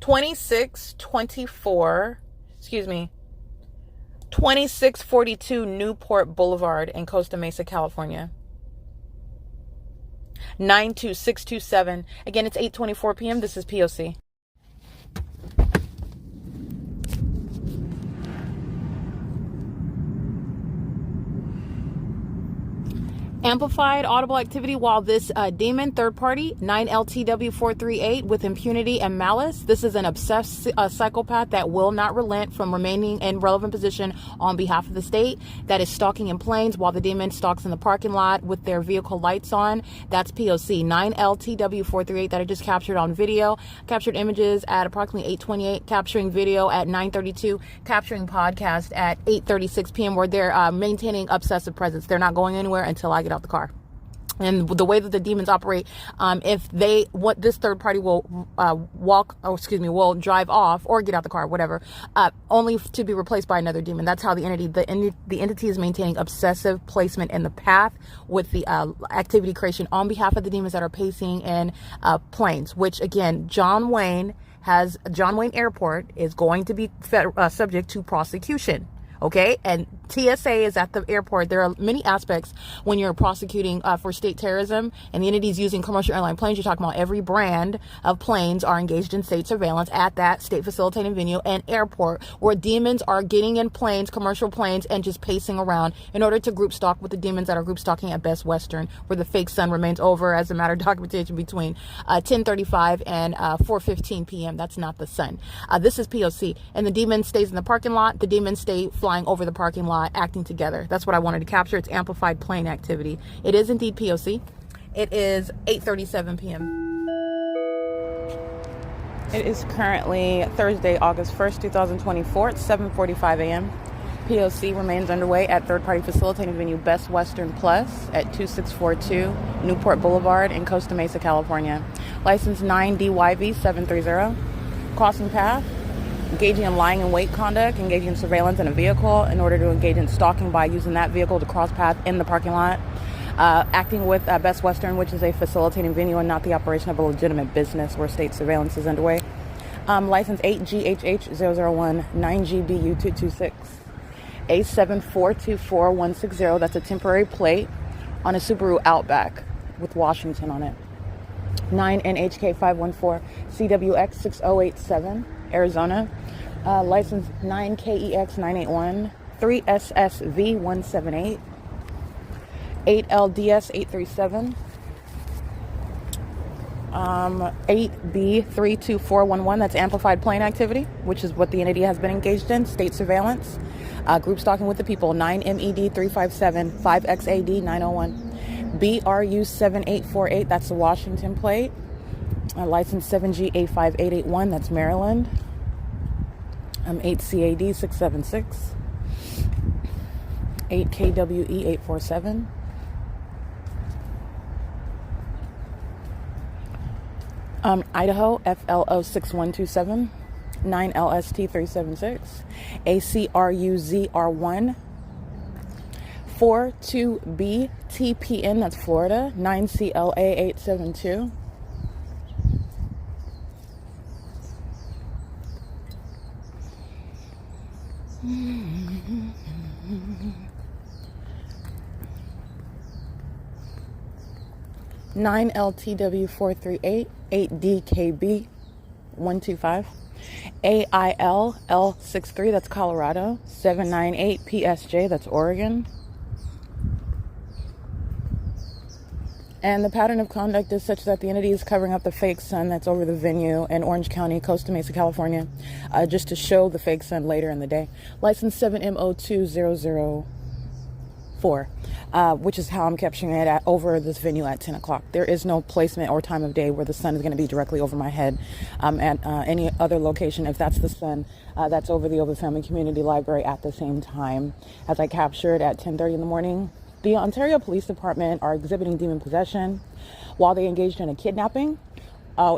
2642 Newport Boulevard in Costa Mesa, California. 92627. Again, it's 8:24 p.m. This is P.O.C. Amplified audible activity while this demon, third party, 9LTW438 with impunity and malice. This is an obsessed psychopath that will not relent from remaining in relevant position on behalf of the state, that is stalking in planes while the demon stalks in the parking lot with their vehicle lights on. That's P.O.C. 9LTW438 that I just captured on video. Captured images at approximately 8:28, capturing video at 9:32, capturing podcast at 8:36 p.m. where they're maintaining obsessive presence. They're not going anywhere until I get out the car. And the way that the demons operate, if they want, this third party will will drive off or get out the car, whatever, only to be replaced by another demon. That's how the entity is maintaining obsessive placement in the path with the activity creation on behalf of the demons that are pacing in planes, which again, John Wayne Airport is going to be subject to prosecution. Okay, and TSA is at the airport. There are many aspects when you're prosecuting for state terrorism and the entities using commercial airline planes. You're talking about every brand of planes are engaged in state surveillance at that state facilitating venue and airport, where demons are getting in planes, commercial planes, and just pacing around in order to group stalk with the demons that are group stalking at Best Western, where the fake sun remains over as a matter of documentation between 10:35 and 4:15 p.m. That's not the sun. This is P.O.C. And the demon stays in the parking lot. The demons stay flying over the parking lot, acting together. That's what I wanted to capture. It's amplified plane activity. It is indeed P.O.C. It is 8:37 p.m. It is currently Thursday, August 1st, 2024. It's 7:45 a.m. P.O.C. remains underway at third-party facilitating venue Best Western Plus at 2642 Newport Boulevard in Costa Mesa, California. License 9DYV730. Crossing path. Engaging in lying in wait conduct, engaging in surveillance in a vehicle in order to engage in stalking by using that vehicle to cross path in the parking lot. Acting with Best Western, which is a facilitating venue and not the operation of a legitimate business where state surveillance is underway. License 8GHH001 9GBU226 A7424160. That's a temporary plate on a Subaru Outback with Washington on it. 9NHK514 CWX6087 Arizona. License 9KEX981 3SSV178 8LDS837 8B32411. That's amplified plane activity, which is what the entity has been engaged in. State surveillance, group stalking with the people. 9MED357 5XAD901 BRU7848. That's the Washington plate. License 7G85881. That's Maryland. 8CAD676 8KWE847 Idaho FLO6127 9LST376 ACRUZR1 42BTPN. That's Florida. 9CLA872 9LTW438 8DKB125 AILL63. That's Colorado. 798 PSJ. That's Oregon. And the pattern of conduct is such that the entity is covering up the fake sun that's over the venue in Orange County, Costa Mesa, California, just to show the fake sun later in the day. License 7MO2004, which is how I'm capturing it over this venue at 10 o'clock. There is no placement or time of day where the sun is going to be directly over my head at any other location. If that's the sun, that's over the Oba Family Community Library at the same time as I captured at 10:30 in the morning. The Ontario Police Department are exhibiting demon possession while they engaged in a kidnapping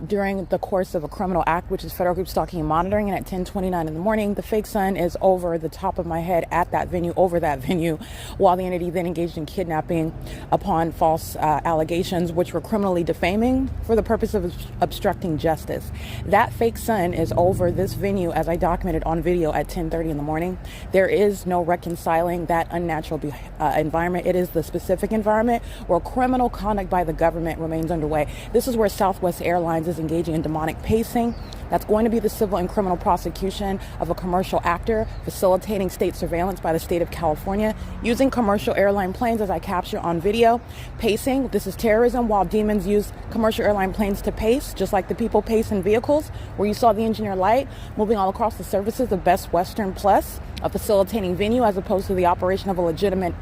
during the course of a criminal act, which is federal group stalking and monitoring. And at 10:29 in the morning, the fake sun is over the top of my head at that venue, over that venue, while the entity then engaged in kidnapping upon false allegations, which were criminally defaming for the purpose of obstructing justice. That fake sun is over this venue as I documented on video at 10:30 in the morning. There is no reconciling that unnatural environment. It is the specific environment where criminal conduct by the government remains underway. This is where Southwest Airlines is engaging in demonic pacing. That's going to be the civil and criminal prosecution of a commercial actor facilitating state surveillance by the state of California using commercial airline planes, as I capture on video. Pacing, this is terrorism, while demons use commercial airline planes to pace, just like the people pace in vehicles, where you saw the engineer light moving all across the surfaces of Best Western Plus, a facilitating venue, as opposed to the operation of a legitimate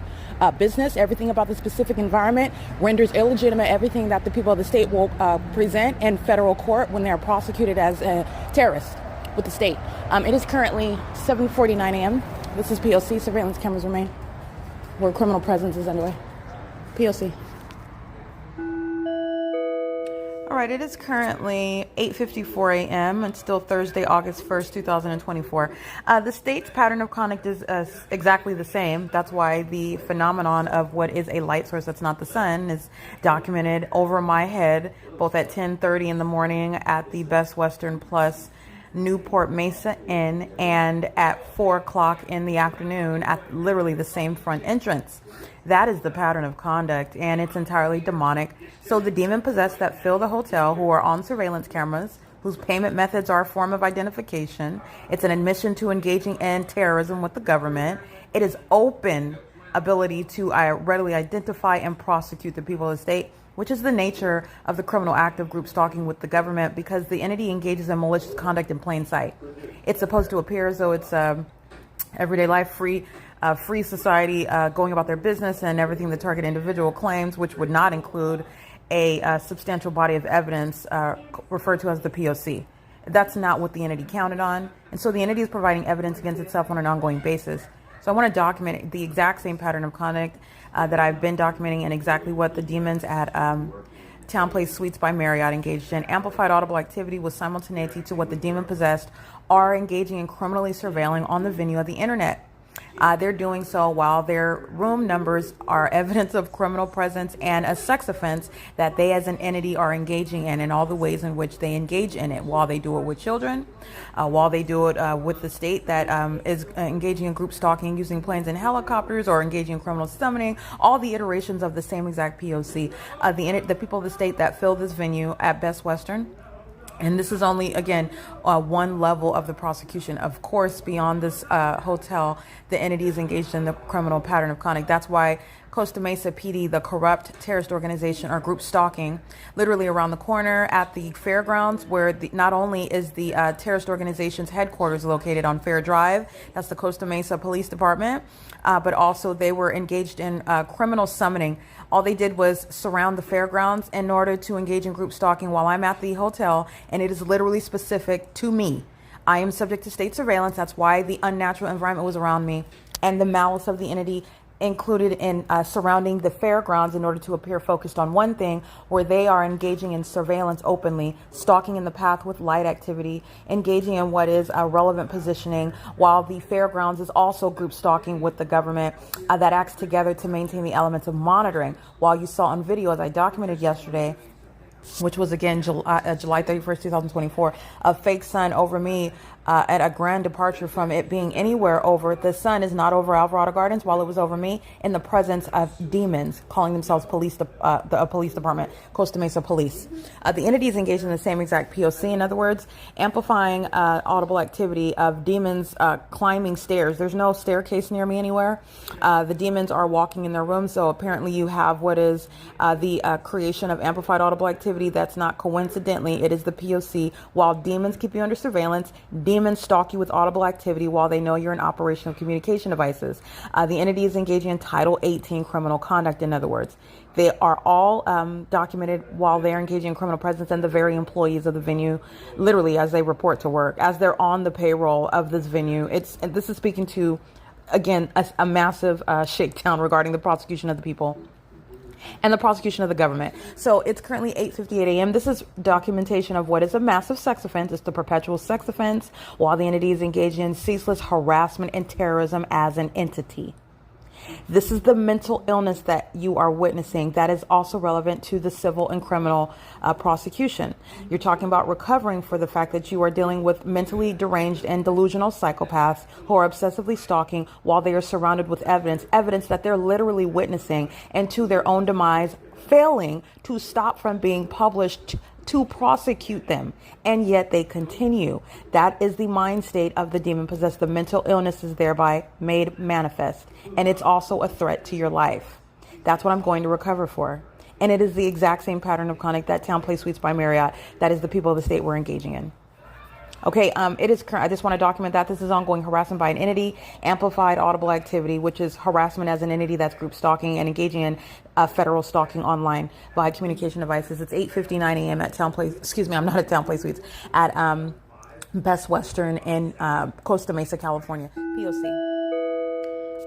business. Everything about the specific environment renders illegitimate everything that the people of the state will present in federal court when they are prosecuted as a terrorist with the state. It is currently 7:49 a.m. This is P.O.C. Surveillance cameras remain where criminal presence is underway. P.O.C. All right, it is currently 8:54 a.m. It's still Thursday, August 1st, 2024. The state's pattern of conduct is exactly the same. That's why the phenomenon of what is a light source that's not the sun is documented over my head, both at 10:30 in the morning at the Best Western Plus Newport Mesa Inn, and at 4 o'clock in the afternoon at literally the same front entrance. That is the pattern of conduct, and it's entirely demonic. So the demon possessed that fill the hotel, who are on surveillance cameras, whose payment methods are a form of identification. It's an admission to engaging in terrorism with the government. It is open ability to readily identify and prosecute the people of the state, which is the nature of the criminal act of group stalking with the government, because the entity engages in malicious conduct in plain sight. It's supposed to appear as though it's everyday life, free society going about their business and everything the target individual claims, which would not include a substantial body of evidence referred to as the P.O.C. That's not what the entity counted on. And so the entity is providing evidence against itself on an ongoing basis. So I want to document the exact same pattern of conduct that I've been documenting, and exactly what the demons at Town Place Suites by Marriott engaged in. Amplified audible activity with simultaneity to what the demon possessed are engaging in criminally surveilling on the venue of the internet. They're doing so while their room numbers are evidence of criminal presence and a sex offense that they as an entity are engaging in, and all the ways in which they engage in it, while they do it with children, while they do it with the state that is engaging in group stalking using planes and helicopters, or engaging in criminal summoning, all the iterations of the same exact P.O.C. The people of the state that fill this venue at Best Western. And this is only, again, one level of the prosecution. Of course, beyond this hotel, the entity is engaged in the criminal pattern of conduct. That's why Costa Mesa PD, the corrupt terrorist organization, are group stalking literally around the corner at the fairgrounds, where not only is the terrorist organization's headquarters located on Fair Drive, that's the Costa Mesa Police Department, but also they were engaged in criminal summoning. All they did was surround the fairgrounds in order to engage in group stalking while I'm at the hotel, and it is literally specific to me. I am subject to state surveillance. That's why the unnatural environment was around me, and the malice of the entity included in surrounding the fairgrounds in order to appear focused on one thing, where they are engaging in surveillance openly, stalking in the path with light activity, engaging in what is relevant positioning, while the fairgrounds is also group stalking with the government that acts together to maintain the elements of monitoring. While you saw on video, as I documented yesterday, which was again July 31st, 2024, a fake sun over me at a grand departure from it being anywhere over. The sun is not over Alvarado Gardens, while it was over me in the presence of demons calling themselves a police department, Costa Mesa Police. The entity is engaged in the same exact P.O.C. In other words, amplifying audible activity of demons climbing stairs. There's no staircase near me anywhere. The demons are walking in their room, so apparently you have what is the creation of amplified audible activity. That's not coincidentally, it is the P.O.C. While demons keep you under surveillance, demons stalk you with audible activity while they know you're in operational communication devices. The entity is engaging in Title 18 criminal conduct, in other words. They are all documented while they're engaging in criminal presence, and the very employees of the venue, literally as they report to work, as they're on the payroll of this venue. This is speaking to, again, a massive shakedown regarding the prosecution of the people and the prosecution of the government. So it's currently 8:58 a.m. This is documentation of what is a massive sex offense. It's the perpetual sex offense, while the entity is engaging in ceaseless harassment and terrorism as an entity. This is the mental illness that you are witnessing that is also relevant to the civil and criminal prosecution. You're talking about recovering for the fact that you are dealing with mentally deranged and delusional psychopaths who are obsessively stalking while they are surrounded with evidence that they're literally witnessing, and to their own demise, failing to stop from being published to prosecute them, and yet they continue. That is the mind state of the demon possessed. The mental illness is thereby made manifest, and it's also a threat to your life. That's what I'm going to recover for, and it is the exact same pattern of conduct that Town Place Suites by Marriott, that is the people of the state, we're engaging in. Okay, it is current. I just want to document that this is ongoing harassment by an entity, amplified audible activity, which is harassment as an entity that's group stalking and engaging in federal stalking online by communication devices. It's 8:59 a.m. at Town Place. Excuse me, I'm not at Town Place Suites, at Best Western in Costa Mesa, California. P.O.C.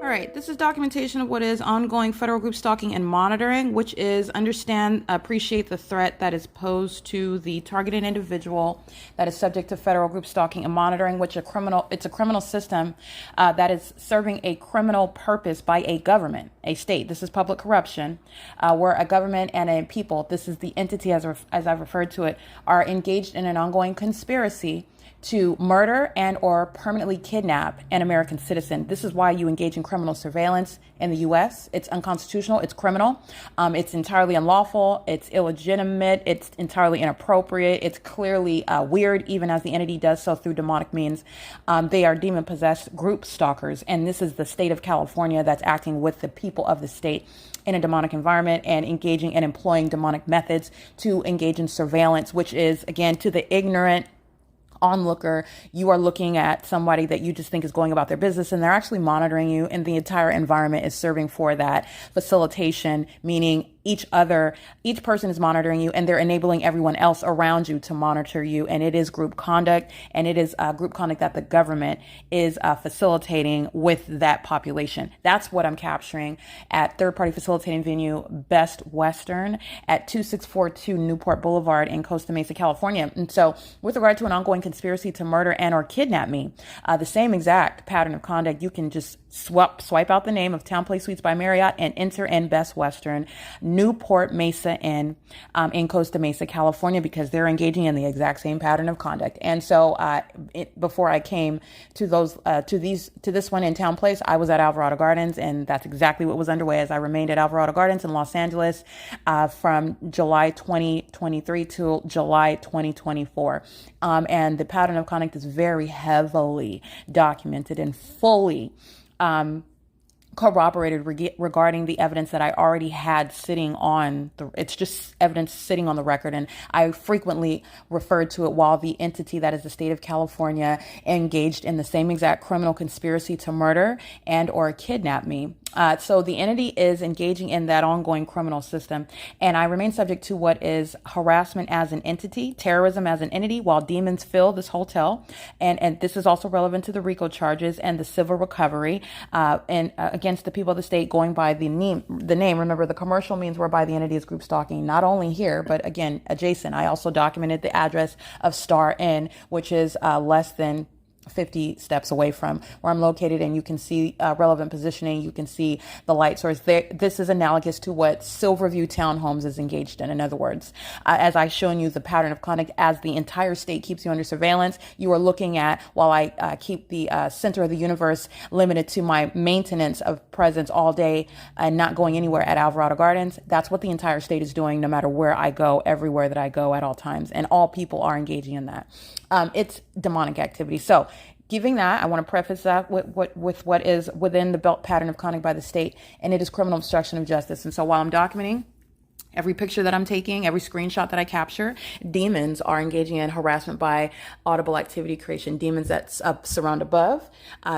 All right, this is documentation of what is ongoing federal group stalking and monitoring, which is appreciate the threat that is posed to the targeted individual that is subject to federal group stalking and monitoring, which it's a criminal system that is serving a criminal purpose by a government, a state. This is public corruption, where a government and a people, this is the entity as I've referred to it, are engaged in an ongoing conspiracy to murder and or permanently kidnap an American citizen. This is why you engage in criminal surveillance in the U.S. It's unconstitutional. It's criminal. It's entirely unlawful. It's illegitimate. It's entirely inappropriate. It's clearly weird, even as the entity does so through demonic means. They are demon-possessed group stalkers, and this is the state of California that's acting with the people of the state in a demonic environment and engaging and employing demonic methods to engage in surveillance, which is, again, to the ignorant onlooker, you are looking at somebody that you just think is going about their business, and they're actually monitoring you, and the entire environment is serving for that facilitation, meaning each person is monitoring you, and they're enabling everyone else around you to monitor you. And it is group conduct, and it is group conduct that the government is facilitating with that population. That's what I'm capturing at third-party facilitating venue Best Western at 2642 Newport Boulevard in Costa Mesa, California. And so with regard to an ongoing conspiracy to murder and or kidnap me, the same exact pattern of conduct, you can just swipe out the name of Town Place Suites by Marriott and enter in Best Western Newport Mesa in Costa Mesa, California, because they're engaging in the exact same pattern of conduct. And so before I came to this one in Town Place, I was at Alvarado Gardens, and that's exactly what was underway as I remained at Alvarado Gardens in Los Angeles from July 2023 to July 2024. And the pattern of conduct is very heavily documented and fully corroborated regarding the evidence that I already had sitting on it's just evidence sitting on the record. And I frequently referred to it while the entity that is the state of California engaged in the same exact criminal conspiracy to murder and or kidnap me. So the entity is engaging in that ongoing criminal system, and I remain subject to what is harassment as an entity, terrorism as an entity, while demons fill this hotel. And this is also relevant to the RICO charges and the civil recovery against the people of the state going by the name. Remember, the commercial means whereby the entity is group stalking, not only here, but again, adjacent. I also documented the address of Star Inn, which is less than 50 steps away from where I'm located, and you can see relevant positioning. You can see the light source there. This is analogous to what Silverview Townhomes is engaged in. In other words, as I've shown you the pattern of conduct as the entire state keeps you under surveillance, you are looking at, while I keep the center of the universe limited to my maintenance of presence all day and not going anywhere at Alvarado Gardens, that's what the entire state is doing no matter where I go, everywhere that I go at all times. And all people are engaging in that. It's demonic activity. So giving that, I want to preface that with what is within the belt pattern of conduct by the state, and it is criminal obstruction of justice. And so while I'm documenting every picture that I'm taking, every screenshot that I capture, demons are engaging in harassment by audible activity creation. Demons that surround above.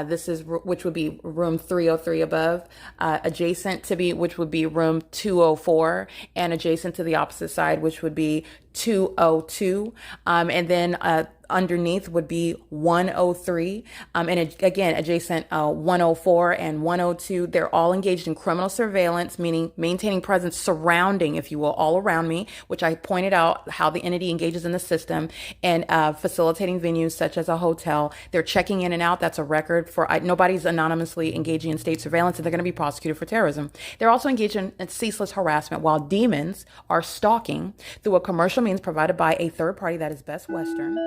This is which would be room 303 above, adjacent to be which would be room 204, and adjacent to the opposite side, which would be 202, and then underneath would be 103, and again adjacent 104 and 102. They're all engaged in criminal surveillance, meaning maintaining presence surrounding, if you will, all around me, which I pointed out how the entity engages in the system, and facilitating venues such as a hotel. They're checking in and out. That's a record for nobody's anonymously engaging in state surveillance, and they're going to be prosecuted for terrorism. They're also engaged in ceaseless harassment, while demons are stalking through a commercial means provided by a third party that is Best Western.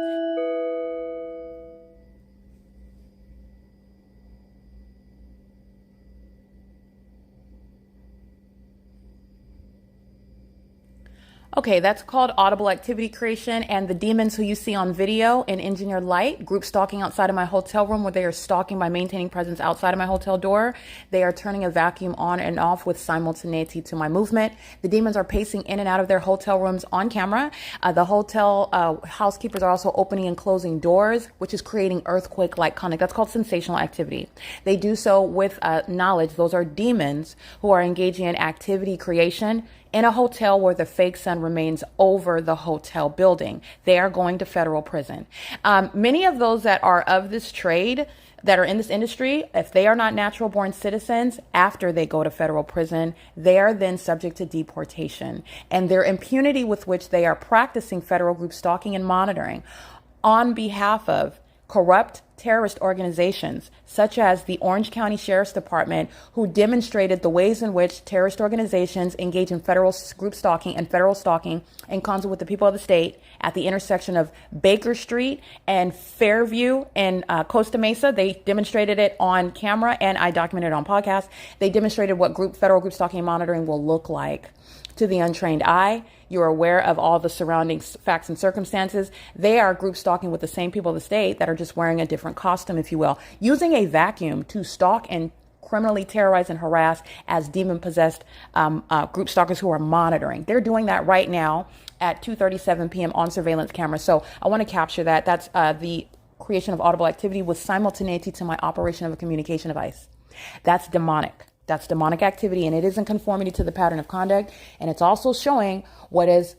Okay, that's called audible activity creation. And the demons who you see on video in engineered light, group stalking outside of my hotel room, where they are stalking by maintaining presence outside of my hotel door. They are turning a vacuum on and off with simultaneity to my movement. The demons are pacing in and out of their hotel rooms on camera. The hotel housekeepers are also opening and closing doors, which is creating earthquake-like conduct. That's called sensational activity. They do so with knowledge. Those are demons who are engaging in activity creation in a hotel where the fake sun remains over the hotel building. They are going to federal prison. Many of those that are of this trade, that are in this industry, if they are not natural born citizens, after they go to federal prison, they are then subject to deportation. And their impunity with which they are practicing federal group stalking and monitoring on behalf of corrupt terrorist organizations, such as the Orange County Sheriff's Department, who demonstrated the ways in which terrorist organizations engage in federal group stalking and federal stalking in concert with the people of the state at the intersection of Baker Street and Fairview and Costa Mesa. They demonstrated it on camera, and I documented it on podcast. They demonstrated what federal group stalking and monitoring will look like to the untrained eye. You're aware of all the surrounding facts and circumstances. They are group stalking with the same people of the state that are just wearing a different costume, if you will, using a vacuum to stalk and criminally terrorize and harass as demon-possessed group stalkers who are monitoring. They're doing that right now at 2:37 p.m. on surveillance camera. So I want to capture that. That's the creation of audible activity with simultaneity to my operation of a communication device. That's demonic. That's demonic activity, and it is in conformity to the pattern of conduct. And it's also showing what is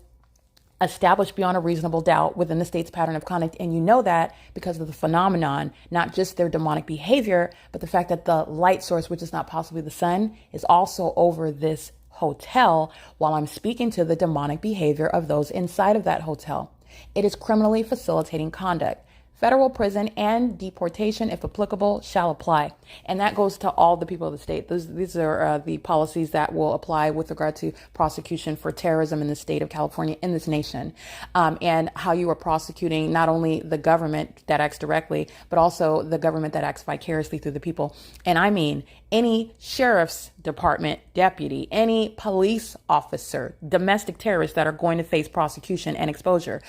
established beyond a reasonable doubt within the state's pattern of conduct. And you know that because of the phenomenon, not just their demonic behavior, but the fact that the light source, which is not possibly the sun, is also over this hotel while I'm speaking to the demonic behavior of those inside of that hotel. It is criminally facilitating conduct. Federal prison and deportation, if applicable, shall apply. And that goes to all the people of the state. These are the policies that will apply with regard to prosecution for terrorism in the state of California, in this nation, and how you are prosecuting not only the government that acts directly, but also the government that acts vicariously through the people. And I mean any sheriff's department deputy, any police officer, domestic terrorists that are going to face prosecution and exposure,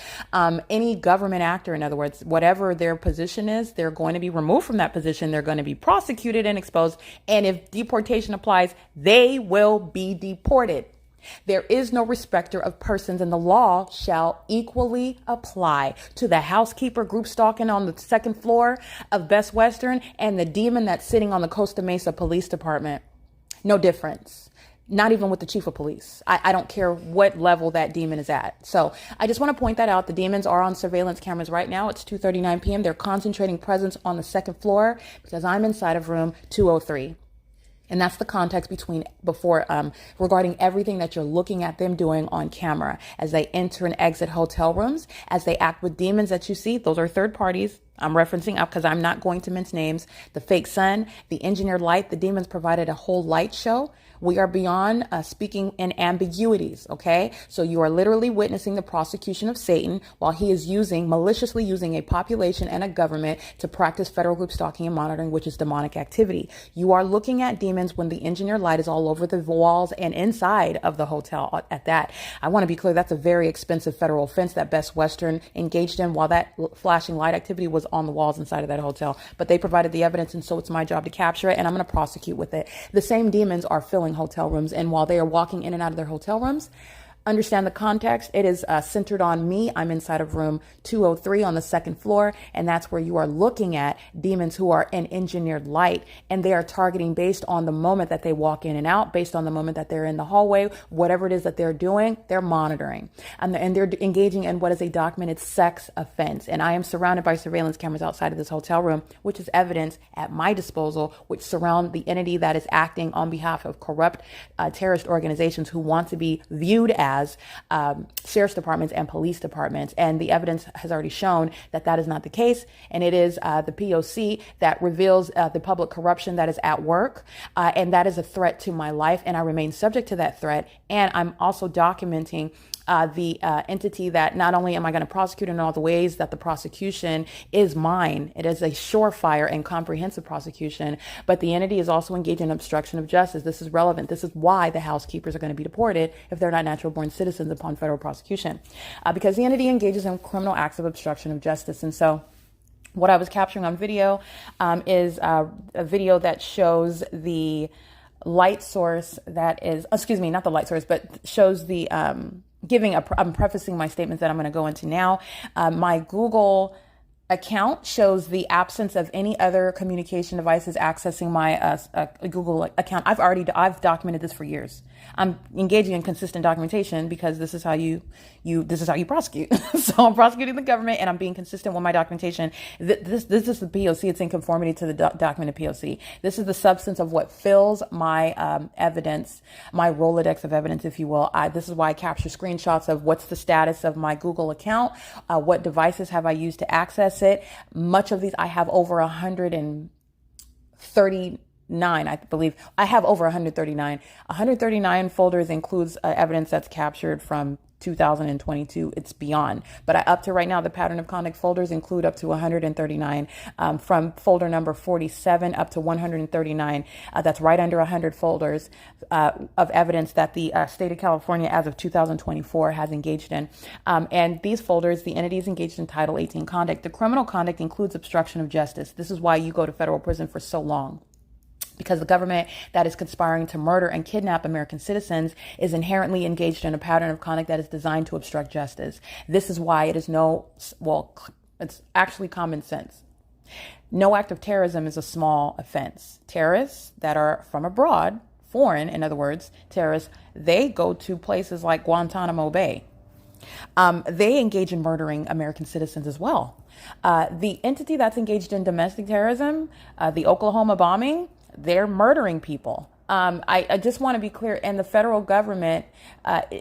any government actor, in other words, whatever their position is, they're going to be removed from that position. They're going to be prosecuted and exposed. And if deportation applies, they will be deported. There is no respecter of persons, and the law shall equally apply to the housekeeper group stalking on the second floor of Best Western and the demon that's sitting on the Costa Mesa Police Department. No difference. Not even with the chief of police. I don't care what level that demon is at. So I just want to point that out. The demons are on surveillance cameras right now. It's 2:39 p.m. They're concentrating presence on the second floor because I'm inside of room 203. And that's the context regarding everything that you're looking at them doing on camera as they enter and exit hotel rooms, as they act with demons that you see. Those are third parties. I'm referencing up because I'm not going to mince names. The fake sun, the engineered light, the demons provided a whole light show. We are beyond speaking in ambiguities, okay? So you are literally witnessing the prosecution of Satan while he is maliciously using a population and a government to practice federal group stalking and monitoring, which is demonic activity. You are looking at demons when the engineered light is all over the walls and inside of the hotel at that. I want to be clear, that's a very expensive federal offense that Best Western engaged in while that flashing light activity was on the walls inside of that hotel. But they provided the evidence, and so it's my job to capture it, and I'm going to prosecute with it. The same demons are filling hotel rooms, and while they are walking in and out of their hotel rooms, understand the context. It is centered on me. I'm inside of room 203 on the second floor, and that's where you are looking at demons who are in engineered light, and they are targeting based on the moment that they walk in and out, based on the moment that they're in the hallway, whatever it is that they're doing, they're monitoring, and they're engaging in what is a documented sex offense. And I am surrounded by surveillance cameras outside of this hotel room, which is evidence at my disposal, which surround the entity that is acting on behalf of corrupt terrorist organizations who want to be viewed as sheriff's departments and police departments. And the evidence has already shown that that is not the case. And it is the P.O.C. that reveals the public corruption that is at work. And that is a threat to my life. And I remain subject to that threat. And I'm also documenting the entity that not only am I going to prosecute in all the ways that the prosecution is mine, it is a surefire and comprehensive prosecution, but the entity is also engaged in obstruction of justice. This is relevant. This is why the housekeepers are going to be deported if they're not natural born citizens upon federal prosecution, because the entity engages in criminal acts of obstruction of justice. And so what I was capturing on video is a video that shows the light source that is, not the light source, but shows the, I'm prefacing my statements that I'm going to go into now. My Google account shows the absence of any other communication devices accessing my Google account. I've documented this for years. I'm engaging in consistent documentation because this is how you prosecute. So I'm prosecuting the government and I'm being consistent with my documentation. This is the P.O.C. It's in conformity to the documented P.O.C. This is the substance of what fills my evidence, my Rolodex of evidence, if you will. This is why I capture screenshots of what's the status of my Google account, what devices have I used to access it. Much of these, I have over 139, I believe. I have over 139. 139 folders includes evidence that's captured from 2022. It's beyond. But up to right now, the pattern of conduct folders include up to 139, from folder number 47 up to 139. That's right under 100 folders of evidence that the state of California, as of 2024, has engaged in. And these folders, the entities engaged in Title 18 conduct. The criminal conduct includes obstruction of justice. This is why you go to federal prison for so long, because the government that is conspiring to murder and kidnap American citizens is inherently engaged in a pattern of conduct that is designed to obstruct justice. This is why it is it's actually common sense. No act of terrorism is a small offense. Terrorists that are from abroad, foreign, in other words, terrorists, they go to places like Guantanamo Bay. They engage in murdering American citizens as well. The entity that's engaged in domestic terrorism, the Oklahoma bombing, they're murdering people. I just want to be clear, and the federal government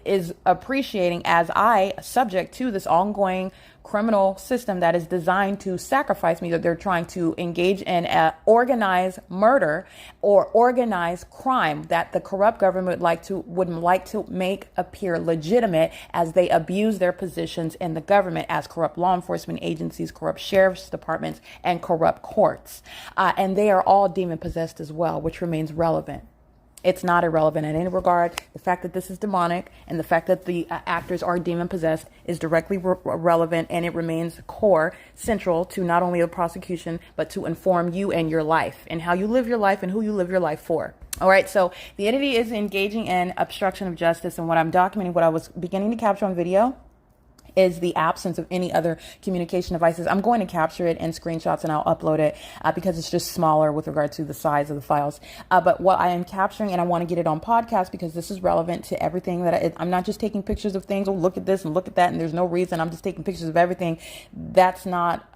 is appreciating, as I subject to this ongoing criminal system that is designed to sacrifice me, that they're trying to engage in organized murder or organized crime that the corrupt government would like to make appear legitimate as they abuse their positions in the government as corrupt law enforcement agencies, corrupt sheriff's departments, and corrupt courts. And they are all demon possessed as well, which remains relevant. It's not irrelevant in any regard. The fact that this is demonic and the fact that the actors are demon possessed is directly relevant, and it remains core, central to not only the prosecution, but to inform you and your life and how you live your life and who you live your life for. All right. So the entity is engaging in obstruction of justice. And what I'm documenting, what I was beginning to capture on video, is the absence of any other communication devices. I'm going to capture it in screenshots and I'll upload it because it's just smaller with regard to the size of the files. But what I am capturing, and I want to get it on podcast because this is relevant to everything that I'm not just taking pictures of things. Oh, look at this and look at that, and there's no reason. I'm just taking pictures of everything. That's not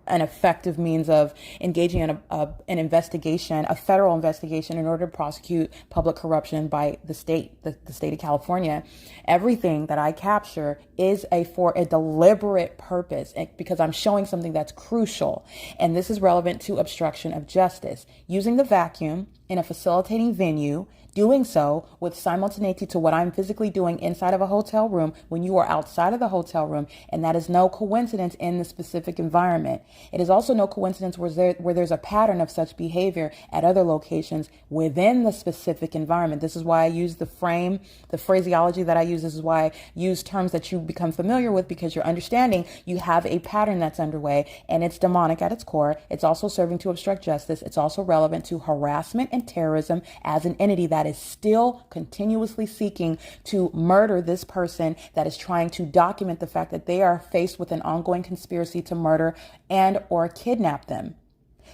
an effective means of engaging in an investigation, a federal investigation, in order to prosecute public corruption by the state of California. Everything that I capture is for a deliberate purpose, because I'm showing something that's crucial. And this is relevant to obstruction of justice. Using the vacuum in a facilitating venue, doing so with simultaneity to what I'm physically doing inside of a hotel room when you are outside of the hotel room. And that is no coincidence in the specific environment. It is also no coincidence where there's a pattern of such behavior at other locations within the specific environment. This is why I use the phraseology that I use. This is why I use terms that you become familiar with, because you're understanding you have a pattern that's underway, and it's demonic at its core. It's also serving to obstruct justice. It's also relevant to harassment and terrorism as an entity that is still continuously seeking to murder this person, that is trying to document the fact that they are faced with an ongoing conspiracy to murder and or kidnap them.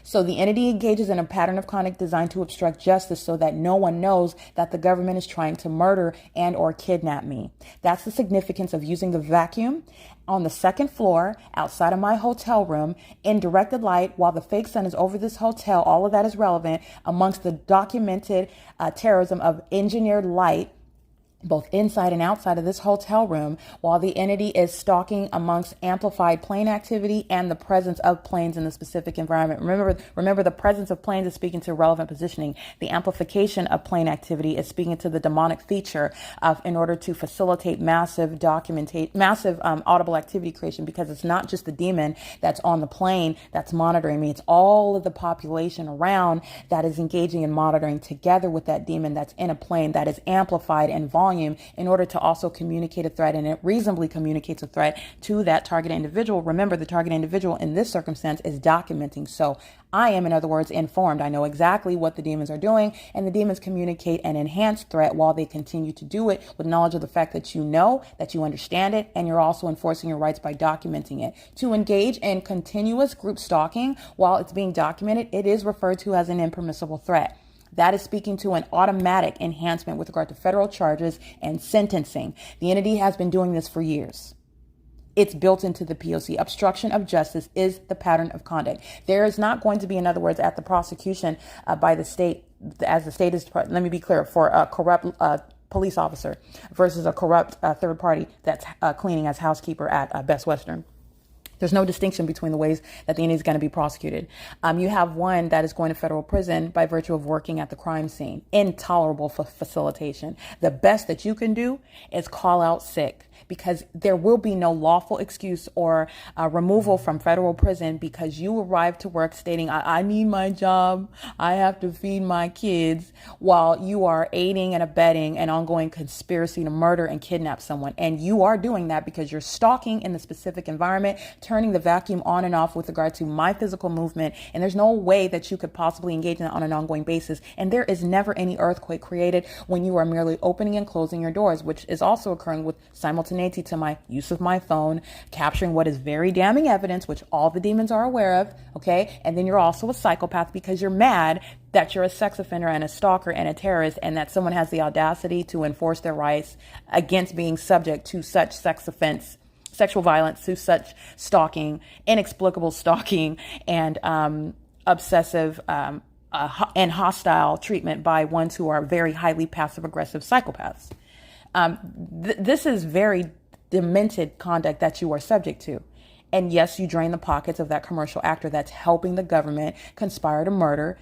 So the entity engages in a pattern of conduct designed to obstruct justice so that no one knows that the government is trying to murder and or kidnap me. That's the significance of using the vacuum on the second floor outside of my hotel room in directed light while the fake sun is over this hotel. All of that is relevant amongst the documented terrorism of engineered light, both inside and outside of this hotel room, while the entity is stalking amongst amplified plane activity and the presence of planes in the specific environment. Remember, the presence of planes is speaking to relevant positioning. The amplification of plane activity is speaking to the demonic feature in order to facilitate massive audible activity creation, because it's not just the demon that's on the plane that's monitoring me. It's all of the population around that is engaging in monitoring together with that demon that's in a plane that is amplified in volume in order to also communicate a threat, and it reasonably communicates a threat to that target individual. Remember, the target individual in this circumstance is documenting. So I am, in other words, informed. I know exactly what the demons are doing, and the demons communicate an enhanced threat while they continue to do it with knowledge of the fact that you know, that you understand it, and you're also enforcing your rights by documenting it. To engage in continuous group stalking while it's being documented, it is referred to as an impermissible threat. That is speaking to an automatic enhancement with regard to federal charges and sentencing. The entity has been doing this for years. It's built into the P.O.C. Obstruction of justice is the pattern of conduct. There is not going to be, in other words, at the prosecution by the state, as the state is, let me be clear, for a corrupt police officer versus a corrupt third party that's cleaning as housekeeper at Best Western. There's no distinction between the ways that the entity is going to be prosecuted. You have one that is going to federal prison by virtue of working at the crime scene. Intolerable for facilitation. The best that you can do is call out sick, because there will be no lawful excuse or removal from federal prison because you arrived to work stating, I need my job, I have to feed my kids, while you are aiding and abetting an ongoing conspiracy to murder and kidnap someone. And you are doing that because you're stalking in the specific environment, turning the vacuum on and off with regard to my physical movement. And there's no way that you could possibly engage in that on an ongoing basis. And there is never any earthquake created when you are merely opening and closing your doors, which is also occurring with simultaneity to my use of my phone, capturing what is very damning evidence, which all the demons are aware of. Okay. And then you're also a psychopath because you're mad that you're a sex offender and a stalker and a terrorist, and that someone has the audacity to enforce their rights against being subject to such sex offense, sexual violence, to such stalking, inexplicable stalking, and obsessive and hostile treatment by ones who are very highly passive aggressive psychopaths. This is very demented conduct that you are subject to. And yes, you drain the pockets of that commercial actor that's helping the government conspire to murder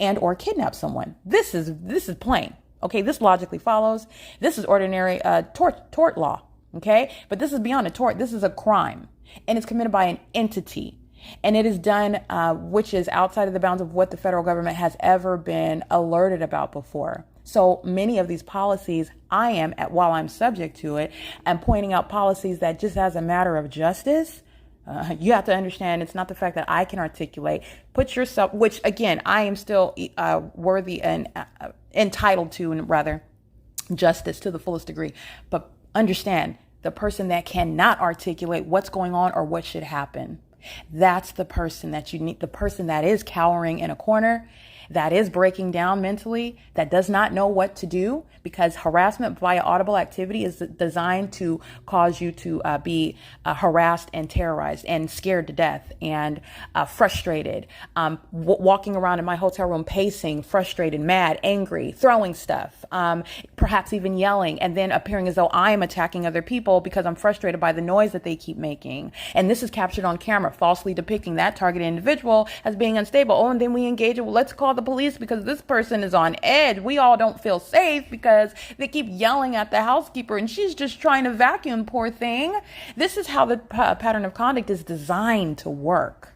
and or kidnap someone. This is plain. Okay, this logically follows. This is ordinary tort law. Okay, but this is beyond a tort. This is a crime, and it's committed by an entity. And it is done, which is outside of the bounds of what the federal government has ever been alerted about before. So many of these policies, while I'm subject to it, and pointing out policies that just as a matter of justice, you have to understand it's not the fact that I can articulate. Put yourself, which again, I am still worthy and entitled to, and rather, justice to the fullest degree. But understand, the person that cannot articulate what's going on or what should happen, that's the person that you need, the person that is cowering in a corner, that is breaking down mentally, that does not know what to do, because harassment via audible activity is designed to cause you to be harassed and terrorized and scared to death and frustrated, walking around in my hotel room pacing, frustrated, mad, angry, throwing stuff, perhaps even yelling, and then appearing as though I am attacking other people because I'm frustrated by the noise that they keep making. And this is captured on camera, falsely depicting that targeted individual as being unstable. Oh, and then we engage it. Well, let's call the police because this person is on edge. We all don't feel safe because they keep yelling at the housekeeper and she's just trying to vacuum, poor thing. This is how the pattern of conduct is designed to work.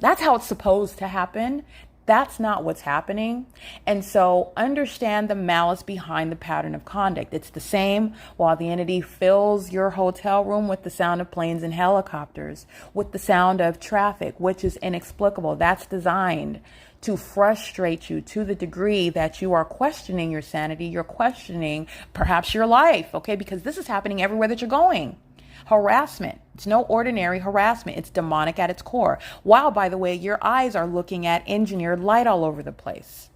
That's how it's supposed to happen. That's not what's happening. And so understand the malice behind the pattern of conduct. It's the same while the entity fills your hotel room with the sound of planes and helicopters, with the sound of traffic, which is inexplicable. That's designed to frustrate you to the degree that you are questioning your sanity. You're questioning perhaps your life, okay? Because this is happening everywhere that you're going. Harassment. It's no ordinary harassment. It's demonic at its core. While, by the way, your eyes are looking at engineered light all over the place.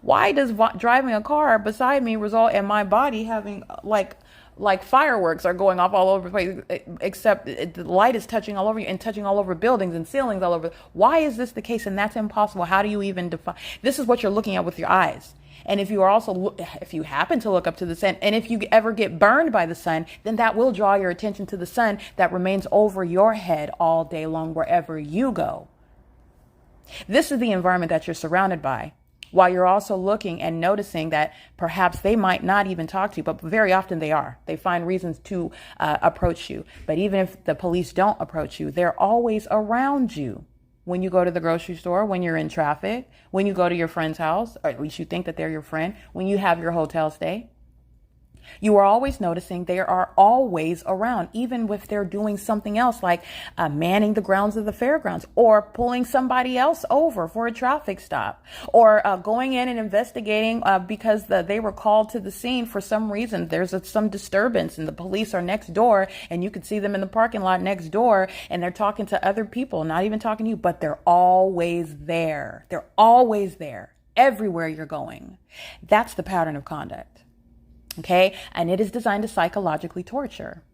Why does driving a car beside me result in my body having like fireworks are going off all over the place, except the light is touching all over you and touching all over buildings and ceilings all over. Why is this the case? And that's impossible. How do you even define? This is what you're looking at with your eyes. And if you are also, if you happen to look up to the sun, and if you ever get burned by the sun, then that will draw your attention to the sun that remains over your head all day long, wherever you go. This is the environment that you're surrounded by, while you're also looking and noticing that perhaps they might not even talk to you, but very often they are. They find reasons to approach you. But even if the police don't approach you, they're always around you. When you go to the grocery store, when you're in traffic, when you go to your friend's house, or at least you think that they're your friend, when you have your hotel stay, you are always noticing they are always around, even if they're doing something else like manning the grounds of the fairgrounds, or pulling somebody else over for a traffic stop, or going in and investigating because they were called to the scene for some reason. There's some disturbance and the police are next door and you can see them in the parking lot next door and they're talking to other people, not even talking to you, but they're always there. They're always there everywhere you're going. That's the pattern of conduct. Okay, and it is designed to psychologically torture.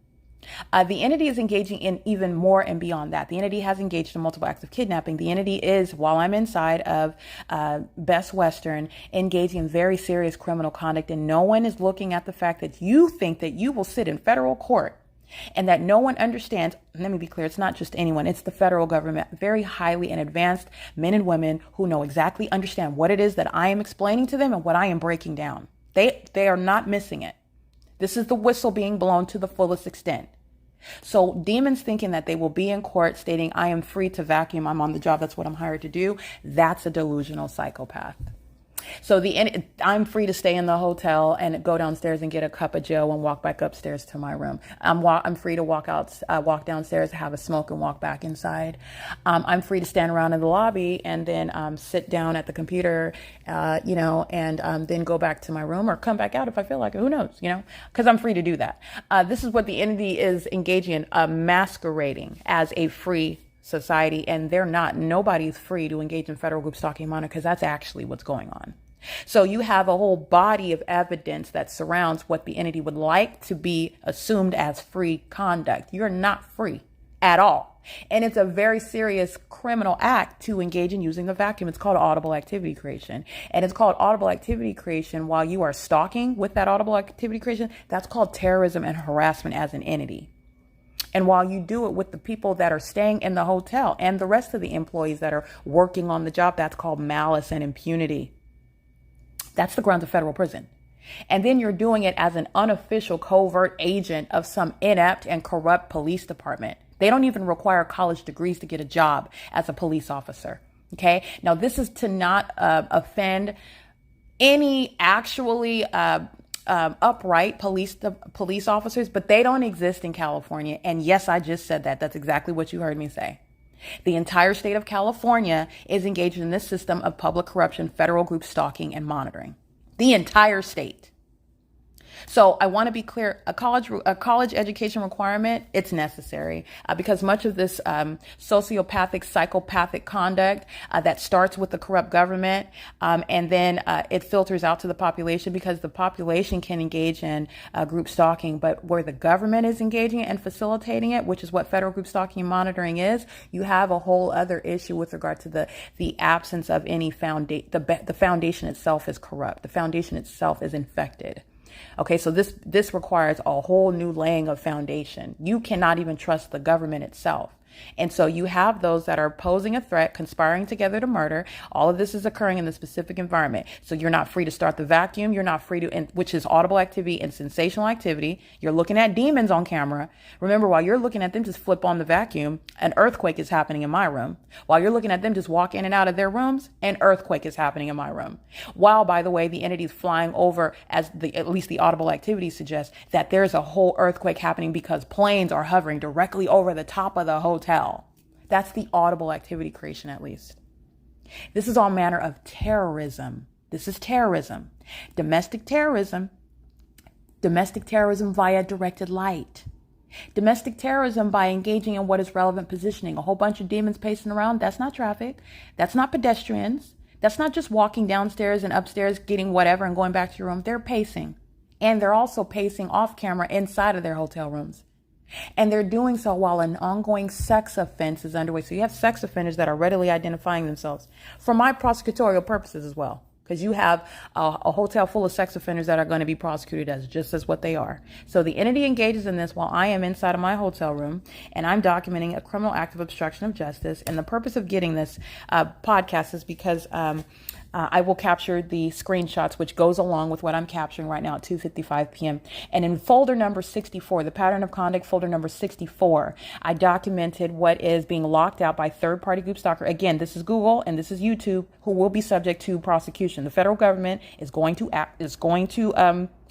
The entity is engaging in even more and beyond that. The entity has engaged in multiple acts of kidnapping. The entity is, while I'm inside of Best Western, engaging in very serious criminal conduct, and no one is looking at the fact that you think that you will sit in federal court and that no one understands. Let me be clear. It's not just anyone. It's the federal government, very highly and advanced men and women who know exactly understand what it is that I am explaining to them and what I am breaking down. They are not missing it. This is the whistle being blown to the fullest extent. So demons thinking that they will be in court stating, I am free to vacuum, I'm on the job, that's what I'm hired to do. That's a delusional psychopath. So I'm free to stay in the hotel and go downstairs and get a cup of Joe and walk back upstairs to my room. I'm free to walk downstairs, have a smoke and walk back inside. I'm free to stand around in the lobby and then sit down at the computer, and then go back to my room or come back out if I feel like it. Who knows, because I'm free to do that. This is what the entity is engaging in, masquerading as a free society, and they're not. Nobody's free to engage in federal group stalking and monitoring, because that's actually what's going on. So you have a whole body of evidence that surrounds what the entity would like to be assumed as free conduct. You're not free at all. And it's a very serious criminal act to engage in using the vacuum. It's called audible activity creation. And it's called audible activity creation while you are stalking with that audible activity creation. That's called terrorism and harassment as an entity. And while you do it with the people that are staying in the hotel and the rest of the employees that are working on the job, that's called malice and impunity. That's the grounds of federal prison. And then you're doing it as an unofficial covert agent of some inept and corrupt police department. They don't even require college degrees to get a job as a police officer. Okay. Now, this is to not offend any actually upright police officers, but they don't exist in California. And yes, I just said that. That's exactly what you heard me say. The entire state of California is engaged in this system of public corruption, federal group stalking and monitoring. The entire state. So I want to be clear, a college education requirement, it's necessary because much of this sociopathic, psychopathic conduct that starts with the corrupt government and then it filters out to the population, because the population can engage in group stalking, but where the government is engaging and facilitating it, which is what federal group stalking and monitoring is, you have a whole other issue with regard to the absence of any foundation. The foundation itself is corrupt. The foundation itself is infected. Okay, so this requires a whole new laying of foundation. You cannot even trust the government itself. And so you have those that are posing a threat, conspiring together to murder. All of this is occurring in the specific environment. So you're not free to start the vacuum. You're not free to, which is audible activity and sensational activity. You're looking at demons on camera. Remember, while you're looking at them just flip on the vacuum, an earthquake is happening in my room. While you're looking at them just walk in and out of their rooms, an earthquake is happening in my room. While, by the way, the entity's flying over, at least the audible activity suggests, that there's a whole earthquake happening because planes are hovering directly over the top of the hotel. That's the audible activity creation, at least. This is all manner of terrorism. This is terrorism. Domestic terrorism via directed light. Domestic terrorism by engaging in what is relevant positioning. A whole bunch of demons pacing around. That's not traffic. That's not pedestrians. That's not just walking downstairs and upstairs, getting whatever and going back to your room. They're pacing. And they're also pacing off camera inside of their hotel rooms. And they're doing so while an ongoing sex offense is underway. So you have sex offenders that are readily identifying themselves for my prosecutorial purposes as well. Because you have a hotel full of sex offenders that are going to be prosecuted as what they are. So the entity engages in this while I am inside of my hotel room and I'm documenting a criminal act of obstruction of justice. And the purpose of getting this podcast is because I will capture the screenshots, which goes along with what I'm capturing right now at 2:55 p.m. And in folder number 64, the pattern of conduct folder number 64, I documented what is being locked out by third-party group stalker. Again, this is Google and this is YouTube, who will be subject to prosecution. The federal government is going to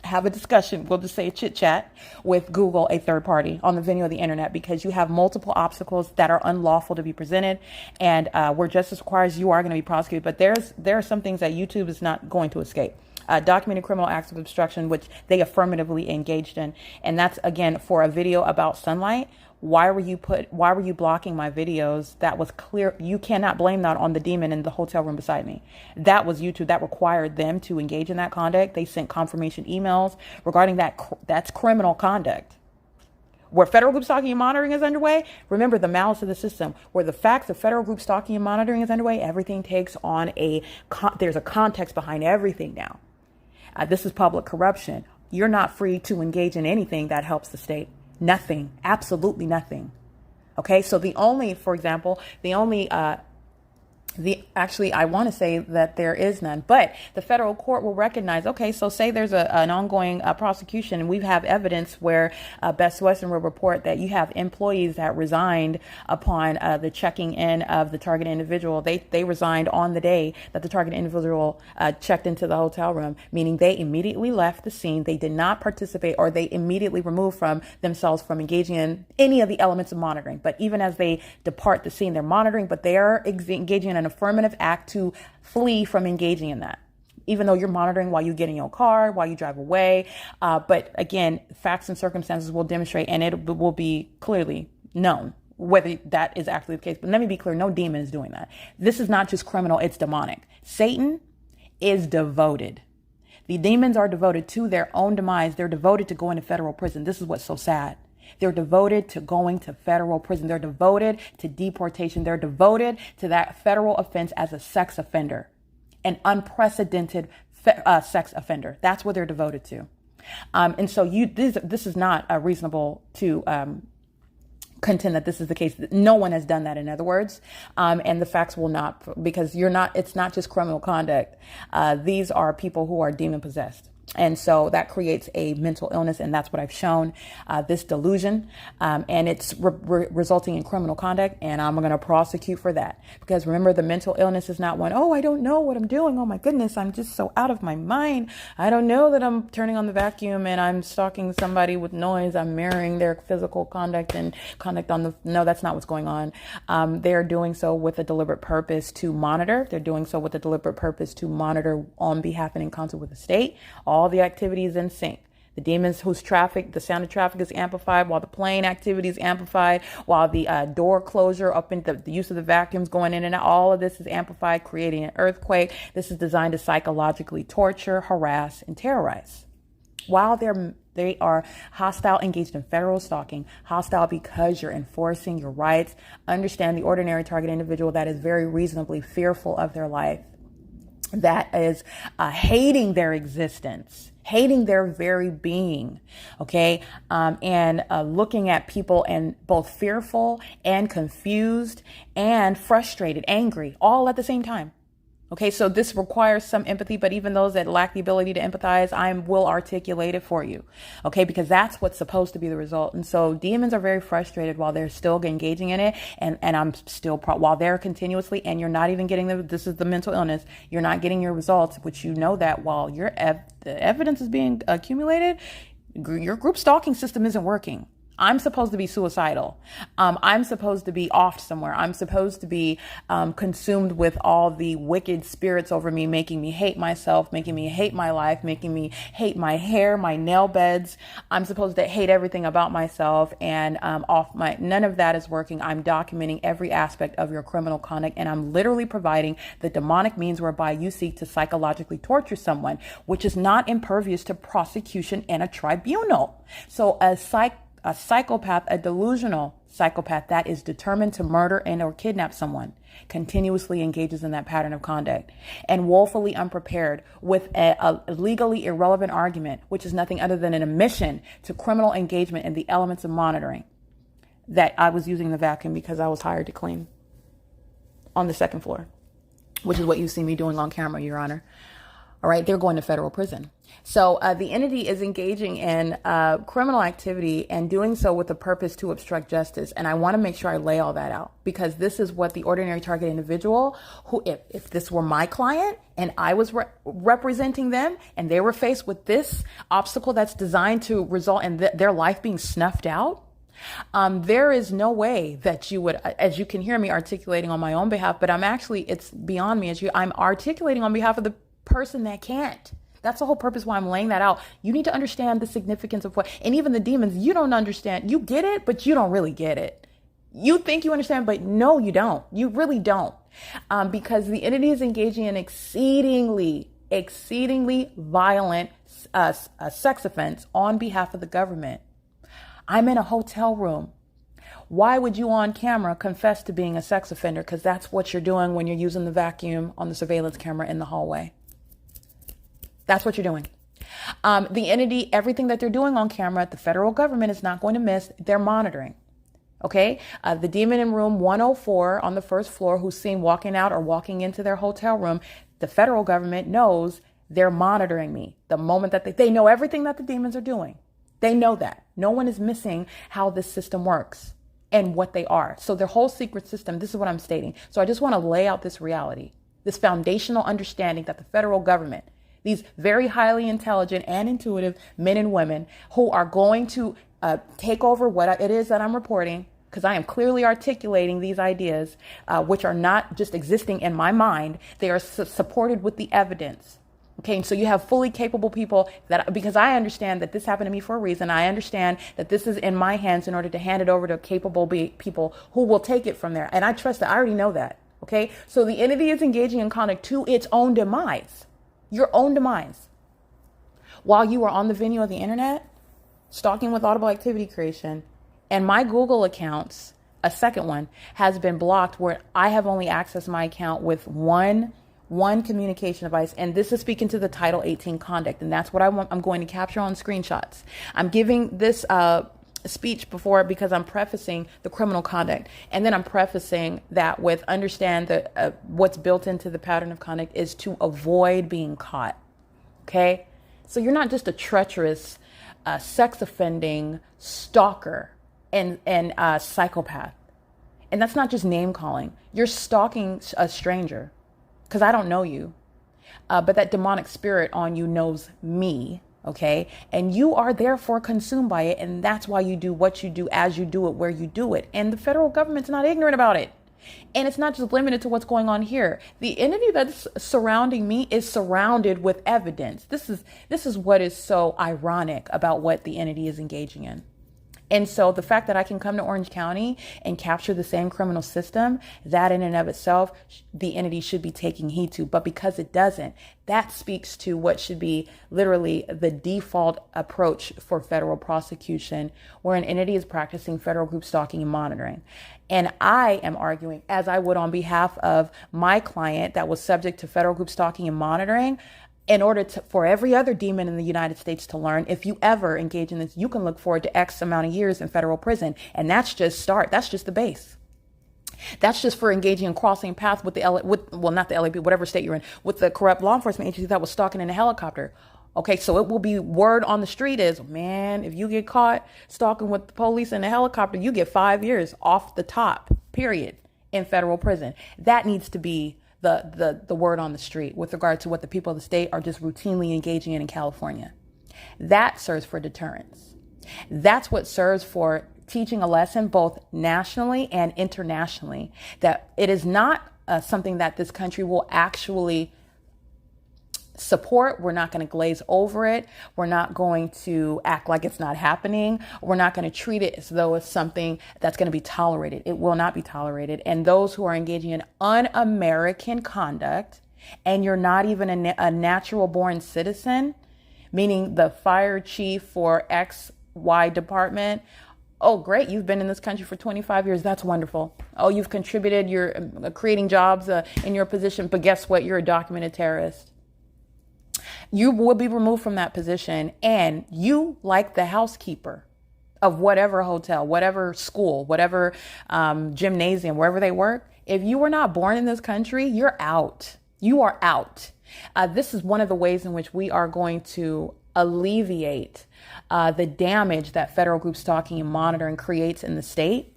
have a discussion, we'll just say a chit chat with Google, a third party, on the venue of the internet, because you have multiple obstacles that are unlawful to be presented, and where justice requires, you are going to be prosecuted. But there are some things that YouTube is not going to escape. Documented criminal acts of obstruction, which they affirmatively engaged in, and that's again for a video about sunlight. Why were you blocking my videos? That was clear. You cannot blame that on the demon in the hotel room beside me. That was YouTube. That required them to engage in that conduct. They sent confirmation emails regarding that. That's criminal conduct. Where federal group stalking and monitoring is underway, remember the malice of the system. Where the facts of federal group stalking and monitoring is underway, everything takes on there's a context behind everything now. This is public corruption. You're not free to engage in anything that helps the state. Nothing, absolutely nothing. Okay, so for example, actually, I want to say that there is none, but the federal court will recognize, okay, so say there's an ongoing prosecution, and we have evidence where Best Western will report that you have employees that resigned upon the checking in of the target individual. They resigned on the day that the target individual checked into the hotel room, meaning they immediately left the scene. They did not participate, or they immediately removed from themselves from engaging in any of the elements of monitoring. But even as they depart the scene, they're monitoring, but they are engaging in an affirmative act to flee from engaging in that, even though you're monitoring while you get in your car, while you drive away. But again, facts and circumstances will demonstrate, and it will be clearly known whether that is actually the case. But let me be clear, no demon is doing that. This is not just criminal, it's demonic. Satan is devoted. The demons are devoted to their own demise. They're devoted to going to federal prison. This is what's so sad. They're devoted to going to federal prison. They're devoted to deportation. They're devoted to that federal offense as a sex offender, an unprecedented sex offender. That's what they're devoted to. And so this is not reasonable to contend that this is the case. No one has done that, in other words. And the facts will not, because it's not just criminal conduct. These are people who are demon possessed. And so that creates a mental illness, and that's what I've shown, this delusion, and it's resulting in criminal conduct, and I'm going to prosecute for that. Because remember, the mental illness is not one, oh, I don't know what I'm doing. Oh my goodness, I'm just so out of my mind. I don't know that I'm turning on the vacuum and I'm stalking somebody with noise. I'm mirroring their physical conduct and conduct no, that's not what's going on. They're doing so with a deliberate purpose to monitor. They're doing so with a deliberate purpose to monitor on behalf and in concert with the state. All the activity is in sync. The demons whose the sound of traffic is amplified, while the plane activity is amplified, while the door closure up in the use of the vacuums going in and out, all of this is amplified, creating an earthquake. This is designed to psychologically torture, harass, and terrorize. While they are hostile, engaged in federal stalking, hostile because you're enforcing your rights, understand the ordinary target individual that is very reasonably fearful of their life, that is hating their existence, hating their very being, okay? And looking at people and both fearful and confused and frustrated, angry, all at the same time. Okay, so this requires some empathy, but even those that lack the ability to empathize, I will articulate it for you, okay, because that's what's supposed to be the result. And so demons are very frustrated while they're still engaging in it, and I'm still, while they're continuously, and you're not even getting this is the mental illness, you're not getting your results, which you know that while the evidence is being accumulated, your group stalking system isn't working. I'm supposed to be suicidal. I'm supposed to be off somewhere. I'm supposed to be consumed with all the wicked spirits over me, making me hate myself, making me hate my life, making me hate my hair, my nail beds. I'm supposed to hate everything about myself, and none of that is working. I'm documenting every aspect of your criminal conduct, and I'm literally providing the demonic means whereby you seek to psychologically torture someone, which is not impervious to prosecution in a tribunal. So a psychopath, a delusional psychopath that is determined to murder and or kidnap someone, continuously engages in that pattern of conduct, and woefully unprepared with a legally irrelevant argument, which is nothing other than an admission to criminal engagement in the elements of monitoring, that I was using the vacuum because I was hired to clean on the second floor, which is what you see me doing on camera, Your Honor. All right, they're going to federal prison. So the entity is engaging in criminal activity and doing so with the purpose to obstruct justice. And I want to make sure I lay all that out, because this is what the ordinary target individual who, if this were my client and I was representing them and they were faced with this obstacle that's designed to result in their life being snuffed out, there is no way that you would, as you can hear me articulating on my own behalf, but it's beyond me, I'm articulating on behalf of the person that can't. That's the whole purpose why I'm laying that out. You need to understand the significance of and even the demons, you don't understand. You get it, but you don't really get it. You think you understand, but no, you don't. You really don't. Because the entity is engaging in exceedingly violent sex offense on behalf of the government. I'm in a hotel room. Why would you on camera confess to being a sex offender? Because that's what you're doing when you're using the vacuum on the surveillance camera in the hallway. That's what you're doing. The entity, everything that they're doing on camera, the federal government is not going to miss. They're monitoring. Okay. The demon in room 104 on the first floor who's seen walking out or walking into their hotel room, the federal government knows they're monitoring me. The moment that they know everything that the demons are doing. They know that. No one is missing how this system works and what they are. So their whole secret system, this is what I'm stating. So I just want to lay out this reality, this foundational understanding that the federal government, these very highly intelligent and intuitive men and women who are going to take over what it is that I'm reporting, because I am clearly articulating these ideas, which are not just existing in my mind. They are supported with the evidence. Okay, and so you have fully capable people that, because I understand that this happened to me for a reason. I understand that this is in my hands in order to hand it over to capable people who will take it from there. And I trust that. I already know that. Okay, so the entity is engaging in conduct to its own demise, your own demise. While you are on the venue of the internet, stalking with audible activity creation, and my Google accounts, a second one, has been blocked where I have only accessed my account with one communication device. And this is speaking to the Title 18 conduct. And that's what I'm going to capture on screenshots. I'm giving this speech before because I'm prefacing the criminal conduct. And then I'm prefacing that with understand that what's built into the pattern of conduct is to avoid being caught. Okay. So you're not just a treacherous, sex offending stalker and psychopath. And that's not just name calling. You're stalking a stranger. Because I don't know you, but that demonic spirit on you knows me, okay? And you are therefore consumed by it, and that's why you do what you do as you do it, where you do it. And the federal government's not ignorant about it. And it's not just limited to what's going on here. The entity that's surrounding me is surrounded with evidence. This is what is so ironic about what the entity is engaging in. And so the fact that I can come to Orange County and capture the same criminal system, that in and of itself, the entity should be taking heed to. But because it doesn't, that speaks to what should be literally the default approach for federal prosecution, where an entity is practicing federal group stalking and monitoring. And I am arguing, as I would on behalf of my client that was subject to federal group stalking and monitoring, in order for every other demon in the United States to learn, if you ever engage in this, you can look forward to X amount of years in federal prison. And that's just that's just the base. That's just for engaging in crossing paths with not the LAP, whatever state you're in, with the corrupt law enforcement agency that was stalking in a helicopter. Okay, so it will be word on the street is, man, if you get caught stalking with the police in a helicopter, you get 5 years off the top, period, in federal prison. That needs to be the word on the street with regard to what the people of the state are just routinely engaging in California. That serves for deterrence. That's what serves for teaching a lesson both nationally and internationally, that it is not something that this country will actually support. We're not going to glaze over it. We're not going to act like it's not happening. We're not going to treat it as though it's something that's going to be tolerated. It will not be tolerated. And those who are engaging in un-American conduct, and you're not even a natural born citizen, meaning the fire chief for XY department, oh, great, you've been in this country for 25 years. That's wonderful. Oh, you've contributed, you're creating jobs in your position, but guess what? You're a documented terrorist. You will be removed from that position, and you, like the housekeeper of whatever hotel, whatever school, whatever gymnasium, wherever they work, if you were not born in this country, you're out. You are out. This is one of the ways in which we are going to alleviate the damage that federal group stalking and monitoring creates in the state.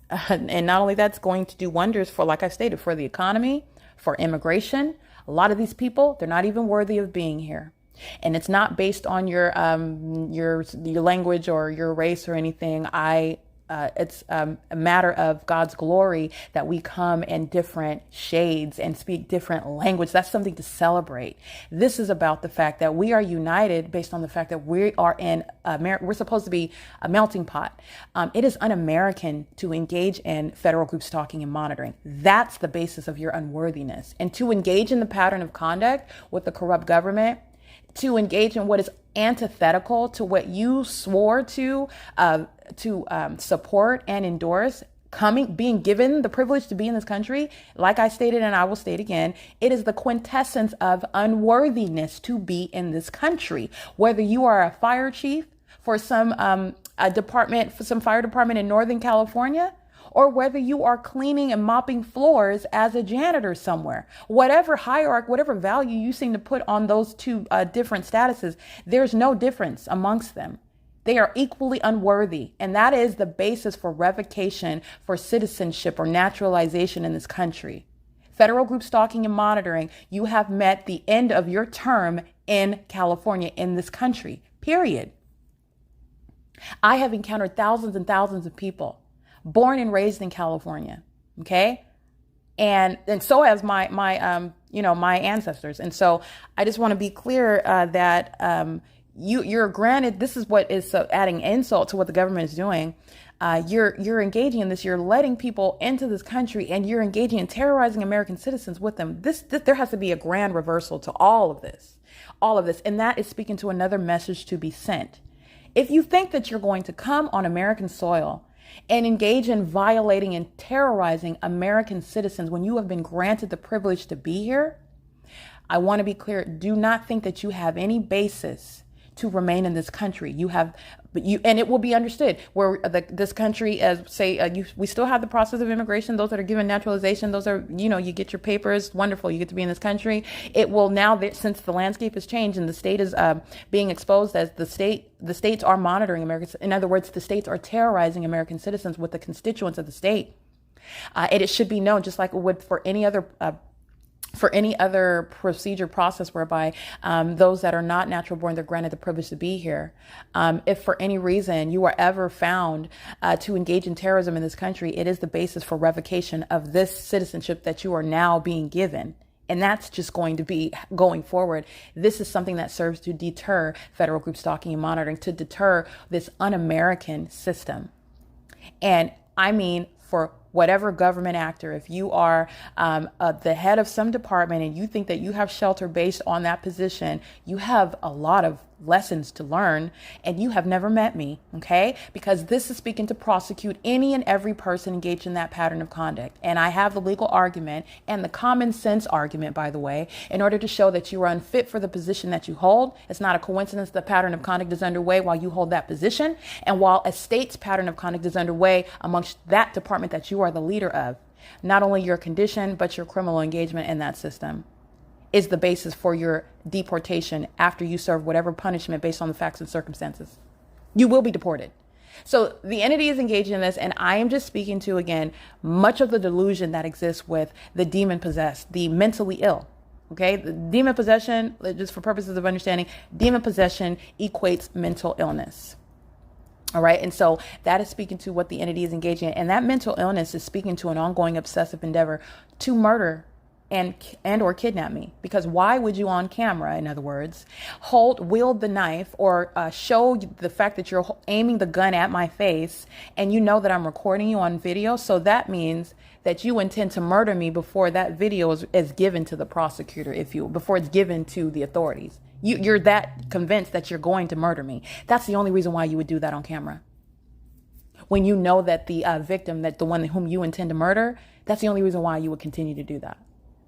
And not only that's going to do wonders for, like I stated, for the economy, for immigration. A lot of these people, they're not even worthy of being here. And it's not based on your language or your race or anything. It's a matter of God's glory that we come in different shades and speak different language. That's something to celebrate. This is about the fact that we are united based on the fact that we are in America. We're supposed to be a melting pot. It is un-American to engage in federal group stalking and monitoring. That's the basis of your unworthiness. And to engage in the pattern of conduct with the corrupt government, to engage in what is antithetical to what you swore to support and endorse, being given the privilege to be in this country, like I stated, and I will state again, it is the quintessence of unworthiness to be in this country. Whether you are a fire chief for some fire department in Northern California, or whether you are cleaning and mopping floors as a janitor somewhere, whatever hierarchy, whatever value you seem to put on those two different statuses, there's no difference amongst them. They are equally unworthy. And that is the basis for revocation for citizenship or naturalization in this country. Federal group stalking and monitoring, you have met the end of your term in California, in this country, period. I have encountered thousands and thousands of people born and raised in California. Okay. And so has my ancestors. And so I just want to be clear that you're granted, this is what is adding insult to what the government is doing. You're engaging in this, you're letting people into this country, and you're engaging in terrorizing American citizens with them. There has to be a grand reversal to all of this. And that is speaking to another message to be sent. If you think that you're going to come on American soil and engage in violating and terrorizing American citizens when you have been granted the privilege to be here, I want to be clear. Do not think that you have any basis to remain in this country. And it will be understood where this country, we still have the process of immigration. Those that are given naturalization, those are, you get your papers, wonderful, you get to be in this country. It will now, since the landscape has changed and the state is being exposed as the states are monitoring Americans. In other words, the states are terrorizing American citizens with the constituents of the state. And it should be known, just like it would for any other procedure process whereby those that are not natural born, they're granted the privilege to be here. If for any reason you are ever found to engage in terrorism in this country, it is the basis for revocation of this citizenship that you are now being given. And that's just going to be going forward. This is something that serves to deter federal group stalking and monitoring, to deter this un-American system. And I mean, for whatever government actor, if you are the head of some department and you think that you have shelter based on that position, you have a lot of lessons to learn, and you have never met me, okay? Because this is speaking to prosecute any and every person engaged in that pattern of conduct. And I have the legal argument and the common sense argument, by the way, in order to show that you are unfit for the position that you hold. It's not a coincidence the pattern of conduct is underway while you hold that position, and while a state's pattern of conduct is underway amongst that department that you are the leader of. Not only your condition, but your criminal engagement in that system is the basis for your deportation after you serve whatever punishment based on the facts and circumstances. You will be deported. So the entity is engaged in this, and I am just speaking to, again, much of the delusion that exists with the demon possessed, the mentally ill. Okay, the demon possession, just for purposes of understanding, demon possession equates mental illness. All right. And so that is speaking to what the entity is engaging in. And that mental illness is speaking to an ongoing obsessive endeavor to murder and or kidnap me. Because why would you on camera, in other words, wield the knife or show the fact that you're aiming the gun at my face and you know that I'm recording you on video? So that means that you intend to murder me before that video is given to the prosecutor, before it's given to the authorities. You're that convinced that you're going to murder me. That's the only reason why you would do that on camera. When you know that the victim, that the one whom you intend to murder, that's the only reason why you would continue to do that.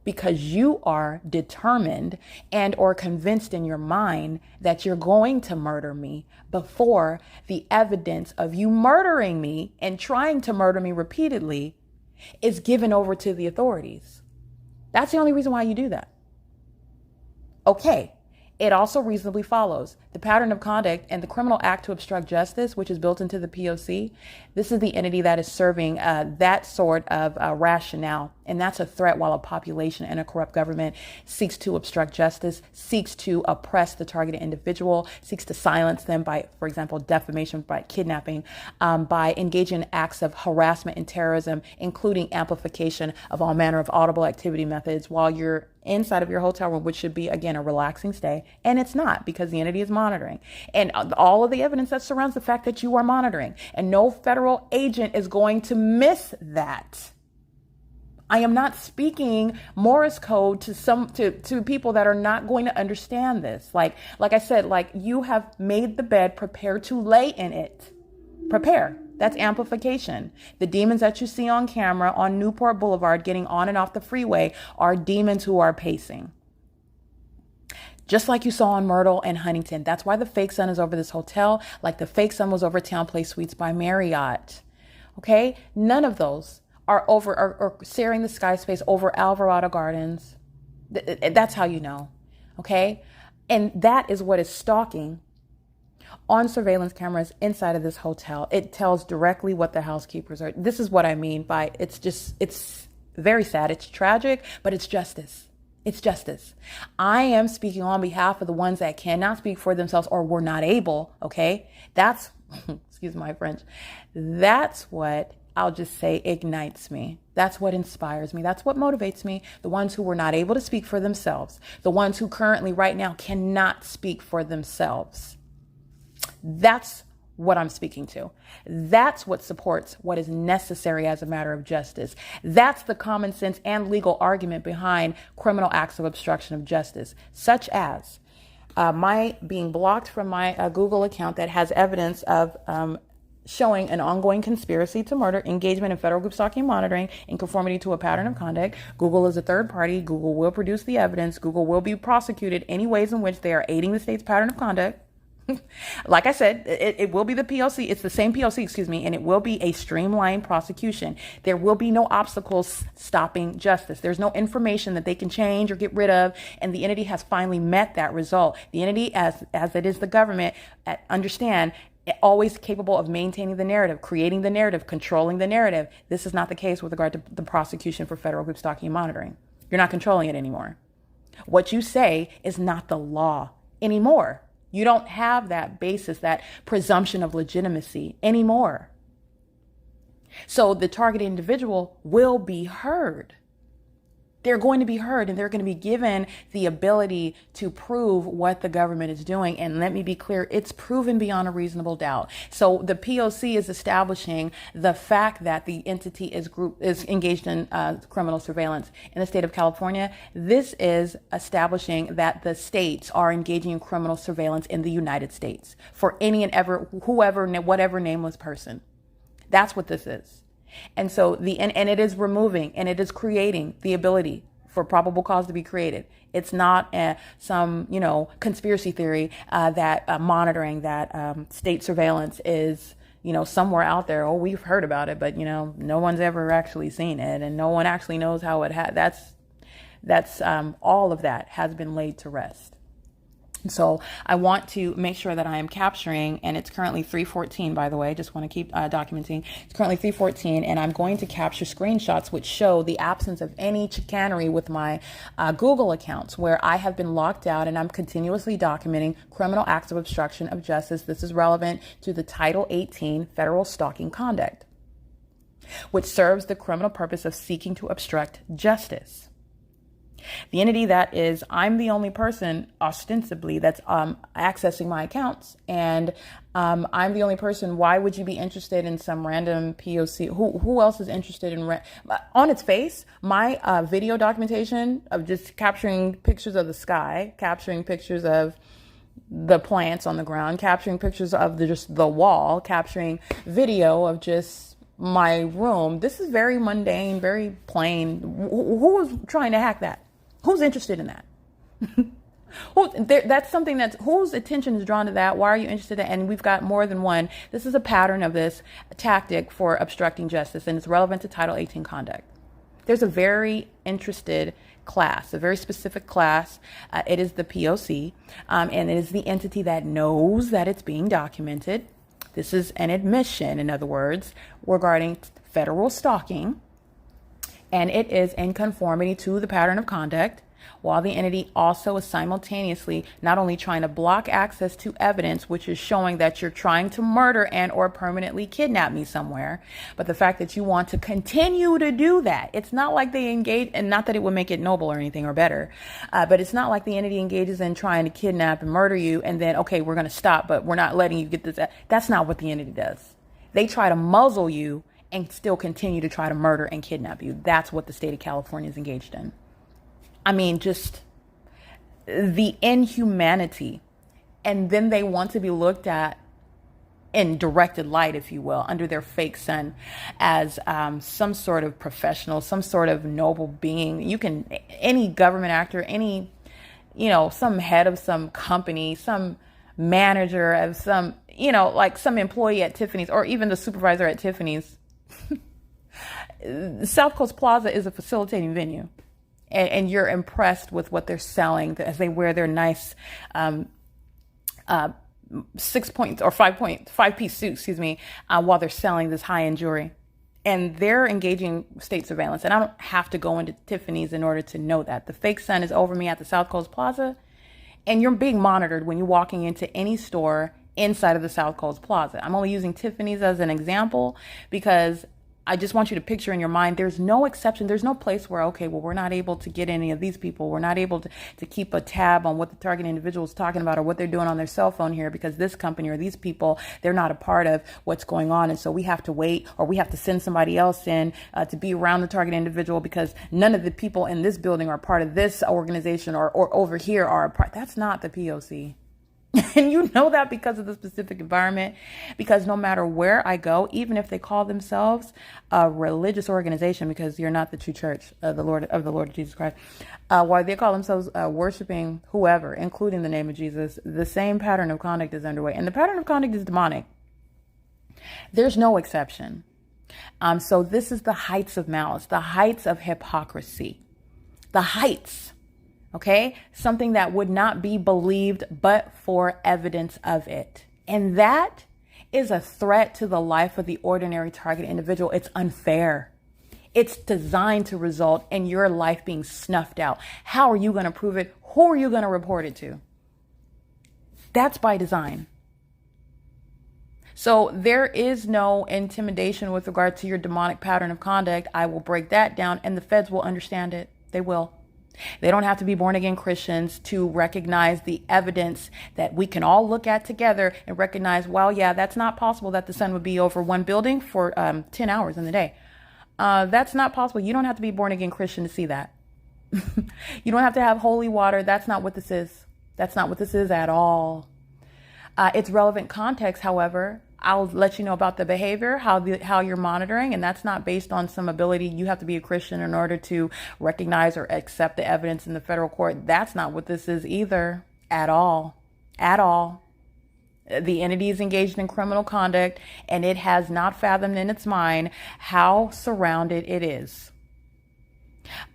Because you are determined and or convinced in your mind that you're going to murder me before the evidence of you murdering me and trying to murder me repeatedly is given over to the authorities. That's the only reason why you do that. Okay. It also reasonably follows the pattern of conduct and the criminal act to obstruct justice, which is built into the P.O.C. This is the entity that is serving that sort of rationale. And that's a threat while a population and a corrupt government seeks to obstruct justice, seeks to oppress the targeted individual, seeks to silence them by, for example, defamation, by kidnapping, by engaging in acts of harassment and terrorism, including amplification of all manner of audible activity methods while you're inside of your hotel room, which should be, again, a relaxing stay. And it's not, because the entity is monitoring. And all of the evidence that surrounds the fact that you are monitoring. And no federal agent is going to miss that. I am not speaking Morse code to people that are not going to understand this. Like I said, like, you have made the bed, prepare to lay in it. Prepare. That's amplification. The demons that you see on camera on Newport Boulevard getting on and off the freeway are demons who are pacing. Just like you saw on Myrtle and Huntington. That's why the fake sun is over this hotel, like the fake sun was over Town Place Suites by Marriott. Okay? None of those are over or sharing the sky space over Alvarado Gardens. That's how you know. Okay? And that is what is stalking on surveillance cameras inside of this hotel. It tells directly what the housekeepers are. This is what I mean by it's very sad. It's tragic, but it's justice. It's justice. I am speaking on behalf of the ones that cannot speak for themselves or were not able. Okay. That's, excuse my French. That's what I'll just say ignites me. That's what inspires me. That's what motivates me. The ones who were not able to speak for themselves, the ones who currently right now cannot speak for themselves. That's what I'm speaking to. That's what supports what is necessary as a matter of justice. That's the common sense and legal argument behind criminal acts of obstruction of justice, such as my being blocked from my Google account that has evidence of showing an ongoing conspiracy to murder, engagement in federal group stalking and monitoring in conformity to a pattern of conduct. Google is a third party. Google will produce the evidence. Google will be prosecuted any ways in which they are aiding the state's pattern of conduct. Like I said, it will be the P.O.C. It's the same P.O.C., excuse me, and it will be a streamlined prosecution. There will be no obstacles stopping justice. There's no information that they can change or get rid of, and the entity has finally met that result. The entity, as it is the government, understand, always capable of maintaining the narrative, creating the narrative, controlling the narrative. This is not the case with regard to the prosecution for federal group stalking and monitoring. You're not controlling it anymore. What you say is not the law anymore. You don't have that basis, that presumption of legitimacy anymore. So the targeted individual will be heard. They're going to be heard, and they're going to be given the ability to prove what the government is doing. And let me be clear, it's proven beyond a reasonable doubt. So the P.O.C. is establishing the fact that the entity is engaged in criminal surveillance in the state of California. This is establishing that the states are engaging in criminal surveillance in the United States for any and whatever nameless person. That's what this is. And so and it is removing and it is creating the ability for probable cause to be created. It's not some, conspiracy theory that monitoring that state surveillance is, somewhere out there. Oh, we've heard about it, but, no one's ever actually seen it and no one actually knows how it that's all of that has been laid to rest. So I want to make sure that I am capturing, and it's currently 3:14, by the way. I just want to keep documenting. It's currently 3:14, and I'm going to capture screenshots which show the absence of any chicanery with my Google accounts where I have been locked out and I'm continuously documenting criminal acts of obstruction of justice. This is relevant to the Title 18 federal stalking conduct, which serves the criminal purpose of seeking to obstruct justice. The entity that is, I'm the only person ostensibly that's accessing my accounts, and I'm the only person. Why would you be interested in some random P.O.C.? Who else is interested in on its face? My video documentation of just capturing pictures of the sky, capturing pictures of the plants on the ground, capturing pictures of just the wall, capturing video of just my room. This is very mundane, very plain. Who is trying to hack that? Who's interested in that? That's something whose attention is drawn to that. Why are you interested in it? And we've got more than one. This is a pattern of this tactic for obstructing justice, and it's relevant to Title 18 conduct. There's a very interested class, a very specific class. It is the P.O.C., and it is the entity that knows that it's being documented. This is an admission, in other words, regarding federal stalking. And it is in conformity to the pattern of conduct, while the entity also is simultaneously not only trying to block access to evidence, which is showing that you're trying to murder and or permanently kidnap me somewhere, but the fact that you want to continue to do that. It's not like they engage, and not that it would make it noble or anything or better, but it's not like the entity engages in trying to kidnap and murder you and then, okay, we're going to stop, but we're not letting you get this. That's not what the entity does. They try to muzzle you and still continue to try to murder and kidnap you. That's what the state of California is engaged in. I mean, just the inhumanity. And then they want to be looked at in directed light, if you will, under their fake sun as some sort of professional, some sort of noble being. You can, any government actor, any, some head of some company, some manager of some, like some employee at Tiffany's, or even the supervisor at Tiffany's. South Coast Plaza is a facilitating venue. And you're impressed with what they're selling as they wear their nice 6-point or 5-piece suit, while they're selling this high-end jewelry. And they're engaging state surveillance. And I don't have to go into Tiffany's in order to know that. The fake sun is over me at the South Coast Plaza. And you're being monitored when you're walking into any store inside of the South Coast Plaza. I'm only using Tiffany's as an example because I just want you to picture in your mind, there's no exception. There's no place where, okay, well, we're not able to get any of these people. We're not able to keep a tab on what the target individual is talking about or what they're doing on their cell phone here because this company or these people, they're not a part of what's going on. And so we have to wait or we have to send somebody else in to be around the target individual because none of the people in this building are part of this organization or over here are a part. That's not the P.O.C. And you know that because of the specific environment, because no matter where I go, even if they call themselves a religious organization, because you're not the true church of the Lord Jesus Christ, while they call themselves worshiping whoever, including the name of Jesus, the same pattern of conduct is underway. And the pattern of conduct is demonic. There's no exception. So this is the heights of malice, the heights of hypocrisy, the heights. Okay, something that would not be believed but for evidence of it. And that is a threat to the life of the ordinary target individual. It's unfair. It's designed to result in your life being snuffed out. How are you going to prove it? Who are you going to report it to? That's by design. So there is no intimidation with regard to your demonic pattern of conduct. I will break that down and the feds will understand it. They will. They don't have to be born again Christians to recognize the evidence that we can all look at together and recognize, well, yeah, that's not possible that the sun would be over one building for 10 hours in the day. That's not possible. You don't have to be born again Christian to see that. You don't have to have holy water. That's not what this is. That's not what this is at all. It's relevant context, however. I'll let you know about the behavior, how you're monitoring, and that's not based on some ability. You have to be a Christian in order to recognize or accept the evidence in the federal court. That's not what this is either, at all, at all. The entity is engaged in criminal conduct, and it has not fathomed in its mind how surrounded it is.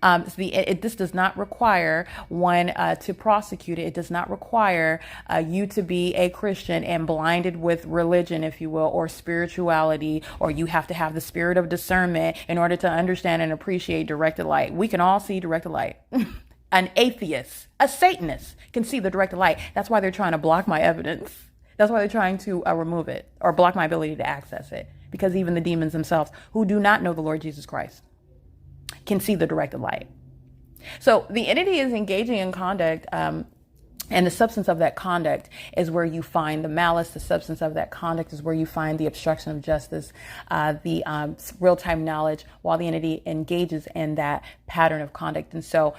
This does not require one to prosecute it. It does not require you to be a Christian and blinded with religion, if you will, or spirituality, or you have to have the spirit of discernment in order to understand and appreciate directed light. We can all see directed light. An atheist, a Satanist can see the directed light. That's why they're trying to block my evidence. That's why they're trying to remove it or block my ability to access it, because even the demons themselves, who do not know the Lord Jesus Christ, can see the directed light. So the entity is engaging in conduct, and the substance of that conduct is where you find the malice. The substance of that conduct is where you find the obstruction of justice, the real-time knowledge, while the entity engages in that pattern of conduct. And so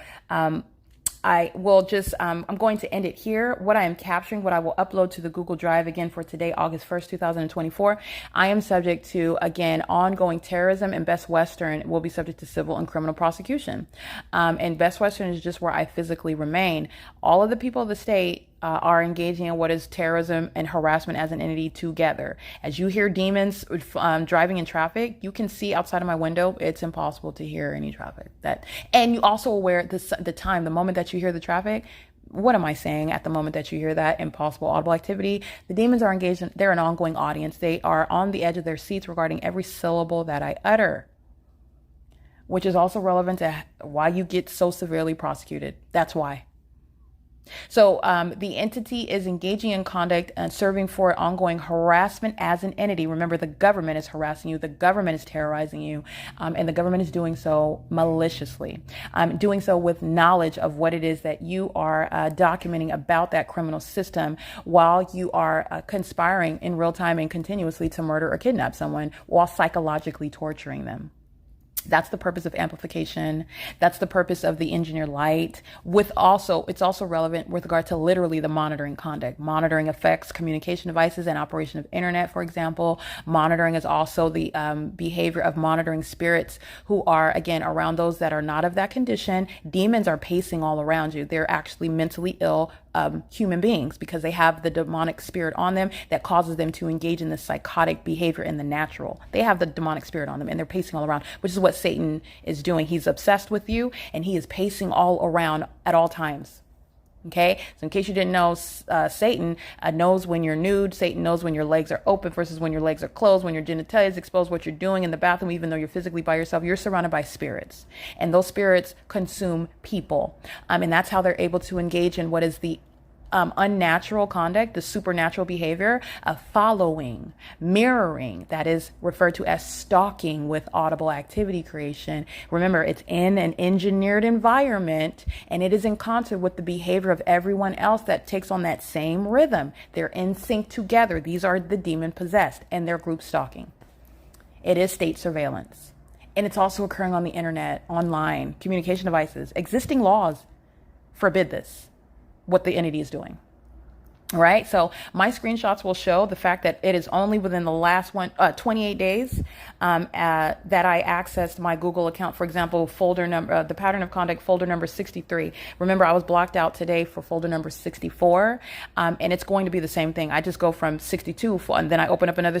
I will just, I'm going to end it here. What I am capturing, what I will upload to the Google Drive again for today, August 1st, 2024. I am subject to, again, ongoing terrorism, and Best Western will be subject to civil and criminal prosecution. And Best Western is just where I physically remain. All of the people of the state are engaging in what is terrorism and harassment as an entity together. As you hear demons driving in traffic, you can see outside of my window, it's impossible to hear any traffic. And you also aware the moment that you hear the traffic, what am I saying at the moment that you hear that impossible audible activity? The demons are engaged they're an ongoing audience. They are on the edge of their seats regarding every syllable that I utter, which is also relevant to why you get so severely prosecuted. That's why. So the entity is engaging in conduct and serving for ongoing harassment as an entity. Remember, the government is harassing you. The government is terrorizing you. And the government is doing so maliciously, doing so with knowledge of what it is that you are documenting about that criminal system while you are conspiring in real time and continuously to murder or kidnap someone while psychologically torturing them. That's the purpose of amplification. That's the purpose of the engineer light. It's also relevant with regard to literally the monitoring conduct. Monitoring affects communication devices and operation of internet, for example. Monitoring is also the behavior of monitoring spirits who are, again, around those that are not of that condition. Demons are pacing all around you. They're actually mentally ill human beings because they have the demonic spirit on them that causes them to engage in this psychotic behavior in the natural. They have the demonic spirit on them and they're pacing all around, which is what Satan is doing. He's obsessed with you and he is pacing all around at all times. Okay, so in case you didn't know, Satan knows when you're nude. Satan knows when your legs are open versus when your legs are closed, when your genitalia is exposed, what you're doing in the bathroom, even though you're physically by yourself. You're surrounded by spirits, and those spirits consume people. And that's how they're able to engage in what is the unnatural conduct, the supernatural behavior of following, mirroring, that is referred to as stalking with audible activity creation. Remember, it's in an engineered environment and it is in concert with the behavior of everyone else that takes on that same rhythm. They're in sync together. These are the demon possessed and their group stalking. It is state surveillance. And it's also occurring on the internet, online, communication devices. Existing laws forbid this, what the entity is doing. All right. So my screenshots will show the fact that it is only within the last 28 days that I accessed my Google account. For example, folder number, the pattern of conduct, folder number 63. Remember, I was blocked out today for folder number 64. And it's going to be the same thing. I just go from 62 and then I open up another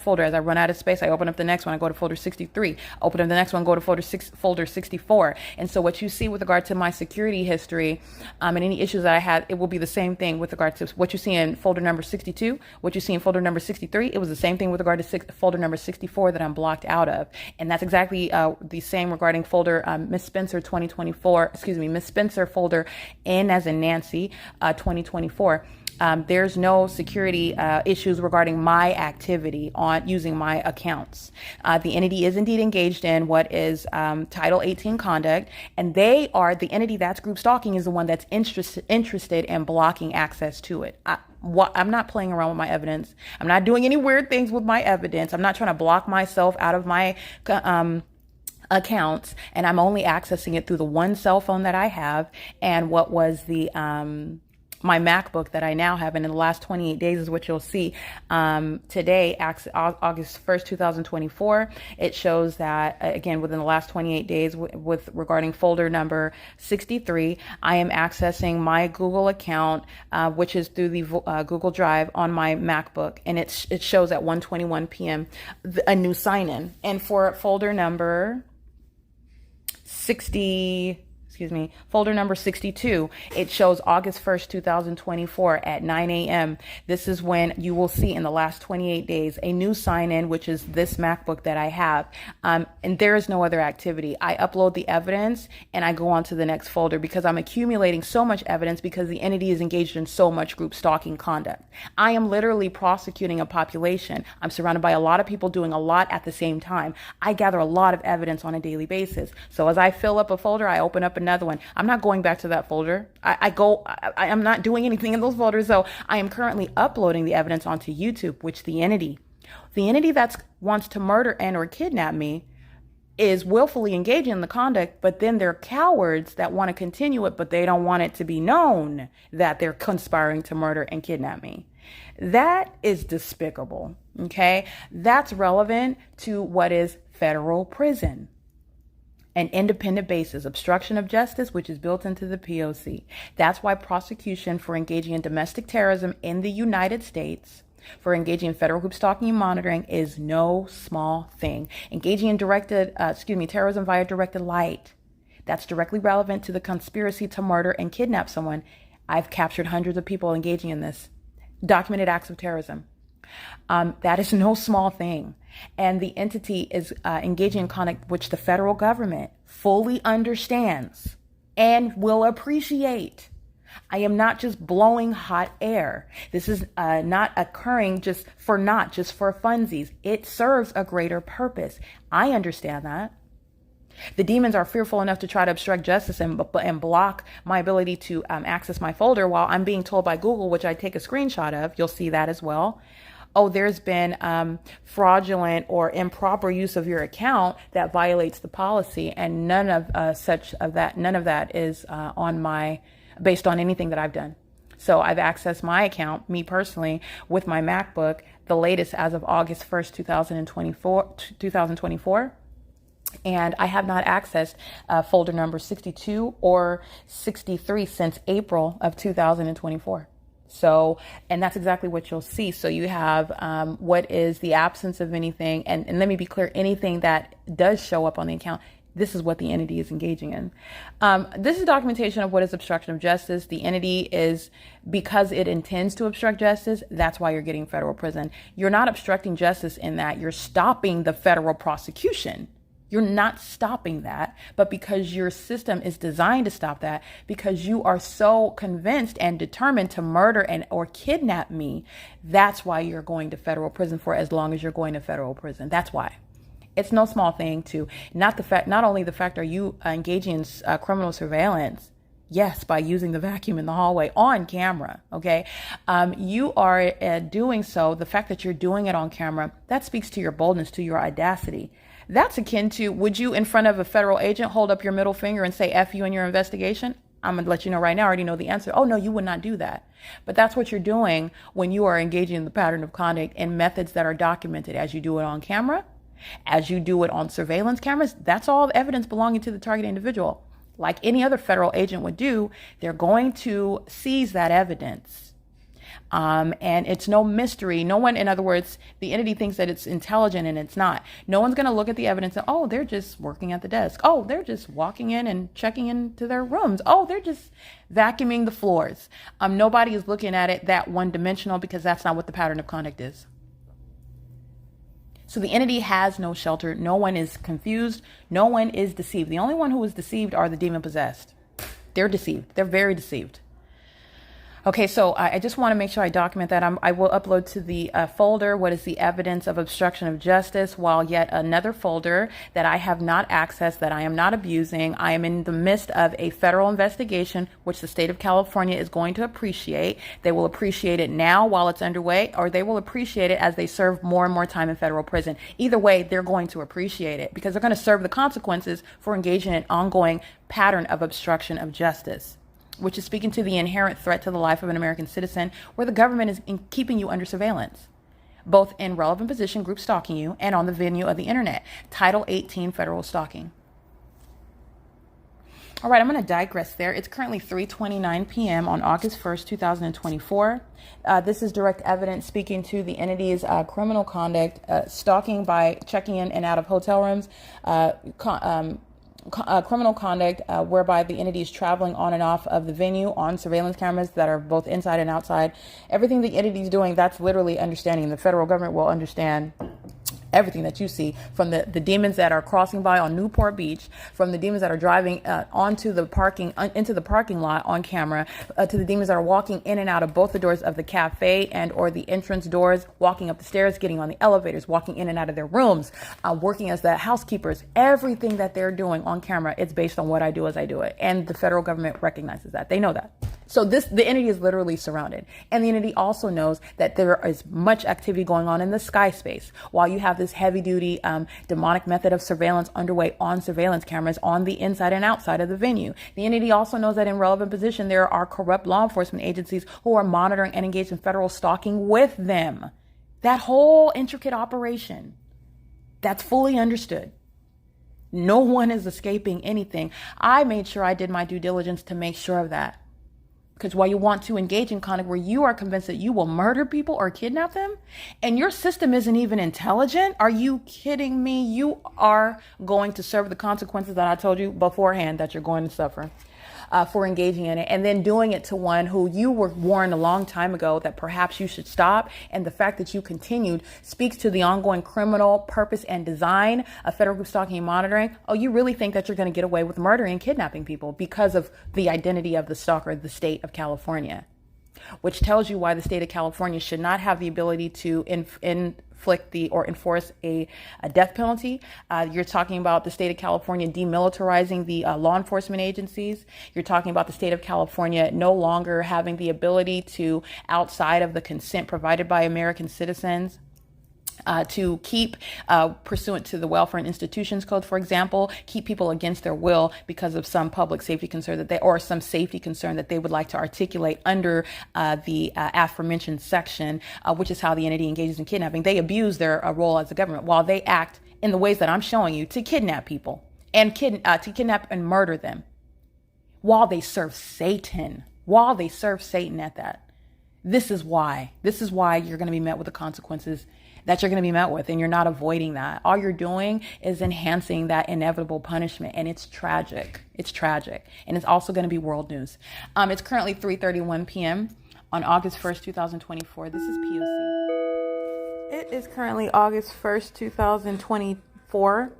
folder. As I run out of space, I open up the next one. I go to folder 63, open up the next one, go to folder 64. And so what you see with regard to my security history and any issues that I had, it will be the same thing with regard to what you see in folder number 62, what you see in folder number 63. It was the same thing with regard to folder number 64 that I'm blocked out of. And that's exactly the same regarding folder Miss Spencer 2024, Miss Spencer folder N as in Nancy 2024. There's no security issues regarding my activity on using my accounts. The entity is indeed engaged in what is Title 18 conduct, and the entity that's group stalking is the one that's interested in blocking access to it. I'm not playing around with my evidence. I'm not doing any weird things with my evidence. I'm not trying to block myself out of my accounts, and I'm only accessing it through the one cell phone that I have and what was the my MacBook that I now have. And in the last 28 days is what you'll see. Today, August 1st, 2024, it shows that, again, within the last 28 days with regarding folder number 63, I am accessing my Google account, which is through the Google Drive on my MacBook. And it shows at 1:21 p.m. A new sign-in. And for folder number folder number 62, it shows August 1st, 2024 at 9 a.m. This is when you will see in the last 28 days a new sign-in, which is this MacBook that I have. And there is no other activity. I upload the evidence and I go on to the next folder because I'm accumulating so much evidence because the entity is engaged in so much group stalking conduct. I am literally prosecuting a population. I'm surrounded by a lot of people doing a lot at the same time. I gather a lot of evidence on a daily basis. So as I fill up a folder, I open up another one. I'm not going back to that folder. I'm not doing anything in those folders. So I am currently uploading the evidence onto YouTube, which the entity that wants to murder and or kidnap me is willfully engaging in the conduct, but then they're cowards that want to continue it, but they don't want it to be known that they're conspiring to murder and kidnap me. That is despicable. Okay. That's relevant to what is federal prison. An independent basis, obstruction of justice, which is built into the P.O.C. That's why prosecution for engaging in domestic terrorism in the United States, for engaging in federal group stalking and monitoring, is no small thing. Engaging in terrorism via directed light, that's directly relevant to the conspiracy to murder and kidnap someone. I've captured hundreds of people engaging in this. Documented acts of terrorism. That is no small thing. And the entity is engaging in conduct which the federal government fully understands and will appreciate. I am not just blowing hot air. This is not occurring just for funsies. It serves a greater purpose. I understand that. The demons are fearful enough to try to obstruct justice and block my ability to access my folder while I'm being told by Google, which I take a screenshot of. You'll see that as well. oh, there's been fraudulent or improper use of your account that violates the policy, and none of that is based on anything that I've done. So I've accessed my account, me personally, with my MacBook, the latest as of August 1st, 2024. And I have not accessed folder number 62 or 63 since April of 2024. So, and that's exactly what you'll see. So you have what is the absence of anything. And let me be clear, anything that does show up on the account, this is what the entity is engaging in. This is documentation of what is obstruction of justice. The entity is, because it intends to obstruct justice, that's why you're getting federal prison. You're not obstructing justice in that you're stopping the federal prosecution. You're not stopping that, but because your system is designed to stop that, because you are so convinced and determined to murder or kidnap me, that's why you're going to federal prison for as long as you're going to federal prison. That's why. It's no small thing to not only the fact are you engaging in criminal surveillance, yes, by using the vacuum in the hallway on camera, okay? You are doing so, the fact that you're doing it on camera, that speaks to your boldness, to your audacity. That's akin to, would you in front of a federal agent hold up your middle finger and say F you in your investigation? I'm going to let you know right now, I already know the answer. Oh, no, you would not do that. But that's what you're doing when you are engaging in the pattern of conduct and methods that are documented as you do it on camera, as you do it on surveillance cameras. That's all evidence belonging to the target individual. Like any other federal agent would do, they're going to seize that evidence. And it's no mystery. No one, in other words, the entity thinks that it's intelligent and it's not. No one's going to look at the evidence and, oh, they're just working at the desk. Oh, they're just walking in and checking into their rooms. Oh, they're just vacuuming the floors. Nobody is looking at it that one-dimensional, because that's not what the pattern of conduct is. So the entity has no shelter. No one is confused. No one is deceived. The only one who is deceived are the demon possessed. They're deceived. They're very deceived. Okay, so I just want to make sure I document that. I will upload to the folder what is the evidence of obstruction of justice, while yet another folder that I have not accessed, that I am not abusing. I am in the midst of a federal investigation, which the state of California is going to appreciate. They will appreciate it now while it's underway, or they will appreciate it as they serve more and more time in federal prison. Either way, they're going to appreciate it because they're going to serve the consequences for engaging in an ongoing pattern of obstruction of justice, which is speaking to the inherent threat to the life of an American citizen, where the government is keeping you under surveillance, both in relevant position, group stalking you, and on the venue of the internet. Title 18, federal stalking. All right, I'm going to digress there. It's currently 3:29 p.m. on August 1st, 2024. This is direct evidence speaking to the entity's criminal conduct, stalking by checking in and out of hotel rooms, criminal conduct whereby the entity is traveling on and off of the venue on surveillance cameras that are both inside and outside. Everything the entity is doing, that's literally understanding. The federal government will understand everything that you see, from the demons that are crossing by on Newport Beach, from the demons that are driving into the parking lot on camera, to the demons that are walking in and out of both the doors of the cafe and or the entrance doors, walking up the stairs, getting on the elevators, walking in and out of their rooms, working as the housekeepers. Everything that they're doing on camera, it's based on what I do as I do it. And the federal government recognizes that. They know that. So the entity is literally surrounded. And the entity also knows that there is much activity going on in the sky space, while you have this heavy duty demonic method of surveillance underway on surveillance cameras on the inside and outside of the venue. The entity also knows that in relevant position, there are corrupt law enforcement agencies who are monitoring and engaged in federal stalking with them. That whole intricate operation, that's fully understood. No one is escaping anything. I made sure I did my due diligence to make sure of that. Because while you want to engage in conduct where you are convinced that you will murder people or kidnap them, and your system isn't even intelligent, are you kidding me? You are going to serve the consequences that I told you beforehand that you're going to suffer for engaging in it, and then doing it to one who you were warned a long time ago that perhaps you should stop. And the fact that you continued speaks to the ongoing criminal purpose and design of federal group stalking and monitoring. Oh, you really think that you're going to get away with murdering and kidnapping people because of the identity of the stalker, the state of California? which tells you why the state of California should not have the ability to inflict or enforce a death penalty. You're talking about the state of California demilitarizing the law enforcement agencies. You're talking about the state of California no longer having the ability to, outside of the consent provided by American citizens, to keep, pursuant to the Welfare and Institutions Code, for example, keep people against their will because of some public safety concern or some safety concern that they would like to articulate under the aforementioned section, which is how the entity engages in kidnapping. They abuse their role as a government while they act in the ways that I'm showing you to kidnap people and to kidnap and murder them while they serve Satan, at that. This is why you're going to be met with the consequences that you're going to be met with, and you're not avoiding that. All you're doing is enhancing that inevitable punishment, and it's tragic. It's tragic, and it's also going to be world news. It's currently 3:31 p.m. on August 1st, 2024. This is P.O.C. It is currently August 1st, 2024.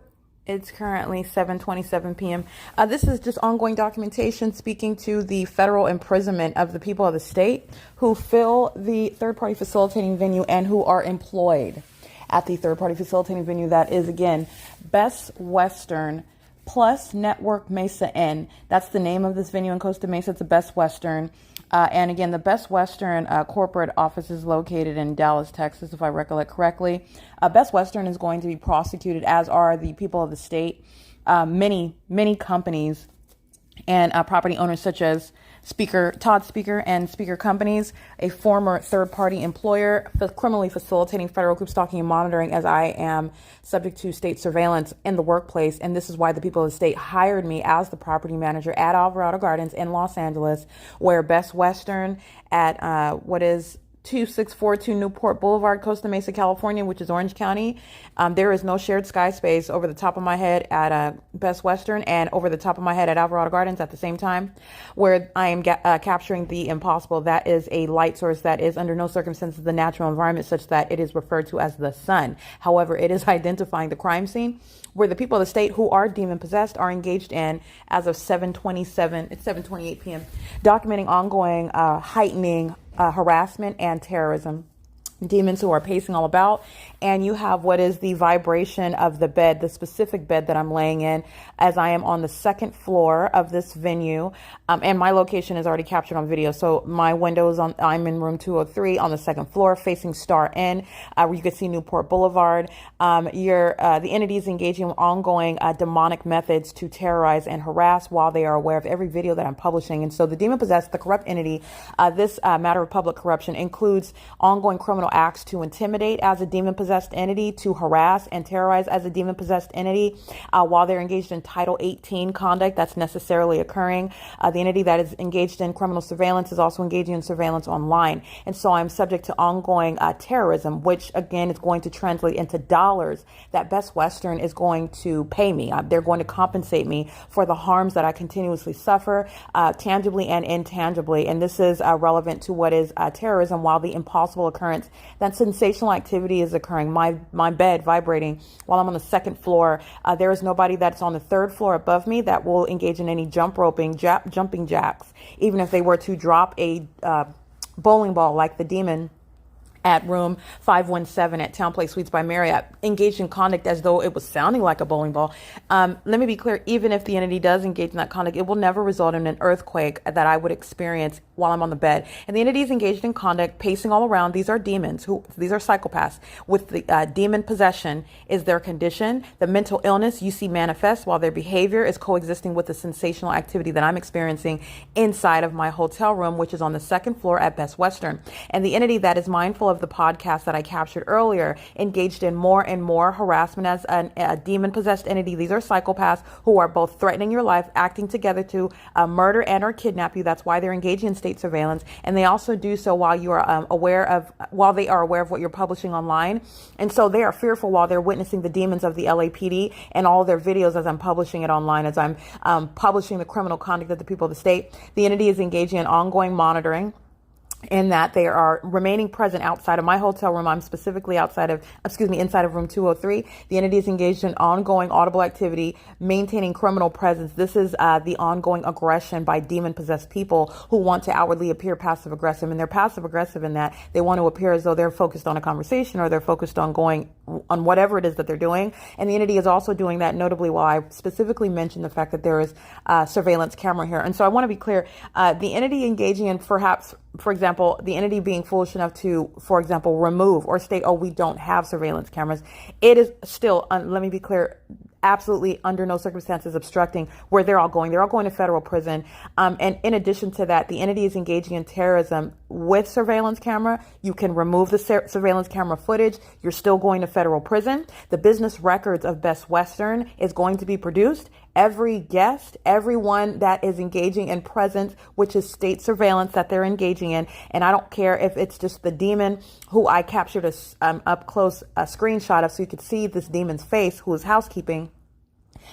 It's currently 7:27 p.m. This is just ongoing documentation speaking to the federal imprisonment of the people of the state who fill the third-party facilitating venue and who are employed at the third-party facilitating venue. That is, again, Best Western plus Network Mesa Inn. That's the name of this venue in Costa Mesa. It's a Best Western. And again, the Best Western corporate office is located in Dallas, Texas, if I recollect correctly. Best Western is going to be prosecuted, as are the people of the state. Many companies and property owners such as Todd Speaker and Speaker Companies, a former third-party employer, criminally facilitating federal group stalking and monitoring, as I am subject to state surveillance in the workplace. And this is why the people of the state hired me as the property manager at Alvarado Gardens in Los Angeles, where Best Western at 2642 Newport Boulevard, Costa Mesa, California, which is Orange County. There is no shared sky space over the top of my head at Best Western and over the top of my head at Alvarado Gardens at the same time, where I am capturing the impossible. That is a light source that is under no circumstances the natural environment such that it is referred to as the sun. However, it is identifying the crime scene where the people of the state who are demon possessed are engaged in, as of 7:28 p.m., documenting ongoing heightening harassment and terrorism. Demons who are pacing all about, and you have what is the vibration of the bed, the specific bed that I'm laying in, as I am on the second floor of this venue, and my location is already captured on video. So my window is on, I'm in room 203 on the second floor, facing Star Inn, where you can see Newport Boulevard. The entity is engaging in ongoing demonic methods to terrorize and harass while they are aware of every video that I'm publishing. And so the demon possessed, the corrupt entity, this matter of public corruption includes ongoing criminal acts to intimidate as a demon-possessed entity, to harass and terrorize as a demon-possessed entity, while they're engaged in Title 18 conduct that's necessarily occurring. The entity that is engaged in criminal surveillance is also engaging in surveillance online. And so I'm subject to ongoing terrorism, which again is going to translate into dollars that Best Western is going to pay me. They're going to compensate me for the harms that I continuously suffer, tangibly and intangibly. And this is relevant to what is terrorism, while the impossible occurrence that sensational activity is occurring. My bed vibrating while I'm on the second floor. There is nobody that's on the third floor above me that will engage in any jumping jacks, even if they were to drop a bowling ball like the demon at room 517 at Town Place Suites by Marriott, engaged in conduct as though it was sounding like a bowling ball. Let me be clear, even if the entity does engage in that conduct, it will never result in an earthquake that I would experience while I'm on the bed. And the entity is engaged in conduct, pacing all around. These are demons, these are psychopaths with the demon possession is their condition. The mental illness you see manifest while their behavior is coexisting with the sensational activity that I'm experiencing inside of my hotel room, which is on the second floor at Best Western. And the entity that is mindful of the podcast that I captured earlier, engaged in more and more harassment as a demon-possessed entity. These are psychopaths who are both threatening your life, acting together to murder and or kidnap you. That's why they're engaging in state surveillance. And they also do so while you are while they are aware of what you're publishing online. And so they are fearful while they're witnessing the demons of the LAPD and all their videos as I'm publishing it online, as I'm publishing the criminal conduct of the people of the state. The entity is engaging in ongoing monitoring in that they are remaining present outside of my hotel room. I'm specifically inside of room 203. The entity is engaged in ongoing audible activity, maintaining criminal presence. This is the ongoing aggression by demon-possessed people who want to outwardly appear passive-aggressive, and they're passive-aggressive in that they want to appear as though they're focused on a conversation or they're focused on going on whatever it is that they're doing. And the entity is also doing that notably while I specifically mentioned the fact that there is a surveillance camera here. And so I want to be clear, the entity engaging in perhaps, for example, the entity being foolish enough to, for example, remove or state, oh, we don't have surveillance cameras. It is still, let me be clear, absolutely under no circumstances obstructing where they're all going. They're all going to federal prison. And in addition to that, the entity is engaging in terrorism with surveillance camera. You can remove the surveillance camera footage. You're still going to federal prison. The business records of Best Western is going to be produced. Every guest, everyone that is engaging in presence, which is state surveillance that they're engaging in. And I don't care if it's just the demon who I captured a up close screenshot of so you could see this demon's face, who is housekeeping.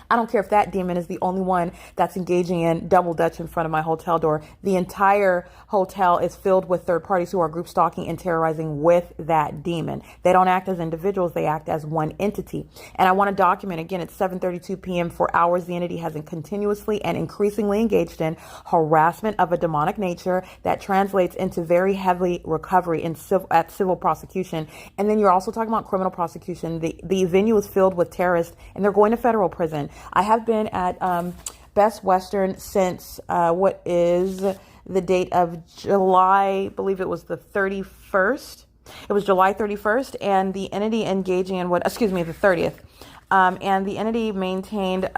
I don't care if that demon is the only one that's engaging in double dutch in front of my hotel door. The entire hotel is filled with third parties who are group stalking and terrorizing with that demon. They don't act as individuals. They act as one entity. And I want to document, again, it's 7:32 p.m. For hours, the entity has been continuously and increasingly engaged in harassment of a demonic nature that translates into very heavy recovery at civil prosecution. And then you're also talking about criminal prosecution. The venue is filled with terrorists and they're going to federal prison. I have been at Best Western since what is the date of July, I believe it was the 31st. It was July 31st, and the entity engaging in the 30th. And the entity maintained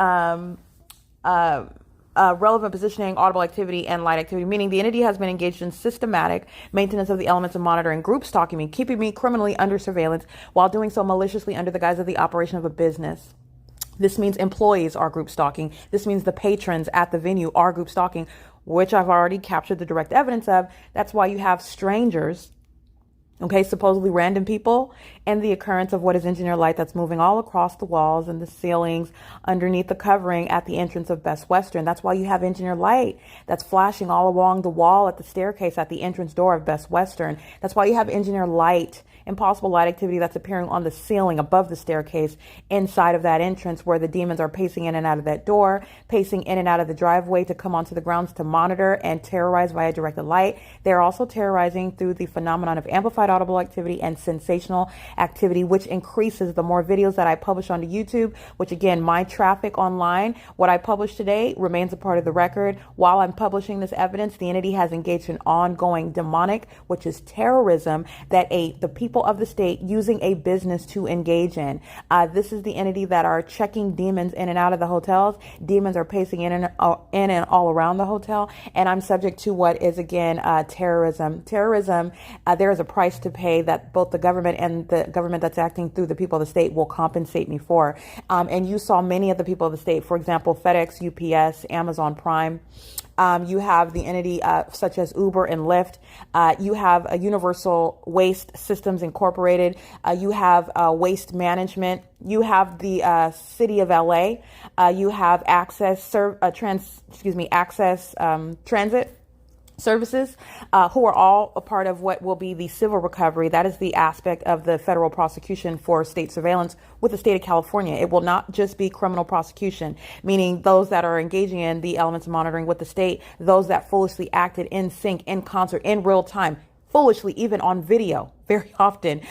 relevant positioning, audible activity, and light activity, meaning the entity has been engaged in systematic maintenance of the elements of monitoring, group stalking me, keeping me criminally under surveillance while doing so maliciously under the guise of the operation of a business. This means employees are group stalking. This means the patrons at the venue are group stalking, which I've already captured the direct evidence of. That's why you have strangers, okay, supposedly random people, and the occurrence of what is engineer light that's moving all across the walls and the ceilings underneath the covering at the entrance of Best Western. That's why you have engineer light that's flashing all along the wall at the staircase at the entrance door of Best Western. That's why you have engineer light, impossible light activity that's appearing on the ceiling above the staircase inside of that entrance, where the demons are pacing in and out of that door, pacing in and out of the driveway to come onto the grounds to monitor and terrorize via directed light. They're also terrorizing through the phenomenon of amplified audible activity and sensational activity, which increases the more videos that I publish onto YouTube, which again, my traffic online, what I publish today remains a part of the record. While I'm publishing this evidence, the entity has engaged in ongoing demonic, which is terrorism, that the people of the state using a business to engage in. This is the entity that are checking demons in and out of the hotels. Demons are pacing in and all around the hotel. And I'm subject to what is, again, terrorism. Terrorism, there is a price to pay that both the government and the government that's acting through the people of the state will compensate me for. And you saw many of the people of the state, for example, FedEx, UPS, Amazon Prime. You have the entity such as Uber and Lyft. You have a Universal Waste Systems Incorporated. You have Waste Management. You have the City of LA. You have Access Transit Services, who are all a part of what will be the civil recovery. That is the aspect of the federal prosecution for state surveillance with the state of California. It will not just be criminal prosecution, meaning those that are engaging in the elements of monitoring with the state, those that foolishly acted in sync, in concert, in real time, foolishly, even on video, very often,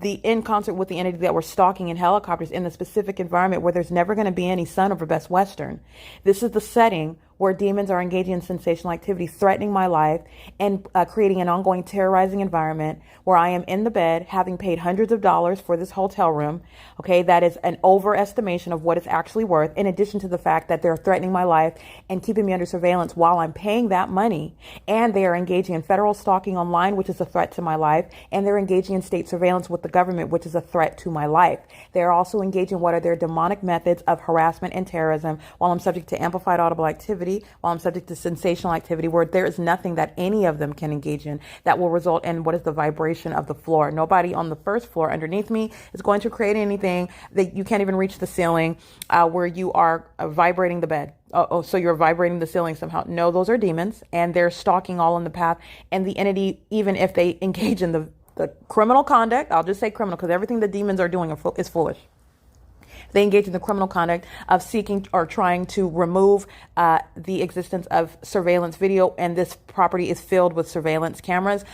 in concert with the entity that were stalking in helicopters in the specific environment where there's never going to be any sun over Best Western. This is the setting where demons are engaging in sensational activity, threatening my life, and creating an ongoing terrorizing environment where I am in the bed, having paid hundreds of dollars for this hotel room. Okay, that is an overestimation of what it's actually worth, in addition to the fact that they're threatening my life and keeping me under surveillance while I'm paying that money. And they are engaging in federal stalking online, which is a threat to my life. And they're engaging in state surveillance with the government, which is a threat to my life. They're also engaging what are their demonic methods of harassment and terrorism while I'm subject to amplified audible activity activity, while I'm subject to sensational activity, where there is nothing that any of them can engage in that will result in what is the vibration of the floor. Nobody on the first floor underneath me is going to create anything that you can't even reach the ceiling, where you are vibrating the bed. So you're vibrating the ceiling somehow. No, those are demons, and they're stalking all in the path. And the entity, even if they engage in the criminal conduct, I'll just say criminal, because everything the demons are doing is foolish. They engage in the criminal conduct of seeking or trying to remove the existence of surveillance video, and this property is filled with surveillance cameras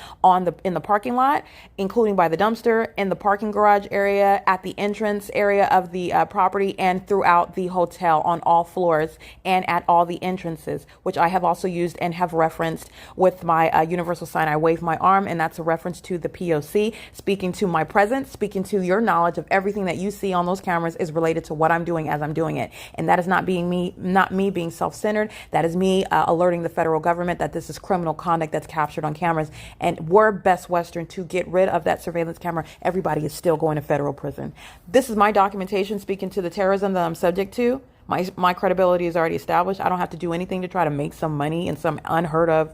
in the parking lot, including by the dumpster, in the parking garage area, at the entrance area of the property, and throughout the hotel on all floors and at all the entrances, which I have also used and have referenced with my universal sign. I wave my arm, and that's a reference to the P.O.C, speaking to my presence, speaking to your knowledge of everything that you see on those cameras is related to what I'm doing as I'm doing it. And that is not me being self-centered. That is me alerting the federal government that this is criminal conduct that's captured on cameras. And were Best Western to get rid of that surveillance camera, everybody is still going to federal prison. This is my documentation speaking to the terrorism that I'm subject to. My credibility is already established. I don't have to do anything to try to make some money in some unheard of.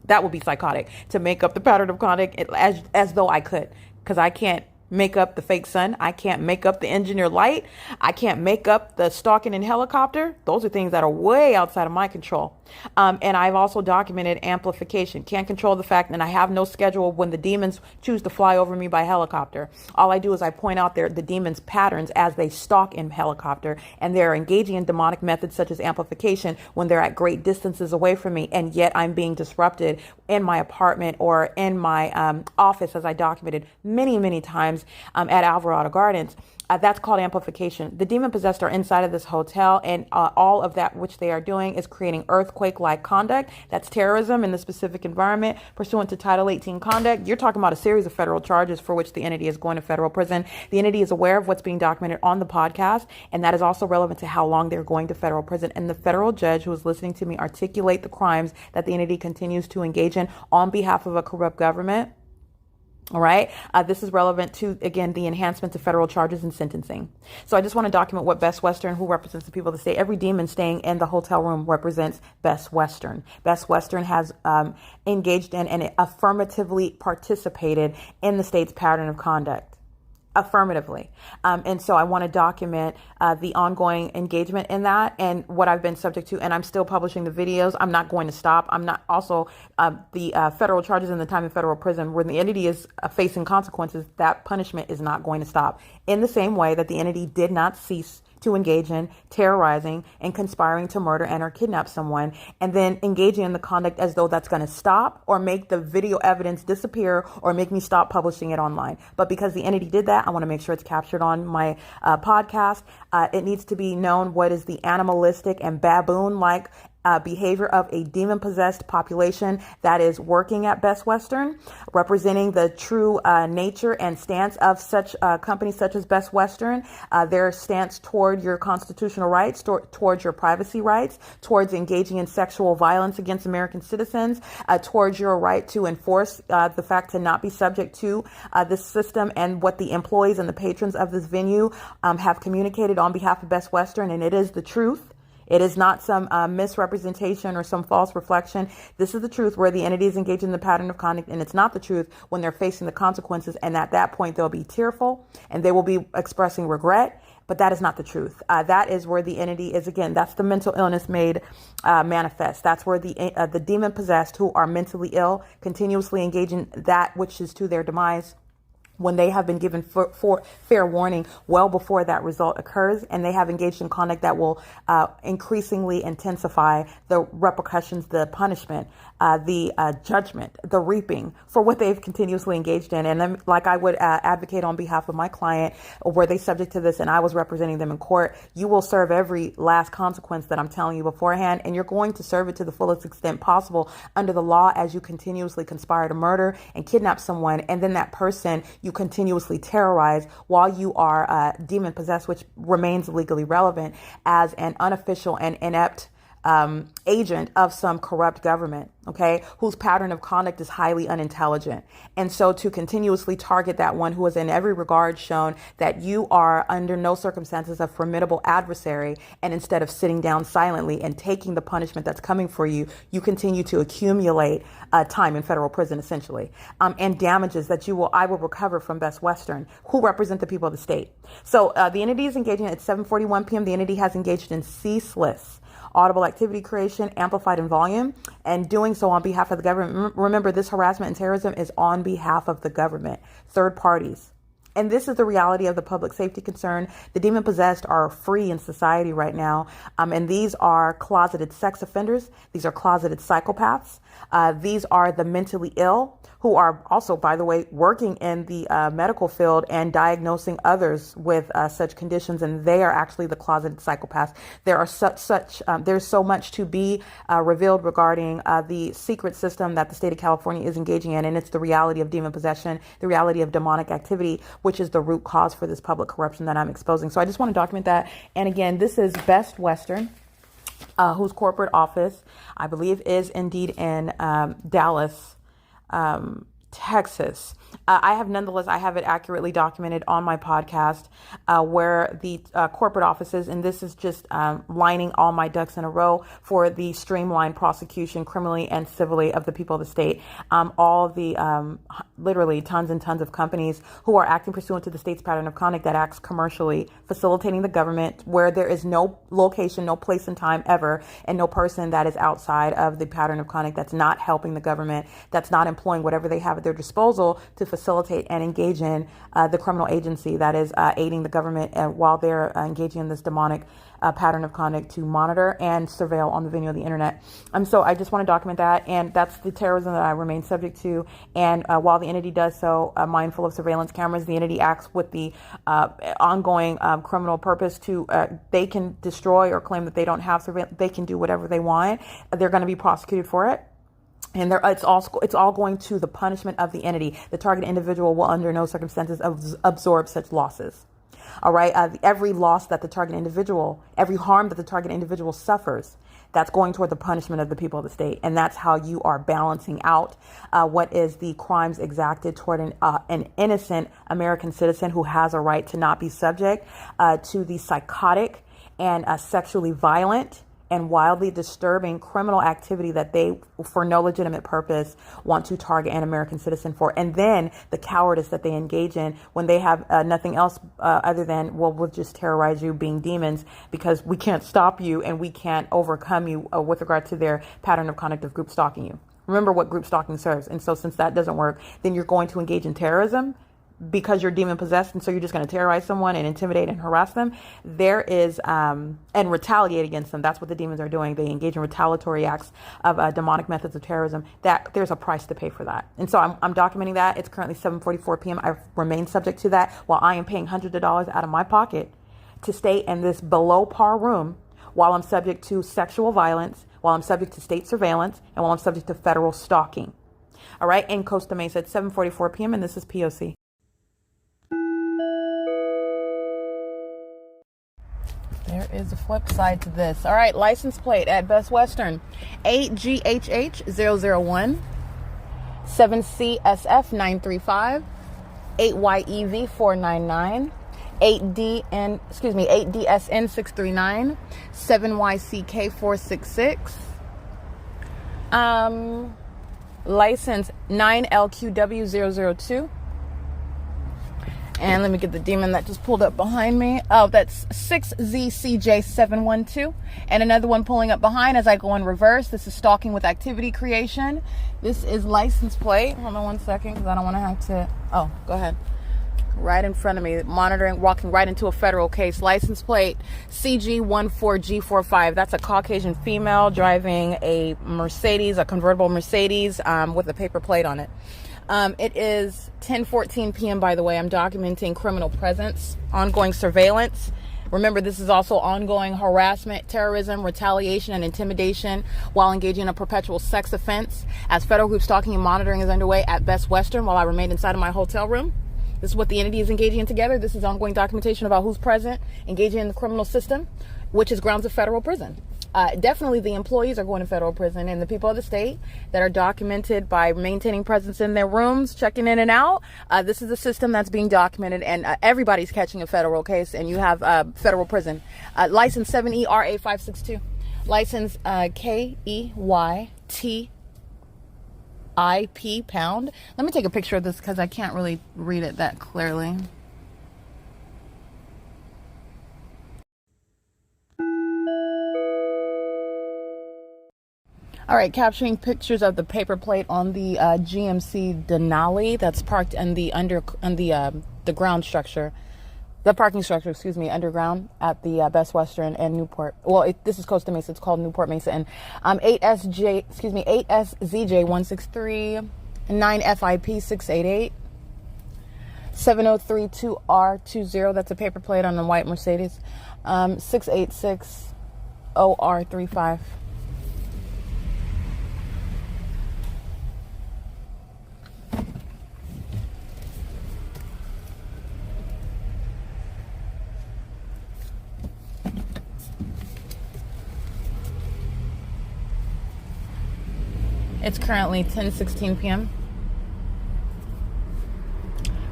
That would be psychotic, to make up the pattern of conduct as though I could, because I can't make up the fake sun. I can't make up the engineer light. I can't make up the stalking in helicopter. Those are things that are way outside of my control. And I've also documented amplification. Can't control the fact that I have no schedule when the demons choose to fly over me by helicopter. All I do is I point out the demons' patterns as they stalk in helicopter, and they're engaging in demonic methods such as amplification when they're at great distances away from me, and yet I'm being disrupted in my apartment or in my office, as I documented many, many times at Alvarado Gardens. That's called amplification. The demon possessed are inside of this hotel, and all of that which they are doing is creating earthquake-like conduct. That's terrorism in the specific environment pursuant to Title 18 conduct. You're talking about a series of federal charges for which the entity is going to federal prison. The entity is aware of what's being documented on the podcast, and that is also relevant to how long they're going to federal prison. And the federal judge who is listening to me articulate the crimes that the entity continues to engage in on behalf of a corrupt government. All right. This is relevant to, again, the enhancement to federal charges and sentencing. So I just want to document what Best Western, who represents the people of the state, every demon staying in the hotel room represents Best Western. Best Western has engaged in and affirmatively participated in the state's pattern of conduct. Affirmatively. And so I want to document the ongoing engagement in that and what I've been subject to. And I'm still publishing the videos. I'm not going to stop. I'm not also the federal charges in the time in federal prison where the entity is facing consequences. That punishment is not going to stop, in the same way that the entity did not cease to engage in terrorizing and conspiring to murder and or kidnap someone, and then engaging in the conduct as though that's going to stop or make the video evidence disappear or make me stop publishing it online. But because the entity did that, I want to make sure it's captured on my podcast. It needs to be known what is the animalistic and baboon-like behavior of a demon-possessed population that is working at Best Western, representing the true nature and stance of such companies such as Best Western, their stance toward your constitutional rights, towards your privacy rights, towards engaging in sexual violence against American citizens, towards your right to enforce the fact to not be subject to this system, and what the employees and the patrons of this venue have communicated on behalf of Best Western, and it is the truth. It is not some misrepresentation or some false reflection. This is the truth where the entity is engaged in the pattern of conduct, and it's not the truth when they're facing the consequences. And at that point, they'll be tearful and they will be expressing regret. But that is not the truth. That is where the entity is, again, that's the mental illness made manifest. That's where the demon possessed who are mentally ill continuously engage in that which is to their demise, when they have been given for fair warning well before that result occurs, and they have engaged in conduct that will increasingly intensify the repercussions, the punishment, the judgment, the reaping for what they've continuously engaged in. And then, like I would advocate on behalf of my client, were they subject to this and I was representing them in court, you will serve every last consequence that I'm telling you beforehand, and you're going to serve it to the fullest extent possible under the law as you continuously conspire to murder and kidnap someone, and then that person you continuously terrorize while you are demon possessed, which remains legally relevant as an unofficial and inept agent of some corrupt government, okay, whose pattern of conduct is highly unintelligent. And so to continuously target that one who has in every regard shown that you are under no circumstances a formidable adversary, and instead of sitting down silently and taking the punishment that's coming for you, you continue to accumulate time in federal prison, essentially, and damages that I will recover from Best Western, who represent the people of the state. So the entity is engaging at 7:41 p.m. The entity has engaged in ceaseless audible activity creation, amplified in volume, and doing so on behalf of the government. Remember, this harassment and terrorism is on behalf of the government, third parties. And this is the reality of the public safety concern. The demon-possessed are free in society right now. And these are closeted sex offenders. These are closeted psychopaths. These are the mentally ill, who are also, by the way, working in the medical field and diagnosing others with such conditions. And they are actually the closeted psychopaths. There are there's so much to be revealed regarding the secret system that the state of California is engaging in. And it's the reality of demon possession, the reality of demonic activity, which is the root cause for this public corruption that I'm exposing. So I just want to document that. And again, this is Best Western, whose corporate office, I believe, is indeed in Dallas, Texas. I have it accurately documented on my podcast where the corporate offices, and this is just lining all my ducks in a row for the streamlined prosecution, criminally and civilly, of the people of the state. All the literally tons and tons of companies who are acting pursuant to the state's pattern of conduct that acts commercially, facilitating the government, where there is no location, no place and time ever, and no person that is outside of the pattern of conduct that's not helping the government, that's not employing whatever they have at their disposal to facilitate and engage in the criminal agency that is aiding the government while they're engaging in this demonic pattern of conduct to monitor and surveil on the venue of the internet. So I just want to document that, and that's the terrorism that I remain subject to. And while the entity does so, mindful of surveillance cameras, the entity acts with the ongoing criminal purpose to they can destroy or claim that they don't have surveillance. They can do whatever they want. They're going to be prosecuted for it. And it's all going to the punishment of the entity. The target individual will under no circumstances absorb such losses. All right. Every loss that the target individual, every harm that the target individual suffers, that's going toward the punishment of the people of the state. And that's how you are balancing out what is the crimes exacted toward an innocent American citizen who has a right to not be subject to the psychotic and sexually violent and wildly disturbing criminal activity that they, for no legitimate purpose, want to target an American citizen for. And then the cowardice that they engage in when they have nothing else other than, well, we'll just terrorize you, being demons, because we can't stop you and we can't overcome you with regard to their pattern of conduct of group stalking you. Remember what group stalking serves. And so since that doesn't work, then you're going to engage in terrorism because you're demon possessed, and so you're just going to terrorize someone and intimidate and harass them. There is and retaliate against them. That's what the demons are doing. They engage in retaliatory acts of demonic methods of terrorism. That there's a price to pay for that. And so I'm documenting that. It's currently 7:44 p.m. I remain subject to that while I am paying hundreds of dollars out of my pocket to stay in this below par room while I'm subject to sexual violence, while I'm subject to state surveillance, and while I'm subject to federal stalking. All right, in Costa Mesa at 7:44 p.m. and this is P.O.C. There is a flip side to this. All right, license plate at Best Western, 8GHH001, 7CSF935, 8YEV499, 8DSN639, 7YCK466, license 9LQW002. And let me get the demon that just pulled up behind me. Oh, that's 6ZCJ712. And another one pulling up behind as I go in reverse. This is stalking with activity creation. This is license plate. Hold on one second because I don't want to have to. Oh, go ahead. Right in front of me, monitoring, walking right into a federal case. License plate CG14G45. That's a Caucasian female driving a Mercedes, a convertible Mercedes with a paper plate on it. It is 10:14 p.m. by the way. I'm documenting criminal presence, ongoing surveillance. Remember, this is also ongoing harassment, terrorism, retaliation, and intimidation while engaging in a perpetual sex offense as federal group stalking and monitoring is underway at Best Western while I remain inside of my hotel room. This is what the entity is engaging in together. This is ongoing documentation about who's present, engaging in the criminal system, which is grounds of federal prison. Definitely the employees are going to federal prison, and the people of the state that are documented by maintaining presence in their rooms, checking in and out. This is a system that's being documented, and everybody's catching a federal case, and you have federal prison. License 7ERA562. License KEYTIP pound. Let me take a picture of this because I can't really read it that clearly. All right, capturing pictures of the paper plate on the GMC Denali that's parked in the ground structure, the parking structure, excuse me, underground at the Best Western and Newport. Well, this is Costa Mesa. It's called Newport Mesa. And 8SZJ163, 9FIP 688, 703-2R20. That's a paper plate on the white Mercedes. 686 OR35. It's currently 10:16 p.m.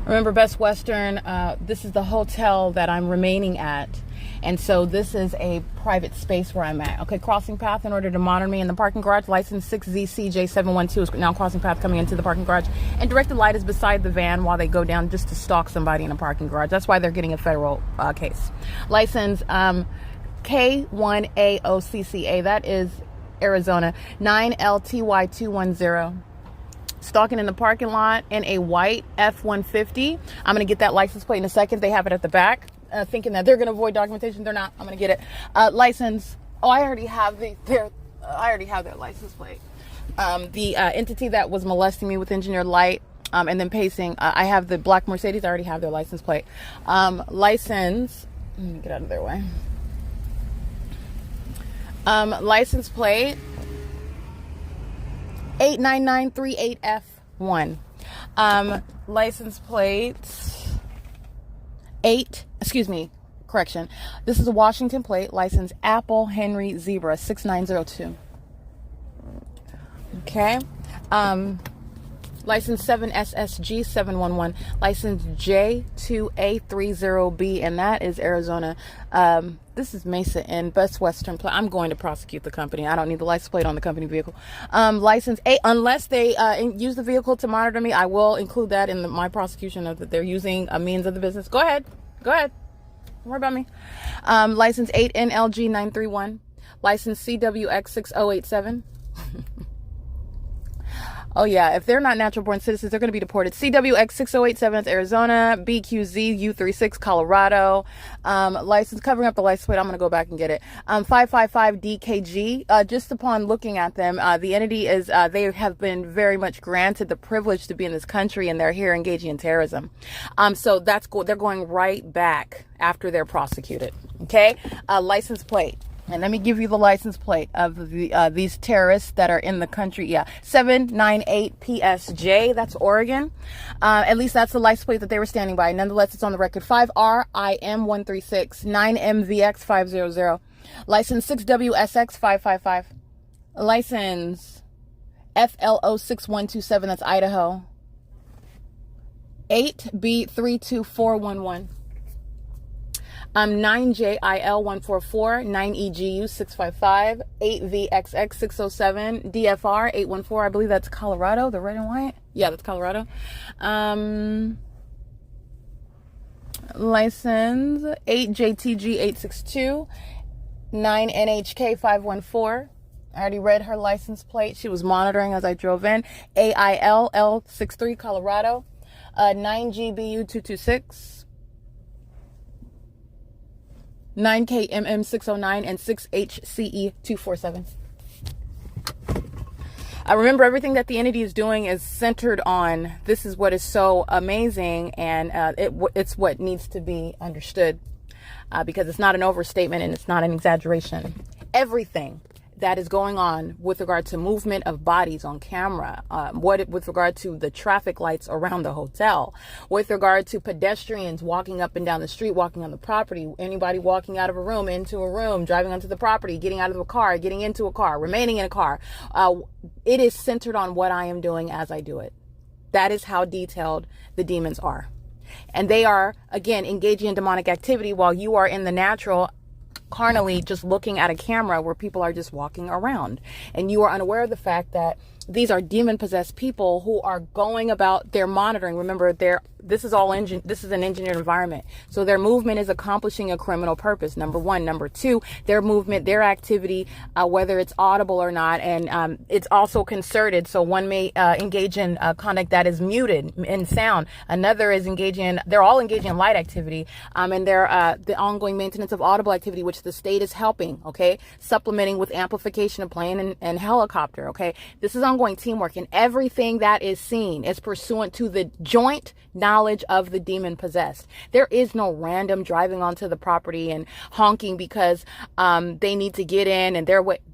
Remember, Best Western, this is the hotel that I'm remaining at. And so this is a private space where I'm at. Okay, crossing path in order to monitor me in the parking garage. License 6ZCJ712 is now crossing path coming into the parking garage. And directed light is beside the van while they go down just to stalk somebody in a parking garage. That's why they're getting a federal case. License K1AOCCA, that is Arizona, 9LTY210. Stalking in the parking lot in a white F-150. I'm going to get that license plate in a second. They have it at the back. Thinking that they're going to avoid documentation. They're not. I'm going to get it. License. Oh, I already have their license plate. The entity that was molesting me with engineered light and then pacing. I have the black Mercedes. I already have their license plate. License. Let me get out of their way. License plate 89938F1. License plate 8, excuse me, correction. This is a Washington plate, license Apple Henry Zebra 6902. Okay. License 7SSG711, license J2A30B, and that is Arizona. This is Mesa and Best Western. I'm going to prosecute the company. I don't need the license plate on the company vehicle. License A, unless they use the vehicle to monitor me, I will include that in my prosecution of that they're using a means of the business. Go ahead. Don't worry about me. License 8NLG931, license CWX6087. Oh, yeah. If they're not natural born citizens, they're going to be deported. CWX6087 is Arizona. BQZU36, Colorado. License, covering up the license plate. I'm going to go back and get it. 555DKG. Just upon looking at them, the entity is, they have been very much granted the privilege to be in this country, and they're here engaging in terrorism. So that's cool. They're going right back after they're prosecuted. Okay. License plate. And let me give you the license plate of these terrorists that are in the country. Yeah, 798PSJ. That's Oregon. At least that's the license plate that they were standing by. Nonetheless, it's on the record. 5RIM136, 9MVX500. License 6WSX555. License FLO6127. That's Idaho. 8B32411. 9JIL144, 9EGU655, 8VXX607, DFR 814. I believe that's Colorado, the red and white. Yeah, that's Colorado. License 8JTG862, 9NHK514. I already read her license plate. She was monitoring as I drove in. AILL63, Colorado. 9GBU226. 9KMM609 and 6HCE247. I remember everything that the entity is doing is centered on this is what is so amazing, and it's what needs to be understood because it's not an overstatement and it's not an exaggeration. Everything that is going on with regard to movement of bodies on camera, with regard to the traffic lights around the hotel, with regard to pedestrians walking up and down the street, walking on the property, anybody walking out of a room into a room, driving onto the property, getting out of a car, getting into a car, remaining in a car. It is centered on what I am doing as I do it. That is how detailed the demons are. And they are, again, engaging in demonic activity while you are in the natural, carnally just looking at a camera where people are just walking around. And you are unaware of the fact that these are demon-possessed people who are going about their monitoring. Remember, this is an engineered environment. So their movement is accomplishing a criminal purpose, number one. Number two, their movement, their activity, whether it's audible or not, and it's also concerted. So one may engage in conduct that is muted in sound. Another is they're all engaging in light activity, and they're the ongoing maintenance of audible activity, which the state is helping, okay? Supplementing with amplification of plane and helicopter, okay? This is ongoing teamwork, and everything that is seen is pursuant to the joint knowledge of the demon possessed. There is no random driving onto the property and honking because they need to get in, and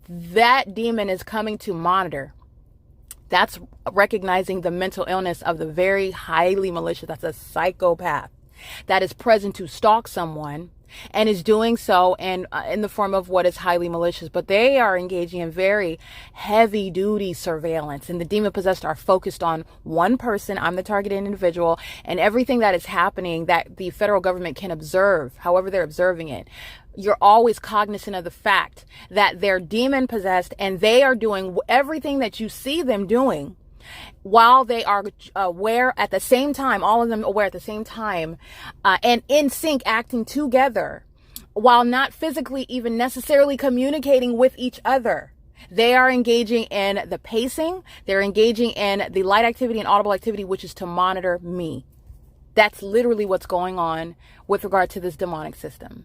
that demon is coming to monitor. That's recognizing the mental illness of the very highly malicious. That's a psychopath that is present to stalk someone, and is doing so in the form of what is highly malicious. But they are engaging in very heavy duty surveillance, and the demon possessed are focused on one person. I'm the targeted individual, and everything that is happening that the federal government can observe, however they're observing it. You're always cognizant of the fact that they're demon possessed, and they are doing everything that you see them doing while they are aware at the same time, all of them aware at the same time, and in sync, acting together, while not physically even necessarily communicating with each other. They are engaging in the pacing. They're engaging in the light activity and audible activity, which is to monitor me. That's literally what's going on with regard to this demonic system.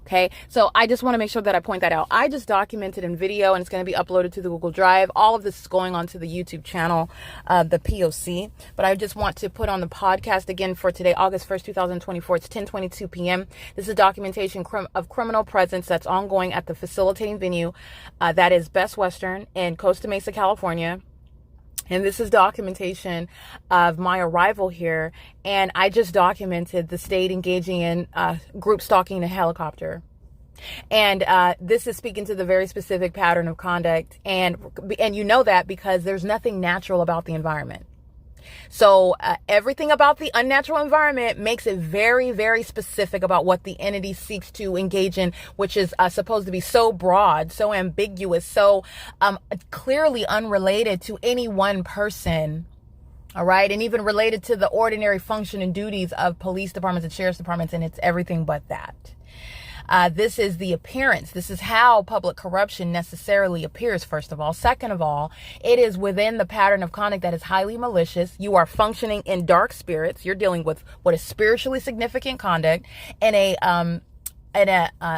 Okay, so I just want to make sure that I point that out. I just documented in video, and it's going to be uploaded to the Google Drive. All of this is going on to the YouTube channel, the P.O.C. But I just want to put on the podcast again for today, August 1st, 2024. It's 10:22 p.m. This is documentation of criminal presence that's ongoing at the facilitating venue. That is Best Western in Costa Mesa, California. And this is documentation of my arrival here. And I just documented the state engaging in group stalking in a helicopter. And this is speaking to the very specific pattern of conduct. And you know that because there's nothing natural about the environment. So everything about the unnatural environment makes it very, very specific about what the entity seeks to engage in, which is supposed to be so broad, so ambiguous, so clearly unrelated to any one person. All right. And even related to the ordinary function and duties of police departments and sheriff's departments. And it's everything but that. This is the appearance. This is how public corruption necessarily appears, first of all. Second of all, it is within the pattern of conduct that is highly malicious. You are functioning in dark spirits. You're dealing with what is spiritually significant conduct in a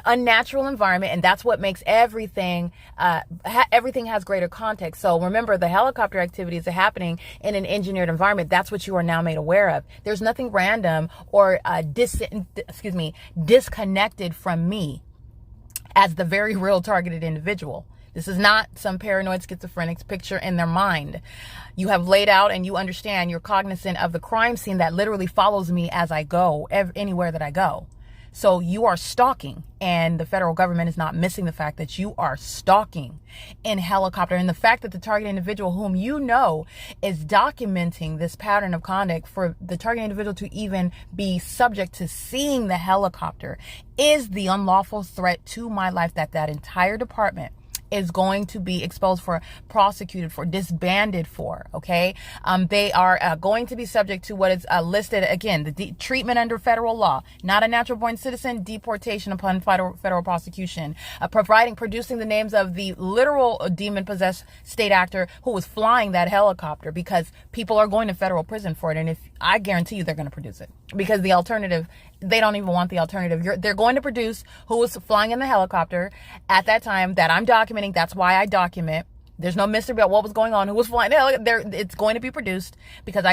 unnatural environment, and that's what makes everything everything has greater context. So remember, the helicopter activities are happening in an engineered environment. That's what you are now made aware of. There's nothing random or disconnected from me as the very real targeted individual. This is not some paranoid schizophrenic's picture in their mind. You have laid out and you understand, you're cognizant of the crime scene that literally follows me as I go, anywhere that I go. So you are stalking, and the federal government is not missing the fact that you are stalking in helicopter. And the fact that the target individual whom you know is documenting this pattern of conduct, for the target individual to even be subject to seeing the helicopter, is the unlawful threat to my life that entire department is going to be exposed for, prosecuted for, disbanded for, okay? They are going to be subject to what is listed, again, the treatment under federal law, not a natural born citizen, deportation upon federal prosecution, producing the names of the literal demon-possessed state actor who was flying that helicopter, because people are going to federal prison for it, and if I guarantee you they're going to produce it, because the alternative, they don't even want the alternative. They're going to produce who was flying in the helicopter at that time that I'm documenting. That's why I document. There's no mystery about what was going on, who was flying. It's going to be produced because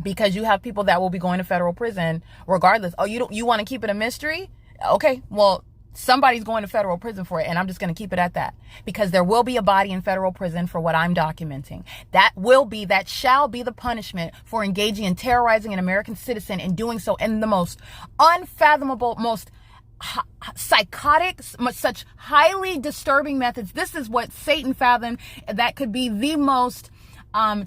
because you have people that will be going to federal prison regardless. Oh, you want to keep it a mystery? Okay, well, Somebody's going to federal prison for it, and I'm just going to keep it at that, because there will be a body in federal prison for what I'm documenting. That shall be the punishment for engaging in terrorizing an American citizen and doing so in the most unfathomable, most psychotic, such highly disturbing methods. This is what Satan fathomed. That could be the most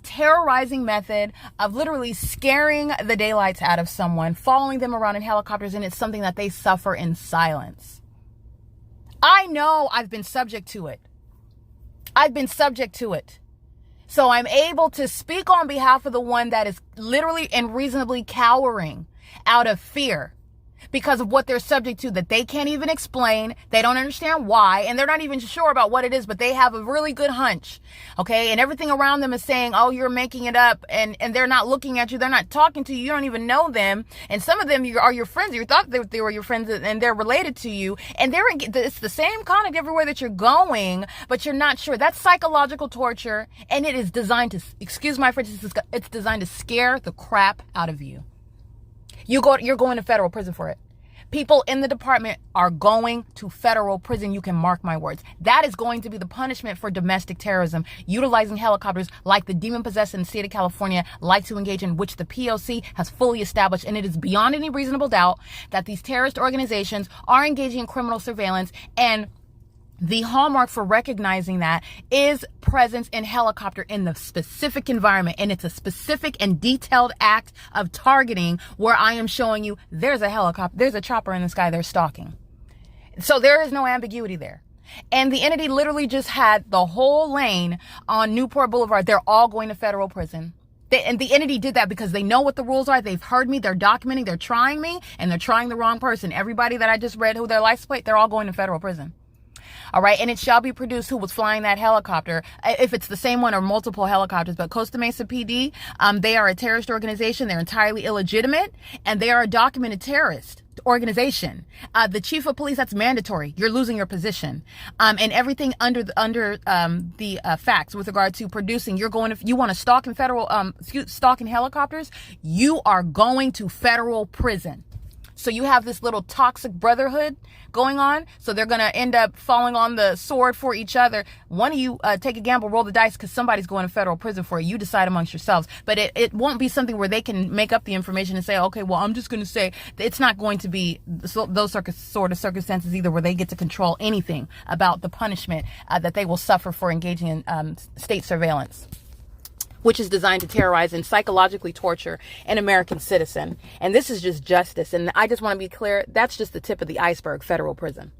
terrorizing method of literally scaring the daylights out of someone, following them around in helicopters, and it's something that they suffer in silence. I know I've been subject to it. So I'm able to speak on behalf of the one that is literally and reasonably cowering out of fear because of what they're subject to, that they can't even explain. They don't understand why, and they're not even sure about what it is, but they have a really good hunch. Okay. And everything around them is saying, oh, you're making it up. And they're not looking at you. They're not talking to you. You don't even know them. And some of them are your friends. You thought they were your friends, and they're related to you. And it's the same conduct everywhere that you're going, but you're not sure. That's psychological torture. And it is designed to, excuse my French, it's designed to scare the crap out of you. You're going to federal prison for it. People in the department are going to federal prison. You can mark my words. That is going to be the punishment for domestic terrorism, utilizing helicopters like the demon-possessed in the state of California like to engage in, which the P.O.C. has fully established. And it is beyond any reasonable doubt that these terrorist organizations are engaging in criminal surveillance, and the hallmark for recognizing that is presence in helicopter in the specific environment. And it's a specific and detailed act of targeting where I am showing you there's a helicopter, there's a chopper in the sky, they're stalking. So there is no ambiguity there. And the entity literally just had the whole lane on Newport Boulevard. They're all going to federal prison. And the entity did that because they know what the rules are. They've heard me. They're documenting. They're trying me, and they're trying the wrong person. Everybody that I just read who their license plate, they're all going to federal prison. All right. And it shall be produced who was flying that helicopter, if it's the same one or multiple helicopters. But Costa Mesa PD, they are a terrorist organization. They're entirely illegitimate, and they are a documented terrorist organization. The chief of police, that's mandatory. You're losing your position. And everything under the facts with regard to producing, you want to stalk in stalking helicopters, you are going to federal prison. So you have this little toxic brotherhood going on. So they're going to end up falling on the sword for each other. One of you take a gamble, roll the dice, because somebody's going to federal prison for it. You decide amongst yourselves. But it won't be something where they can make up the information and say, okay, well, I'm just going to say it's not going to be those sort of circumstances either, where they get to control anything about the punishment that they will suffer for engaging in state surveillance, which is designed to terrorize and psychologically torture an American citizen. And this is just justice. And I just want to be clear, that's just the tip of the iceberg, federal prison.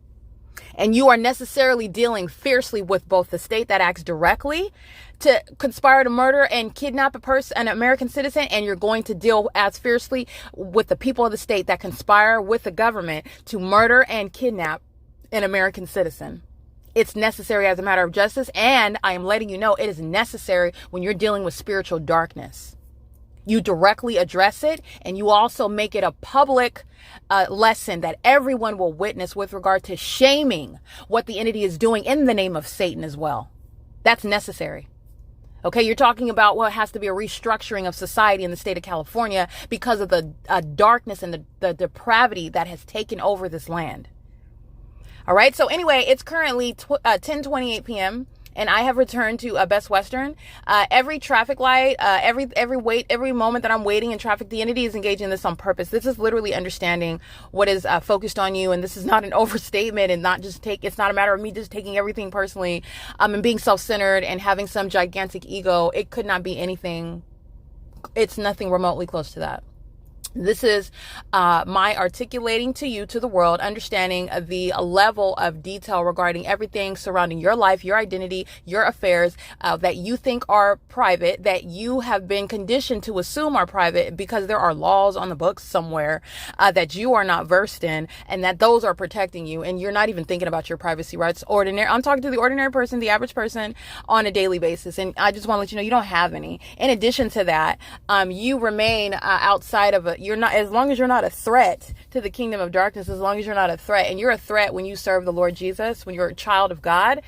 And you are necessarily dealing fiercely with both the state that acts directly to conspire to murder and kidnap an American citizen, and you're going to deal as fiercely with the people of the state that conspire with the government to murder and kidnap an American citizen. It's necessary as a matter of justice, and I am letting you know it is necessary when you're dealing with spiritual darkness. You directly address it, and you also make it a public lesson that everyone will witness with regard to shaming what the entity is doing in the name of Satan as well. That's necessary. Okay, you're talking about what has to be a restructuring of society in the state of California because of the darkness and the depravity that has taken over this land. All right. So anyway, it's currently 10:28 p.m. and I have returned to Best Western. Every traffic light, every moment that I'm waiting in traffic, the entity is engaging in this on purpose. This is literally understanding what is focused on you, and this is not an overstatement, and it's not a matter of me just taking everything personally, and being self-centered and having some gigantic ego. It could not be anything. It's nothing remotely close to that. This is my articulating to you, to the world, understanding the level of detail regarding everything surrounding your life, your identity, your affairs that you think are private, that you have been conditioned to assume are private because there are laws on the books somewhere that you are not versed in, and that those are protecting you, and you're not even thinking about your privacy rights. I'm talking to the ordinary person, the average person, on a daily basis, and I just want to let you know you don't have any. In addition to that, you remain outside of you're not, as long as you're not a threat to the kingdom of darkness, as long as you're not a threat, and you're a threat when you serve the Lord Jesus, when you're a child of God,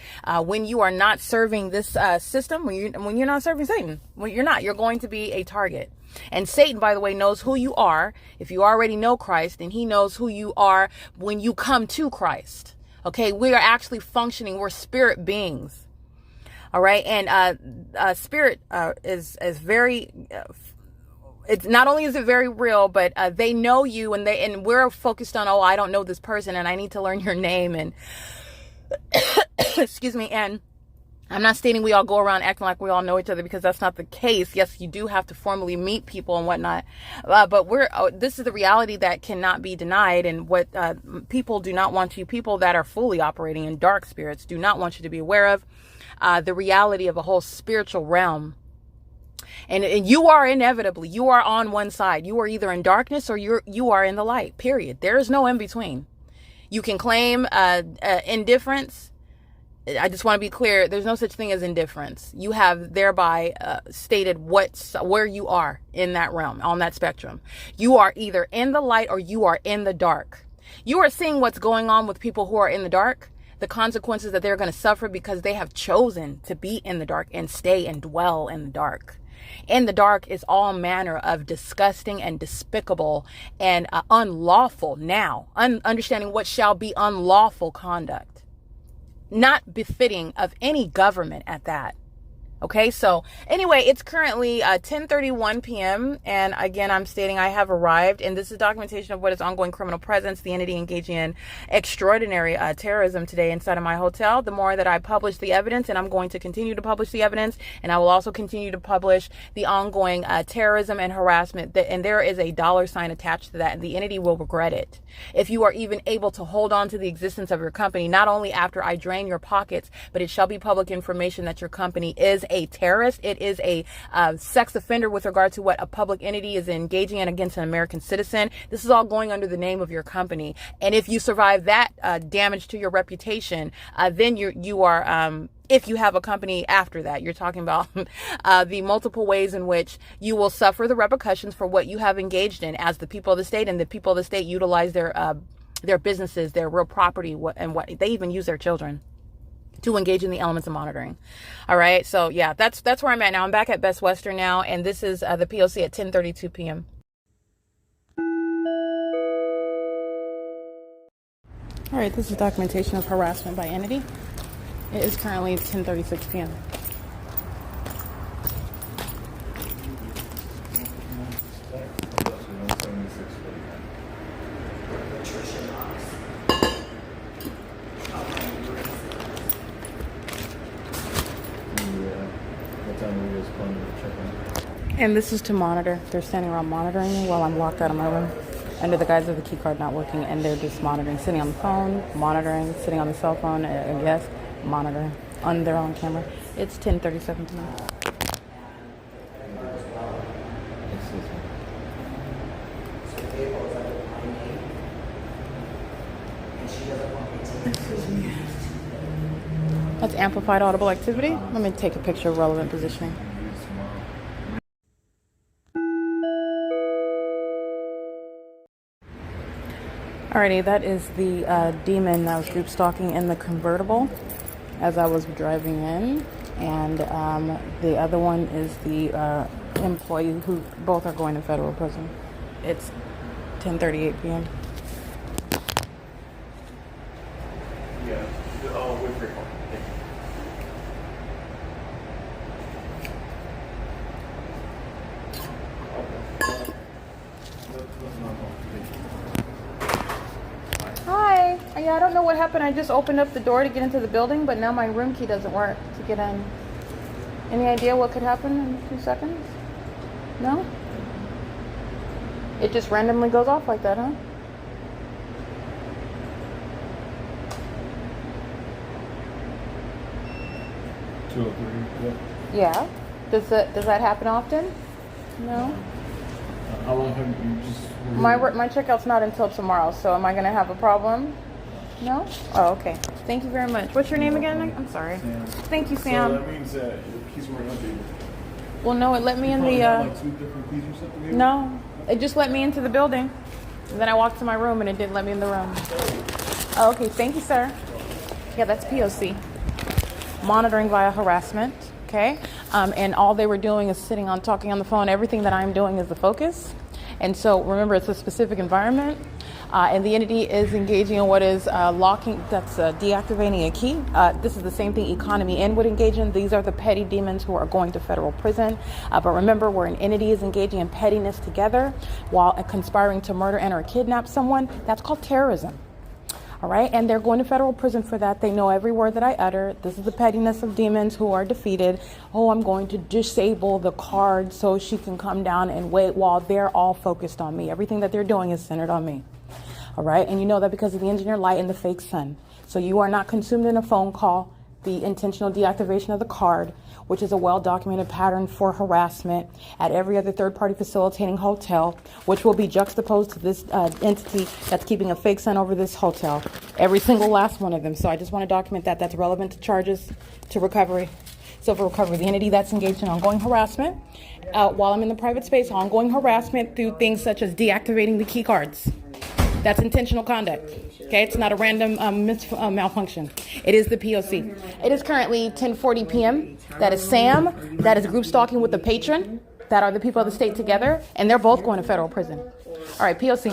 when you are not serving this system, when you're not serving Satan, when you're going to be a target. And Satan, by the way, knows who you are. If you already know Christ, then he knows who you are when you come to Christ. Okay, we are actually functioning. We're spirit beings. All right, and spirit is very. It's not only is it very real, but they know you, and we're focused on, oh, I don't know this person, and I need to learn your name, and excuse me, and I'm not stating we all go around acting like we all know each other, because that's not the case. Yes, you do have to formally meet people and whatnot, but this is the reality that cannot be denied, and what people do not want you, people that are fully operating in dark spirits, do not want you to be aware of the reality of a whole spiritual realm. And you are inevitably, you are on one side. You are either in darkness or you are in the light, period. There is no in between. You can claim indifference. I just want to be clear. There's no such thing as indifference. You have thereby stated where you are in that realm, on that spectrum. You are either in the light or you are in the dark. You are seeing what's going on with people who are in the dark, the consequences that they're going to suffer because they have chosen to be in the dark and stay and dwell in the dark. In the dark is all manner of disgusting and despicable and unlawful, now understanding what shall be unlawful conduct, not befitting of any government at that. Okay, so anyway, it's currently 10:31 p.m. And again, I'm stating I have arrived, and this is documentation of what is ongoing criminal presence, the entity engaging in extraordinary terrorism today inside of my hotel. The more that I publish the evidence, and I'm going to continue to publish the evidence, and I will also continue to publish the ongoing terrorism and harassment, and there is a $sign attached to that, and the entity will regret it. If you are even able to hold on to the existence of your company, not only after I drain your pockets, but it shall be public information that your company is a terrorist. It is a sex offender with regard to what a public entity is engaging in against an American citizen. This is all going under the name of your company. And if you survive that damage to your reputation, then you are if you have a company after that, you're talking about the multiple ways in which you will suffer the repercussions for what you have engaged in as the people of the state, and the people of the state utilize their businesses, their real property, and what they even use their children to engage in the elements of monitoring. All right. So yeah, that's where I'm at now. I'm back at Best Western now, and this is the P.O.C. at 10:32 p.m. All right. This is documentation of harassment by entity. It is currently 10:36 p.m. And this is to monitor. They're standing around monitoring me while I'm locked out of my room under the guise of the key card not working, and they're just monitoring, sitting on the phone, monitoring, sitting on the cell phone, yes, monitoring on their own camera. It's 10:37 tonight. That's amplified audible activity. Let me take a picture of relevant positioning. Alrighty, that is the demon that was group stalking in the convertible as I was driving in, and the other one is the employee, who both are going to federal prison. It's 10:38 p.m. Yeah, wait for your call. Hi. Yeah, I don't know what happened. I just opened up the door to get into the building, but now my room key doesn't work to get in. Any idea what could happen in 2 seconds? No? It just randomly goes off like that, huh? Yeah. Does that happen often? No. How long have you just? My checkout's not until tomorrow, so am I gonna have a problem? No? Oh, okay. Thank you very much. What's your name again? I'm sorry. Sam. Thank you, Sam. So that means that the keys weren't updated. Well, no, it let me in the. Like 2 different keys or something. Maybe? No, it just let me into the building. And then I walked to my room, and it didn't let me in the room. Oh, okay. Thank you, sir. Yeah, that's P.O.C. Monitoring via harassment. Okay, and all they were doing is sitting on talking on the phone. Everything that I'm doing is the focus. And so remember, it's a specific environment. And the entity is engaging in what is locking, that's deactivating a key. This is the same thing Economy N would engage in. These are the petty demons who are going to federal prison. But remember, where an entity is engaging in pettiness together while conspiring to murder and or kidnap someone, that's called terrorism. All right, and they're going to federal prison for that. They know every word that I utter. This is the pettiness of demons who are defeated. Oh, I'm going to disable the card so she can come down and wait while they're all focused on me. Everything that they're doing is centered on me. All right, and you know that because of the engineer light and the fake sun. So you are not consumed in a phone call, the intentional deactivation of the card, which is a well-documented pattern for harassment at every other third-party facilitating hotel, which will be juxtaposed to this entity that's keeping a fake sun over this hotel, every single last one of them. So I just want to document that. That's relevant to charges, to recovery. So for recovery, the entity that's engaged in ongoing harassment, while I'm in the private space, ongoing harassment through things such as deactivating the key cards. That's intentional conduct. Okay, it's not a random malfunction. It is the P.O.C. It is currently 10:40 p.m. That is Sam. That is group stalking with the patron. That are the people of the state together, and they're both going to federal prison. All right, P.O.C.